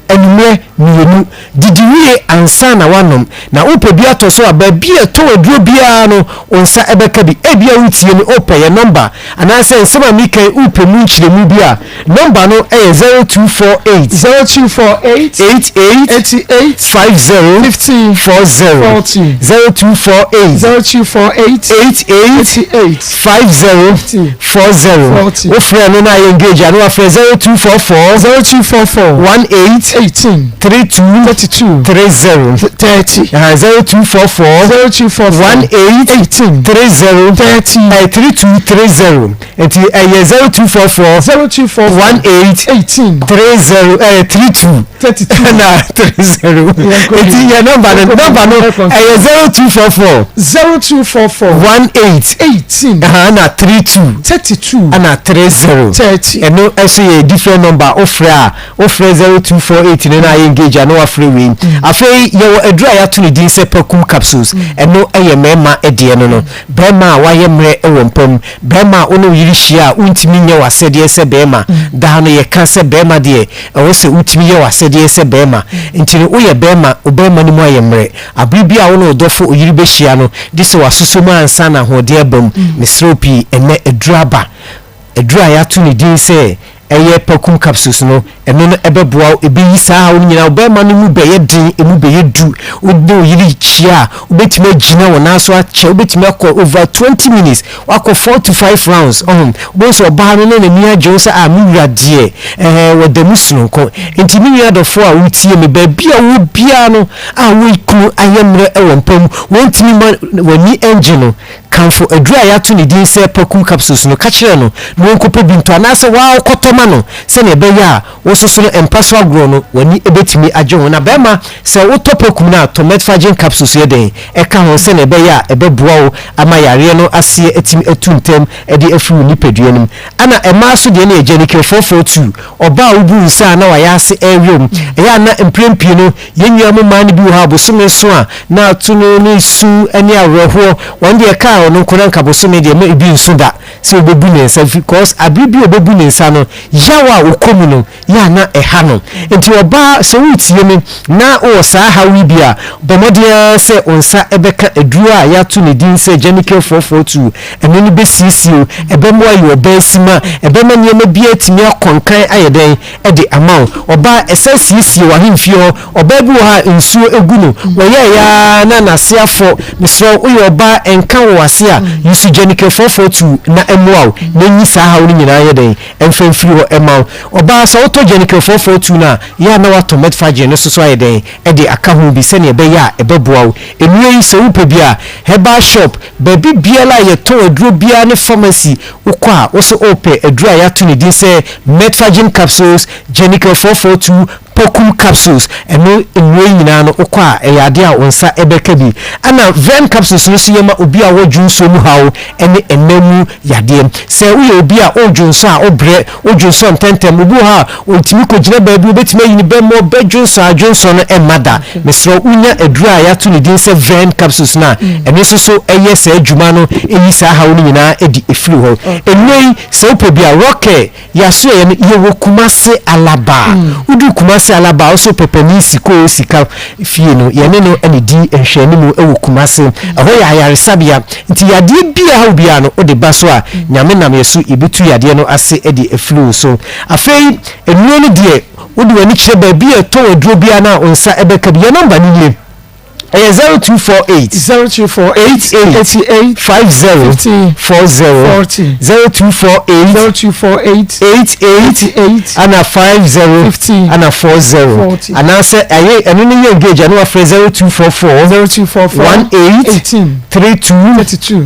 L: enumre mienu didiwie ansa na wanom na upe bia to so aba bia to aduro bia no onsa ebeka bi ebia wutie ni ope ye number ananse nsema mika upe mu nchire mu bia number no eh 0248 50 50 o friend na engage anu afre 0244 18 32 30 0244 18 30 3230 enti 0244 18 30 na 30 enti ya number no 0244 18 na 32 ana 30 eno eso ye different number ofre 0248 na engage no afre we afei ye adura ya to ne din se pakum capsules eno eye mema ede no bema wa ye mre ewo mpam bema ono yiri hia untimi nye wasede se bema da no ye ka se bema de ewo se untimi ye wasede se bema ntini wo ye bema obema ni mu aye mre abribia wo no dofo oyiri be hia no de se wasoso mu ansa na hode abam misropi ene aduraba adura ya to ne din se eye pakum capsules no eno no ebeboa ebeyi saa hawo nyina obema no mu beye din emu beye du odo yiri chia obetime gina wona so ache obetime akọ over 20 minutes wakọ 4 to 5 rounds bonso oba no na mi agye so a mu wurade wadamu sunko enti mi wia dofo a wutie me ba bia wo bia no a wo ikunu ayemre ewompam wontimi wani engine no kanfo adura ya to ne din se pakum capsules no ka kire no wonkopo binto anase wa okotoma no se ne be ya wososo no empaso agro no wani ebetimi agye ho na bema se wo topakum na to metformin capsules ye den e ka ho se ne be ya ebeboa wo ama yare no ase etimi etuntem e de afiru nipaduanum ana ema so de na ejenike 442 oba wo bu nsa na wa ya ase ewom e ya na emprempie no yenwia mo man bi wo ha bosome so a na tuno ni su eni awerho won de ka ono nkora nka bosome de me bi nsu da se obebu ne nsa because abibi obebu ne nsa no yawa okomu no ya na eha no enti oba se wutie me na o saa hawi bia bomodia se onsa ebeka edura ya to ne din se Jenikel 442 eno ni besisio ebemo ayi obasima ebema niema bia timi akonkan ayeden ede amaw oba esasisi wa himfio oba bu ha nsuo egunu woye ya na nasiafo misro uyo oba enka wo ase yusu Jenica 442 na emwa na nyi saa ha woni nyina ye den emfa mfiri ho ema oba so to Jenica 442 na ya na wato metfaje no so ye den e de aka ho bi se ne be ya e beboa enue yi se wupe bia herbal shop baby biala ye to aduro bia ne pharmacy ukwa wo so ope aduro ya to ne din se metfaje capsules Jenica 442 pokum capsules eno enwe nyina no okwa eyade a onsa ebeka bi ana ven capsules no so yema obi a wodwunso mu hawo ene enemu yade se uye obi a odwunso a obre odwunso ntentem obu ha ontimi ko gina baabi obetime yini bemmo bedwunso adwunso no emada mesro unya adura ya to ne din se ven capsules na eno so eye se adwuma no eyi sa hawo nyina edi efiri ho enwe se opo bi a roke yaso ye wokumase alaba udu kumase alaba also pepenisi ko sika fie no yene no ene di enhwani mu ewo kumase eho ya yaresabia nti yade bia ha bia no ode baso a nyame nam yesu ibitu yade no ase ede eflu so afei enuo no de ode wani kire ba bia to aduro bia na onsa ebeka bia number ni ye 0248 88 50 40 0248 88 ana 50 ana 40 ana say aye eno ni engage anu afre 0244 18 32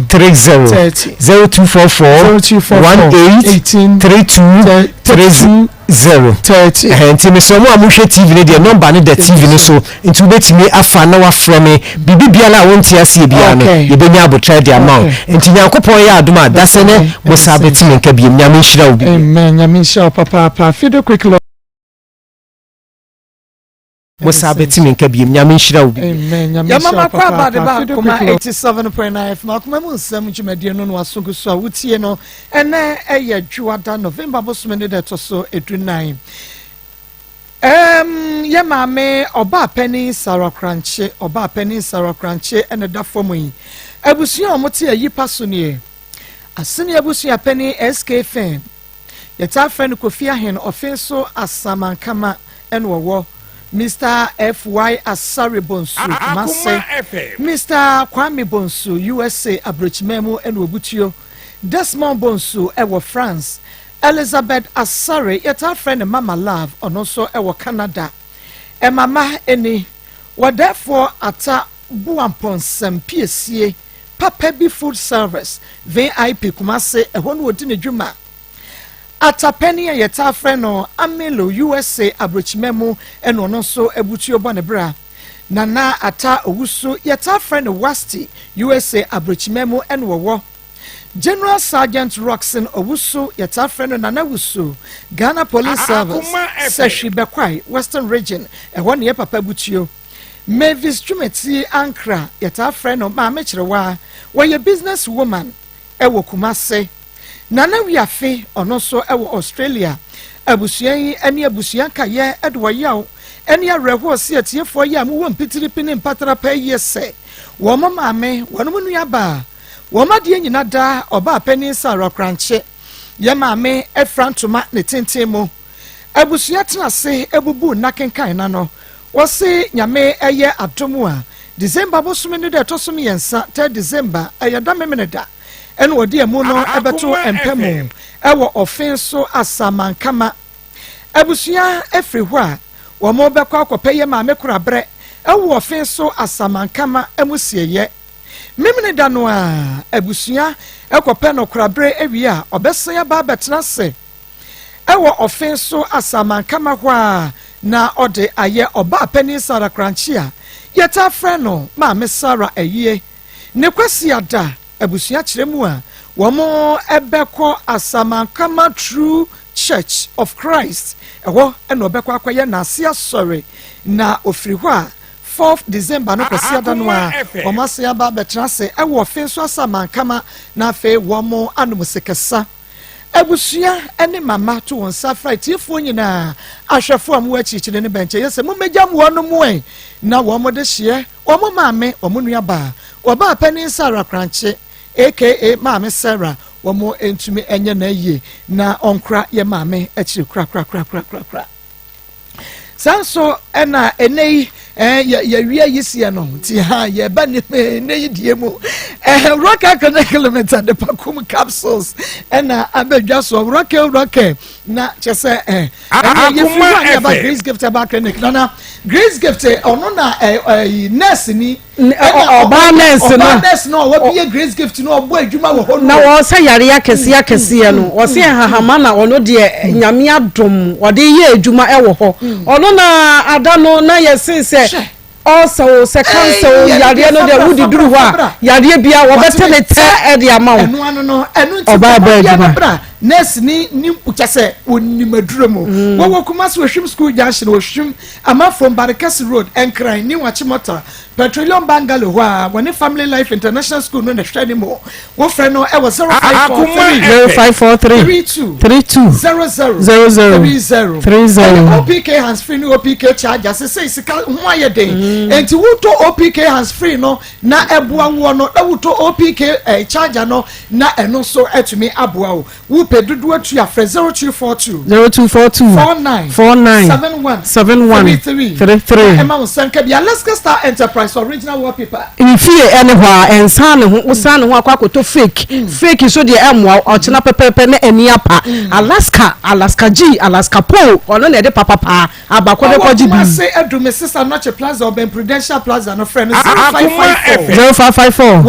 L: 30 0244 18 32 30 enti me so mo amuhwe TV ne de number ne de TV ne so enti ubetimi afa na wa frɛ me bibi biala wonti ase bia no yebenya abotra de amount enti nyankopɔn ya adoma dasene mo sabetimi nka biem nyame nhyira obi
B: amen nyame nhyira papa fido quick
L: musabetimi nka biem nyame nhyira obi
B: amen nyame nhyira mama kwa ba de ba kuma 87.9 FM akoma mu nsɛm dwumadie no wasongo so a wotie no ene eye dwuada November bosom ne de to so edunan ye maame oba pani Sarah Kranche ene da fomu yi abusua omote ayipa so ne asene abusua pani SK fan yeta friend Kofi Ahen ofenso asamankama enwo Mr. FY Asari Bonsu Mase Mr. Kwame Bonsu USA Abrochimemu enwobutuo Desmond Bonsu ewo France Elizabeth Asari yeta friend Mama Love onoso ewo Canada mama eni therefore ata buamponsem piesie papa bi food service VIP Kumase ehwo no odi ne dwuma atapeni yeta freno Amelo USA Abrochimemu eno no so ebutuo bone bra nana ata owusu yeta freno Wasti USA Abrochimemu eno wo General Sergeant Roxon owusu yeta freno nana wusu Ghana Police Service Seshi Bekwai Western Region ehwo ne papa butuo Mavis Jumeti Ankra yeta freno ma mechirewa wo business woman ewo Kumase Nana wiafe ono so ewo Australia abusua yi ene abusua kaye edwo yaw ene areho se atiefo yi amu won pitiripi mpatara pa yese wo maame wono mu nuaba wo made nyina da oba pani Sarah Kranche ye maame efrantoma ne tentemo abusua tenase ebubu nakenkan na no wo se nyame eye adomu a December bosom ne de tosom yensa 3 December ayada memeneda ene wodi emu no ebeto empemu ewo ofenso asamankama abusua efri ho a wo mo bekwa akopeye maame korabre ewo ofenso asamankama emusieye memene da no a abusua ekope no korabre ewie a obesen ya ba betena se ewo ofenso asamankama ho a na ode aye oba pani Sarah Kranche a yeta freno maame Sarah ayie ne kwasi ada abusua kiremu a womo ebekọ asamankama True Church of Christ ewo eno obekọ akoye na asia sorry na ofiri ho a 4th December no kwasi ada no a omasia ba betrase ewo ofenso asamankama na fe womo anumusekesa abusua ene mama to won safra tiefo nyina ahwefo am wachichire ne benche yese mo mejam wono mo na womo de hye womo maame womo nuaba oba pani Sarah Kranche aka maame Sarah womo entumi enye na ye na onkra ye maame achiri kra sanso ena enei ya wia yisia no ti ha ye ba ne enei die mu rocket kilometer de pakum capsules ena abedwa so rocket na chese ye fu ya ba Grace Gift ba clinic na Grace Gift ono na nurse ni
J: oba nurse
B: no wo bi Grace Gift no obo adwuma wo ho
J: na wo se yare akese no wo se hahama na ono de nyame adom wo de ye adwuma wo ho ono na adano na yesi se also second so yare no de wudi duru ho yare bia wo betele te de amawo
B: no oba ba adwuma nurse ni uchase onimaduremo wo kuma so hwim school junction wo hwim ama from Barikasi road enkran ni wachimota petroleum bungalow ho woni family life international school no na hwani mo wo frɛ no e was 0543 32 00 OPK hands free no OPK charger say sika ho ayeden enti wo to OPK hands free no na eboa wo no da wo to OPK charger no na eno so etumi aboa wo pedudu atu ya frɛ 0242 49 71 Emma Sanka bia let's get start enterprise original wallpaper
J: ifie ene hwa ensane ho usane ho akwakoto fake so de emwa ochina pepepe na eni apa Alaska G Alaska Po ono na de papa abakode koji bi
B: say edume sister Noche Plaza or Ben Prudential Plaza no friend
J: 0554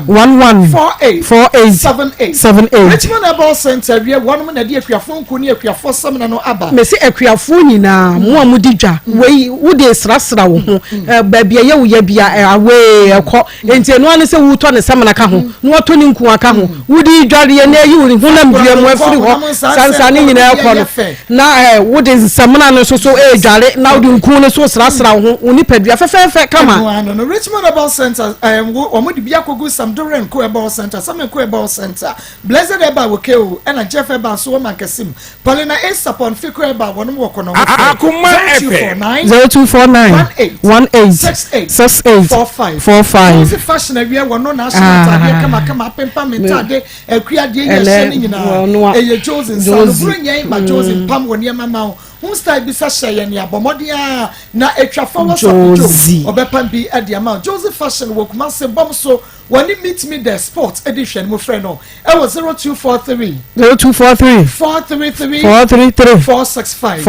J: 11 48 78
B: Richmond Able Center we one na de akuafo nkoni akuafo sam na no aba
J: me se akuafo nyina mo amudidwa we wo de srasra wo ho ba bia ye wo ya bia awe ekọ enti eno ane se wo to ne sam na ka ho no to ni nku aka ho wo di dware ye na yi wo hu na mbia mo afiri ho sansa ni nyina ekọ no na wo de sam na no so dware na wo di nku ne so srasra wo ho oni padua fefefe kama
B: no Richmond Able Center wo mo di bia kogu sam doren ko Able Center sam ko Able Center blessed eba wo ke o na Jeff eba so Mankasim Paulina is upon Fico eba wono wo kono
E: Akoma FM
B: 0249 18
J: 68 45
B: This fashion awia wono na national kama pempa mentade akuade ye sheni nyina eye Joseph Sanu nyen ba Joseph pam woni mama who style bi sa share ne abomodia na etwafo wo so obepa bi ade ama Joseph fashion wo kuma se bom so when you meet me the sports edition my friend no it was 0243 433 465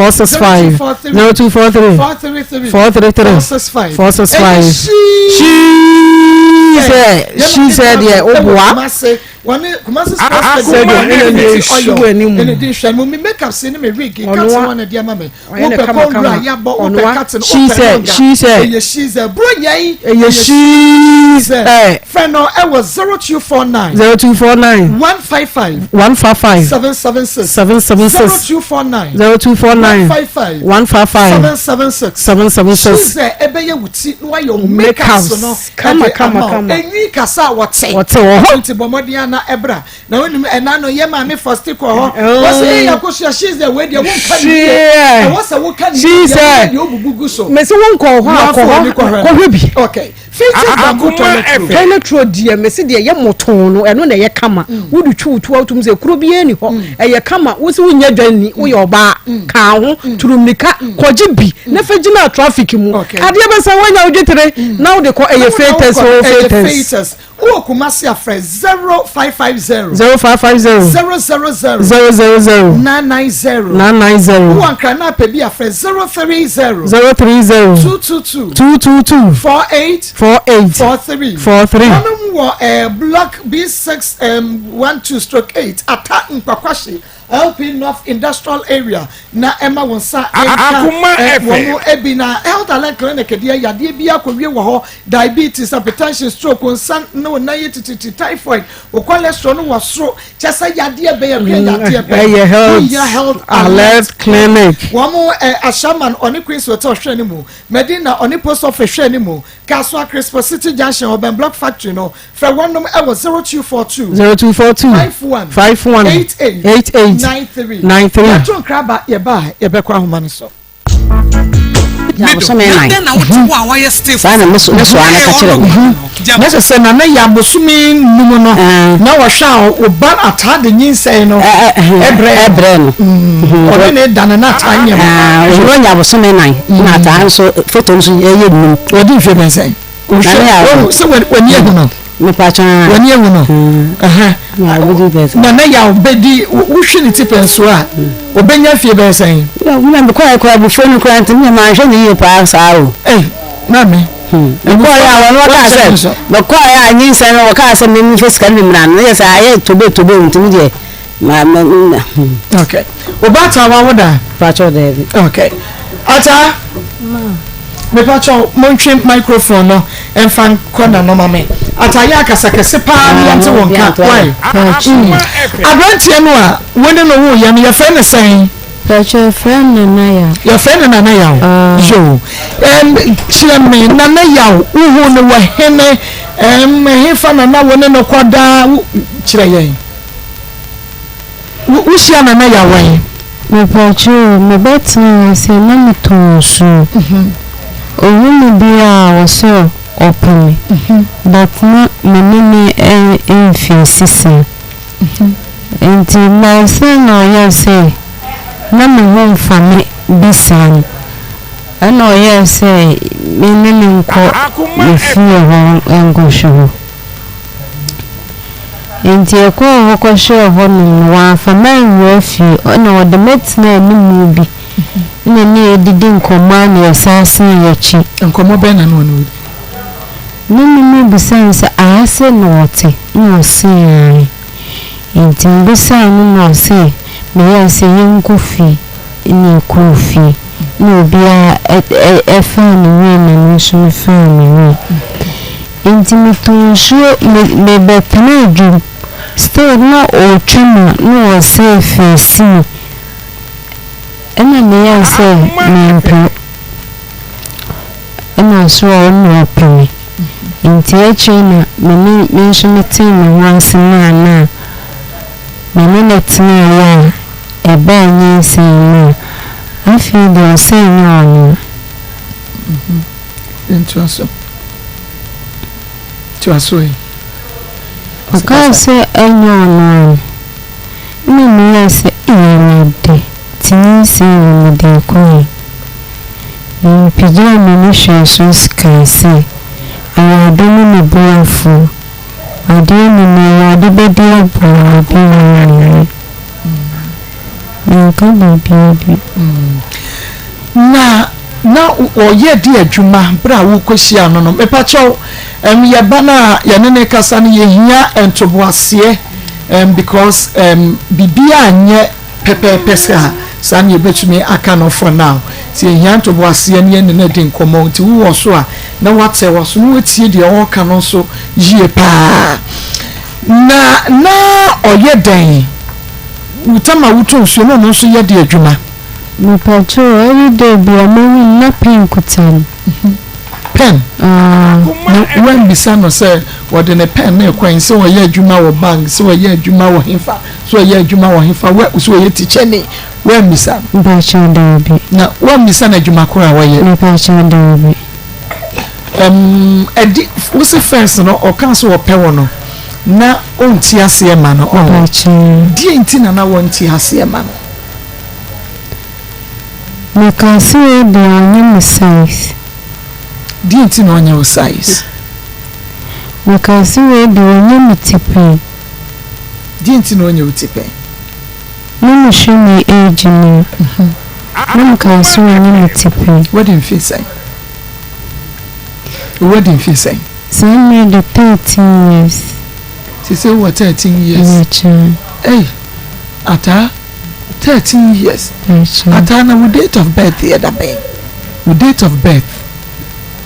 J: she said yeah obwa
B: when Kumasi sports edition me make up say me wig cat one na dia mama she said bro yai she said no, it was 0249 155 776 0249 155 776 she said ebeye wuti no your makeup no kama enyi kasa wote nti bomodia na ebra na woni enano ye ma me first ko ho was say yakosia she said we dey won kan e was wo kan she said you bubugu so
J: me se won ko ho bi
B: okay
J: Electro dia me se de ye moton no eno na ye kama wudu twutu autum se kuro bi eni ho eye kama wo se wunya dwani wo ye oba ka ho turumika koji bi na fagina traffic mu ade be se wanya odwetere na wo de ko eye fetes
B: o Kumasi afre 0550 090 o ankra na pe bi afre 030 222 4843 Anum wo block B6 12/8 ata Nkwakwashi LP North Industrial Area na Emma Wonsa
E: Akoma FM
B: ebina health and clinic dia yade bia kowie wo ho diabetes hypertension stroke wonsa no na yetiti typhoid o cholesterol no wasro chesa yade be yade
J: health alert clinic
B: womo ashaman oni Queen's Hotel hwani mu Medina oni post office hwani mu Kaswa Crispo City Junction Oben Block Factory no fra wonom e was 0242 51 88 93 Yatron kraba yeba yebekwa homa no so
C: abosome nan
B: then na wotu wa wa stay
C: sana muso ana ka kire
B: na se na na ya abosome numu no na wo hwa oba atade nyinsɛn no ebre
C: no
B: ɔno ne dana na atanye
C: wo nya abosome nan na ata nso photo nso ye num
B: odi hwe ben sɛn wo se wani ehu no
C: me pa chan
B: wani ehu no na ya obedi wo hwe ne tipe nso a obenya fie ben sɛn
C: wo me kwa bu phone kwa ntimi ma hwe ne ye pa sa o
B: na me
C: ko ya wa no ka se me ko ya nyi se no ka se me physical me mran no yes aye tobe ntimi je ma
B: okay obata wa woda
C: pa cho de
B: okay ata me pa cho montwe microphone no enfan kona no mame ata ya kasakase pa ya nte wonka why abrantie no a wone no wo ya no ya fa ne sen
D: your friend Nanaya.
B: Your friend Nanaya. Yo. Chilame Nanaya. Uhu no wahene. Hefa Nana wone no kwada. Chiraye. Ushia Nanaya way.
D: Me pacho me betin se na me tonsu. Owu me bia wo so open. But na me me enfisisi. Enti my son no say na me home family bisan ana oye say me nko me fie ho engosho enti ko ho ko show ho no wa family wo fi ana o de metina ni mu bi na ni edidi nkoma na yasase yachi
B: nkoma be na no no
D: ni bisan sa ase no ote no se enti bisan no se me yase yinkofi ni kofi no bia fa ni we na so fa ni we intimito sho me betena ju still na o twema no o safe si ena me yase me mpo ena so no pe inti echena me so me team wansi na me ne tina ya ebe anyi sin I feel the same on.
B: Interesting. To asoi.
D: Okay, say no. Me say de. Tini say me de ko. Me pija me no share sky say. I don't know me boyfriend. I don't know me be dey boy be.
B: na oye di adwuma bra wo kosia no no mepa chew ye bana ye ne kasa ne ye hia entoboase because bibia anye pepepesa san ye betumi aka no for now ti ye hia entoboase ne ne di nkomo ti wo so a na wate wo so no tie de o ka no so yie pa na oye den utama wuto so no so ye di adwuma
D: me pacho every day be among na pen kutan
B: pen when bisano say what in a pen na kwan so we ye adwuma wo bank so we ye adwuma wo hefa so we ye adwuma wo hefa we so ye teacher ni when bisano
D: pacho dabi
B: na when bisano adwuma ko a we ye
D: me pacho dabi
B: edi we say first no o kan so wo pe wo no na onti ase ma no die ntina na wonti ase ma no
D: me can see the only size
B: die ntina on your size
D: me can see the only tipe
B: die ntina on your tipe
D: no me show me age me me can see only tipe
B: what do you feel say what do you feel say
D: so me the 13 years.
B: She said, what 13 years? Hey, Ata, 13 years. Ata, na with date of birth the other day. With date of birth.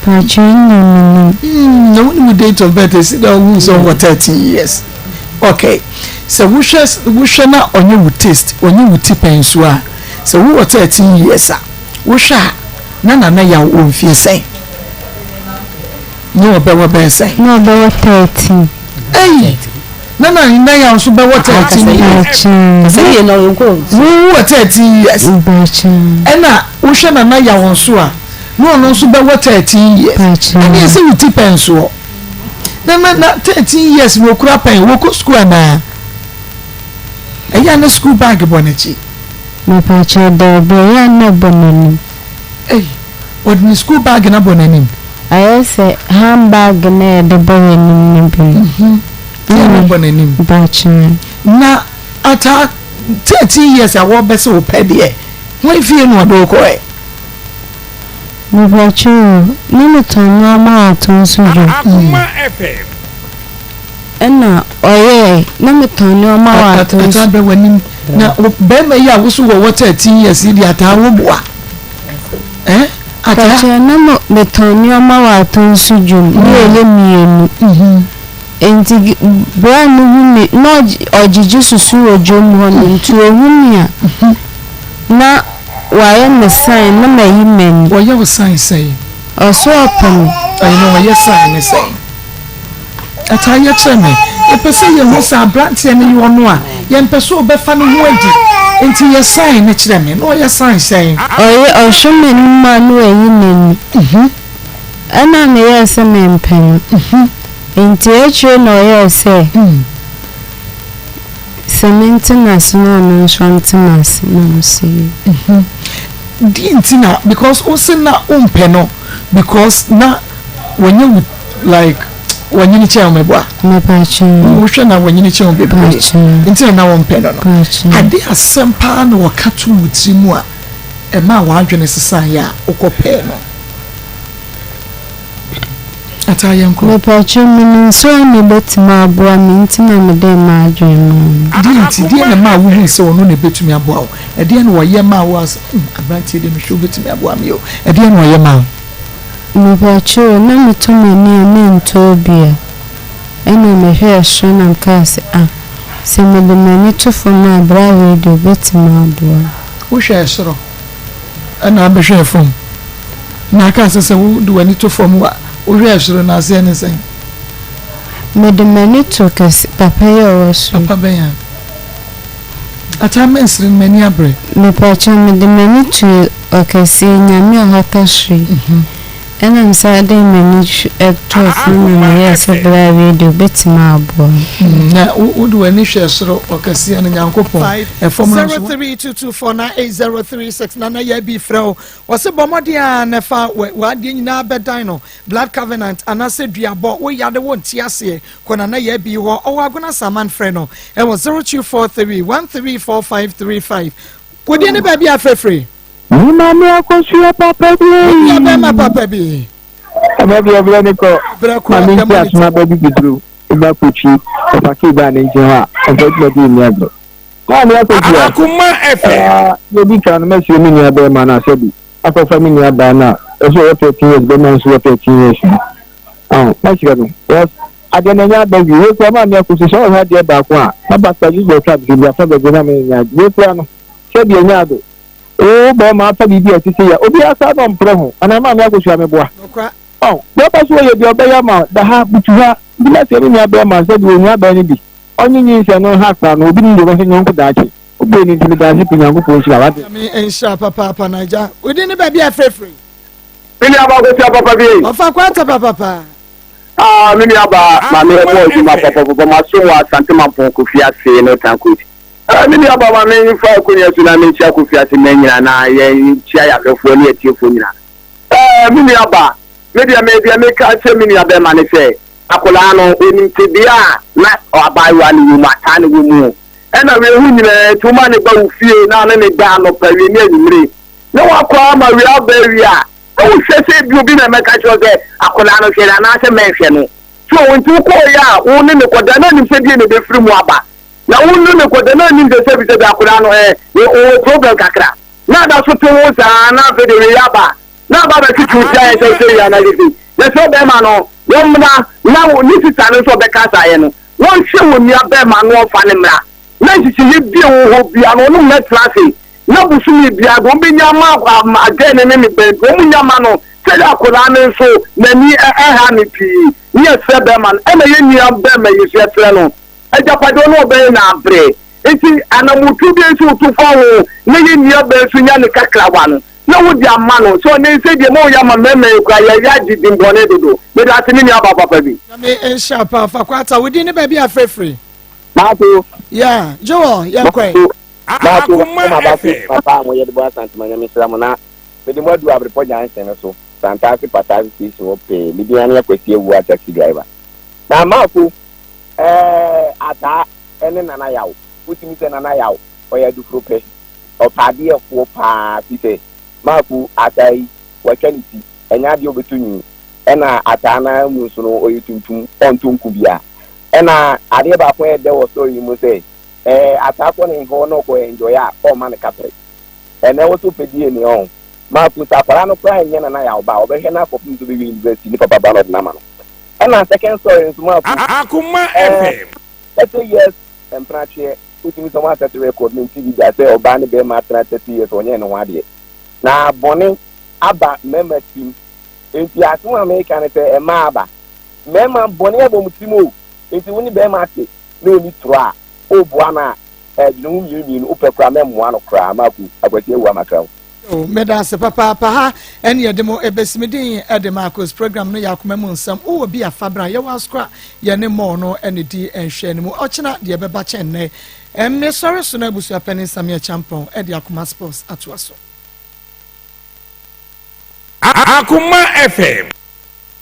B: No, with date of birth is who's over 13 years. Okay, so we shall not on you with taste, on you with tip and swa. So we were 13 years. We shall nana ya won't feel say. No, better say.
D: No, about 13.
B: Hey. Nana na ya so be what 13 years.
C: Say no go.
B: What 13 years.
D: Bacha.
B: Ena wo hwe na ya won so a no no so be what 13 years and you see with tipen so na 13 years wo kura pen wo ko school na eya na school bag bonachi
D: me pacha da be ya na bonani
B: what ni school bag na bonani
D: I say handbag na de bonani ni bi
B: na bonani
D: pacha
B: na ata 13 years awo be so pede wọ́n fi ẹnu ọ̀dọ̀ ọkọ ẹ̀.
D: mo bá tí o nínú tán ní ọmọ àtún sójú.
E: Akoma FM.
D: ẹnna ọ̀rẹ́ ẹ̀ nínú tán ní ọmọ àtún sójú.
B: àtàbẹ̀ wẹ̀ ni na bẹ́ẹ̀mẹ̀ yìí àwòsàn wọ̀ wọ́ 13 years di àtàwọn bùà.
D: àtàkùn nínú tán ní ọmọ àtún sójú ní èlé mìíràn. nti bẹ́ẹ̀ ni wúmi náà ọ̀jìjì sùsù òjò mu ọ̀nà ntú ewúmi à. na wàyẹ mi sign na ma yi mẹ́ni.
B: wọ́yẹ wò sign sẹ́yìn.
D: ọ̀sọ́ ọ̀pẹ̀ni.
B: ẹ̀yin náà wọ́yẹ sign ní sẹ́yìn. ẹ̀ta ayé kyerẹ́ mi ẹ̀pẹ́ sẹ́ yẹn ho sẹ́ aberanteɛ ni yọ ọ́nù a yẹn pẹ́ sẹ́ ọbẹ̀ fa ni ho ẹ̀dì nti yẹ sign ní kyerẹ́ mi na wọ́yẹ sign sẹ́yìn.
D: ọ̀yẹ ọ̀hwẹ́ mi ni mu a no ẹ̀yi mẹ́ni. ẹ̀na mi yẹ ẹsẹ̀ mi mpẹ́ni. nti ekyir na ọ̀yẹ ẹsẹ̀. Maintenance no maintenance no see.
B: Dintina because also na umpeno because na when you like when you need me boy.
D: Me pacha.
B: Wo na when you need me baby. Dintina na umpeno no. Ade asempa na wakatu mutimu a e ma wa adwene sesan ya okope no. Atayanko.
D: Me pacha mi so ni betima aboa mi ntina me de ma adwene no.
B: Dinti de na ma wo so no na betumi aboa wo. E de na wo ye ma was abrantie de me show betumi aboa mi o. E de na wo ye ma.
D: Me pacha na me to me ni ntobia. Ena me hwe so na nkase se me de mani to fo na bra radio betima aboa.
B: Wo hwe soro. Ana be hwe fom. Na ka se wo do ani to fom wa. Uri ashiro na se ni sen.
D: Me de mani to kasi papa yo so.
B: Papa ben. Ata mensri mani abre.
D: Me pacha me de mani to okasi nyame ohatashi. Ena msade mani to fun me yes bra radio betima abo.
B: Na udu ani hwe ashiro okasi an nyankopon. E fom 0322498036 nana ya bi frɛ wo se bomode a na fa wa de nyina bedan no blood covenant anase duabo wo yade wo ntiase kona na ya bi ho o agona saman frɛ no e wo 0243134535 wodi ne ba bi afrefre
F: ni Maa Akos papa bi
B: ya be ma papa bi
F: aba bi obra ne ko mami ti asuma ba bi bidru ba kochi papa ki ba ne nje ha o ba bi mi agro Maa Akos
E: Akoma FM.
F: You be trying to make you mean your man. I said, I thought family are by now. That's what 13 years, the man's 13 years. Oh, that's good. Yes, I didn't know that you come on your position. I had your back one. How about you go to the father? You plan, said the Yado. Oh, but my family is to say, oh, yes, I don't pro. And I'm not going to have a boy. Oh, what was your Bayama? The half which you have, you let me have a man said, you have any. Only needs a no half and opening the Western Young Dachi. Opening into the Dachi Young Post. I
B: mean, and Shapa Papa Naja. We didn't baby a free.
F: Mini aba ko tia papa bi.
B: Ofa kwata papa.
F: Mini aba ma me ko ji ma papa ma so wa sante ma pon ko fi ase no tanko. Mini aba ma me fa ko nya su na me tia ko fi ase na nyina na ye tia ya kafo ni etiefo nyina. Mini aba me dia me ka che mini aba ma ne se akola no oni tibia na abawa ni mu mata ni mu. Na we hu nyina tuma ne ba wo fie na ne gba no pa wi ni animre. Na wa kwa ma wi aba wi a o sese bi obi na meka choge akola no hwe na na se menhwe no so wontu ko ya wo ne ne koda na nim se bi ne be firi mu aba na wo ne ne koda na nim se bi se akola no o problem kakra na da so to wo sa na fe de ya ba na ba ba titu ya se ya na lifi na so be ma no wo mna na wo ni sisa no so be kasa ye no won hwe wo ni abe ma no fa ne mra na sisi ye bi wo ho bia no no metrase na busumi bia go benya ma agene ne ne be go munya ma no se da kola ne so na ni ha ni pi ni se be man e na ye ni be ma ye se tre no e japado no be na bre enti anamutu be so to fa wo na ye ni be so nya ne kakra wa no no wo dia man so ne say de mo ya ma meme kwa ya ji dimbone dodo me da tini ni aba papa bi
B: me ensha pa fa kwata we di ne ba bi afrefre
F: mato
B: yeah Joe ya kwai
F: mato ma ba papa mo ye de bo asante manya me sira mo na me de mo du abrepo jansen so santasi patasi sisi wo pe me di anya kwesi ewu a taxi driver na mato ata ene nana yawo utimi se nana yawo oya du frope opade efo pa pite maku atai wakaniti enya de obetuni ena ata na muso no oyituntum ontunku bia ena ade ba ko e de wo story mu se ata ko ne ho no ko enjoy a o man kapre ene wo to pedie ni on maku sapara no kwa enya nana yawo ba obehwe na ko pum to be university ni papa ba no na ma no ena second story nso maku
E: Akoma FM
F: 30 years empratchie utimi so ma set record ni TV da say oba ne be ma 30 years onye no wade na bone aba mema team enti aso America ne say e ma aba mema bone aba mutimo enti woni be ma te na oni tro o bua na edwunu mi no opekura memmoa no kra maku akwati ewu amakra
B: oh medase papa ha ene ye demo ebesimidin Maa Akos program no yakoma mu nsam o bi afabra ye waskra ye ne mo no ene di enhwe ne mu ochina de beba chenne me sorry so na busu apeni samia champion e de Akoma sports atoaso
E: Akoma FM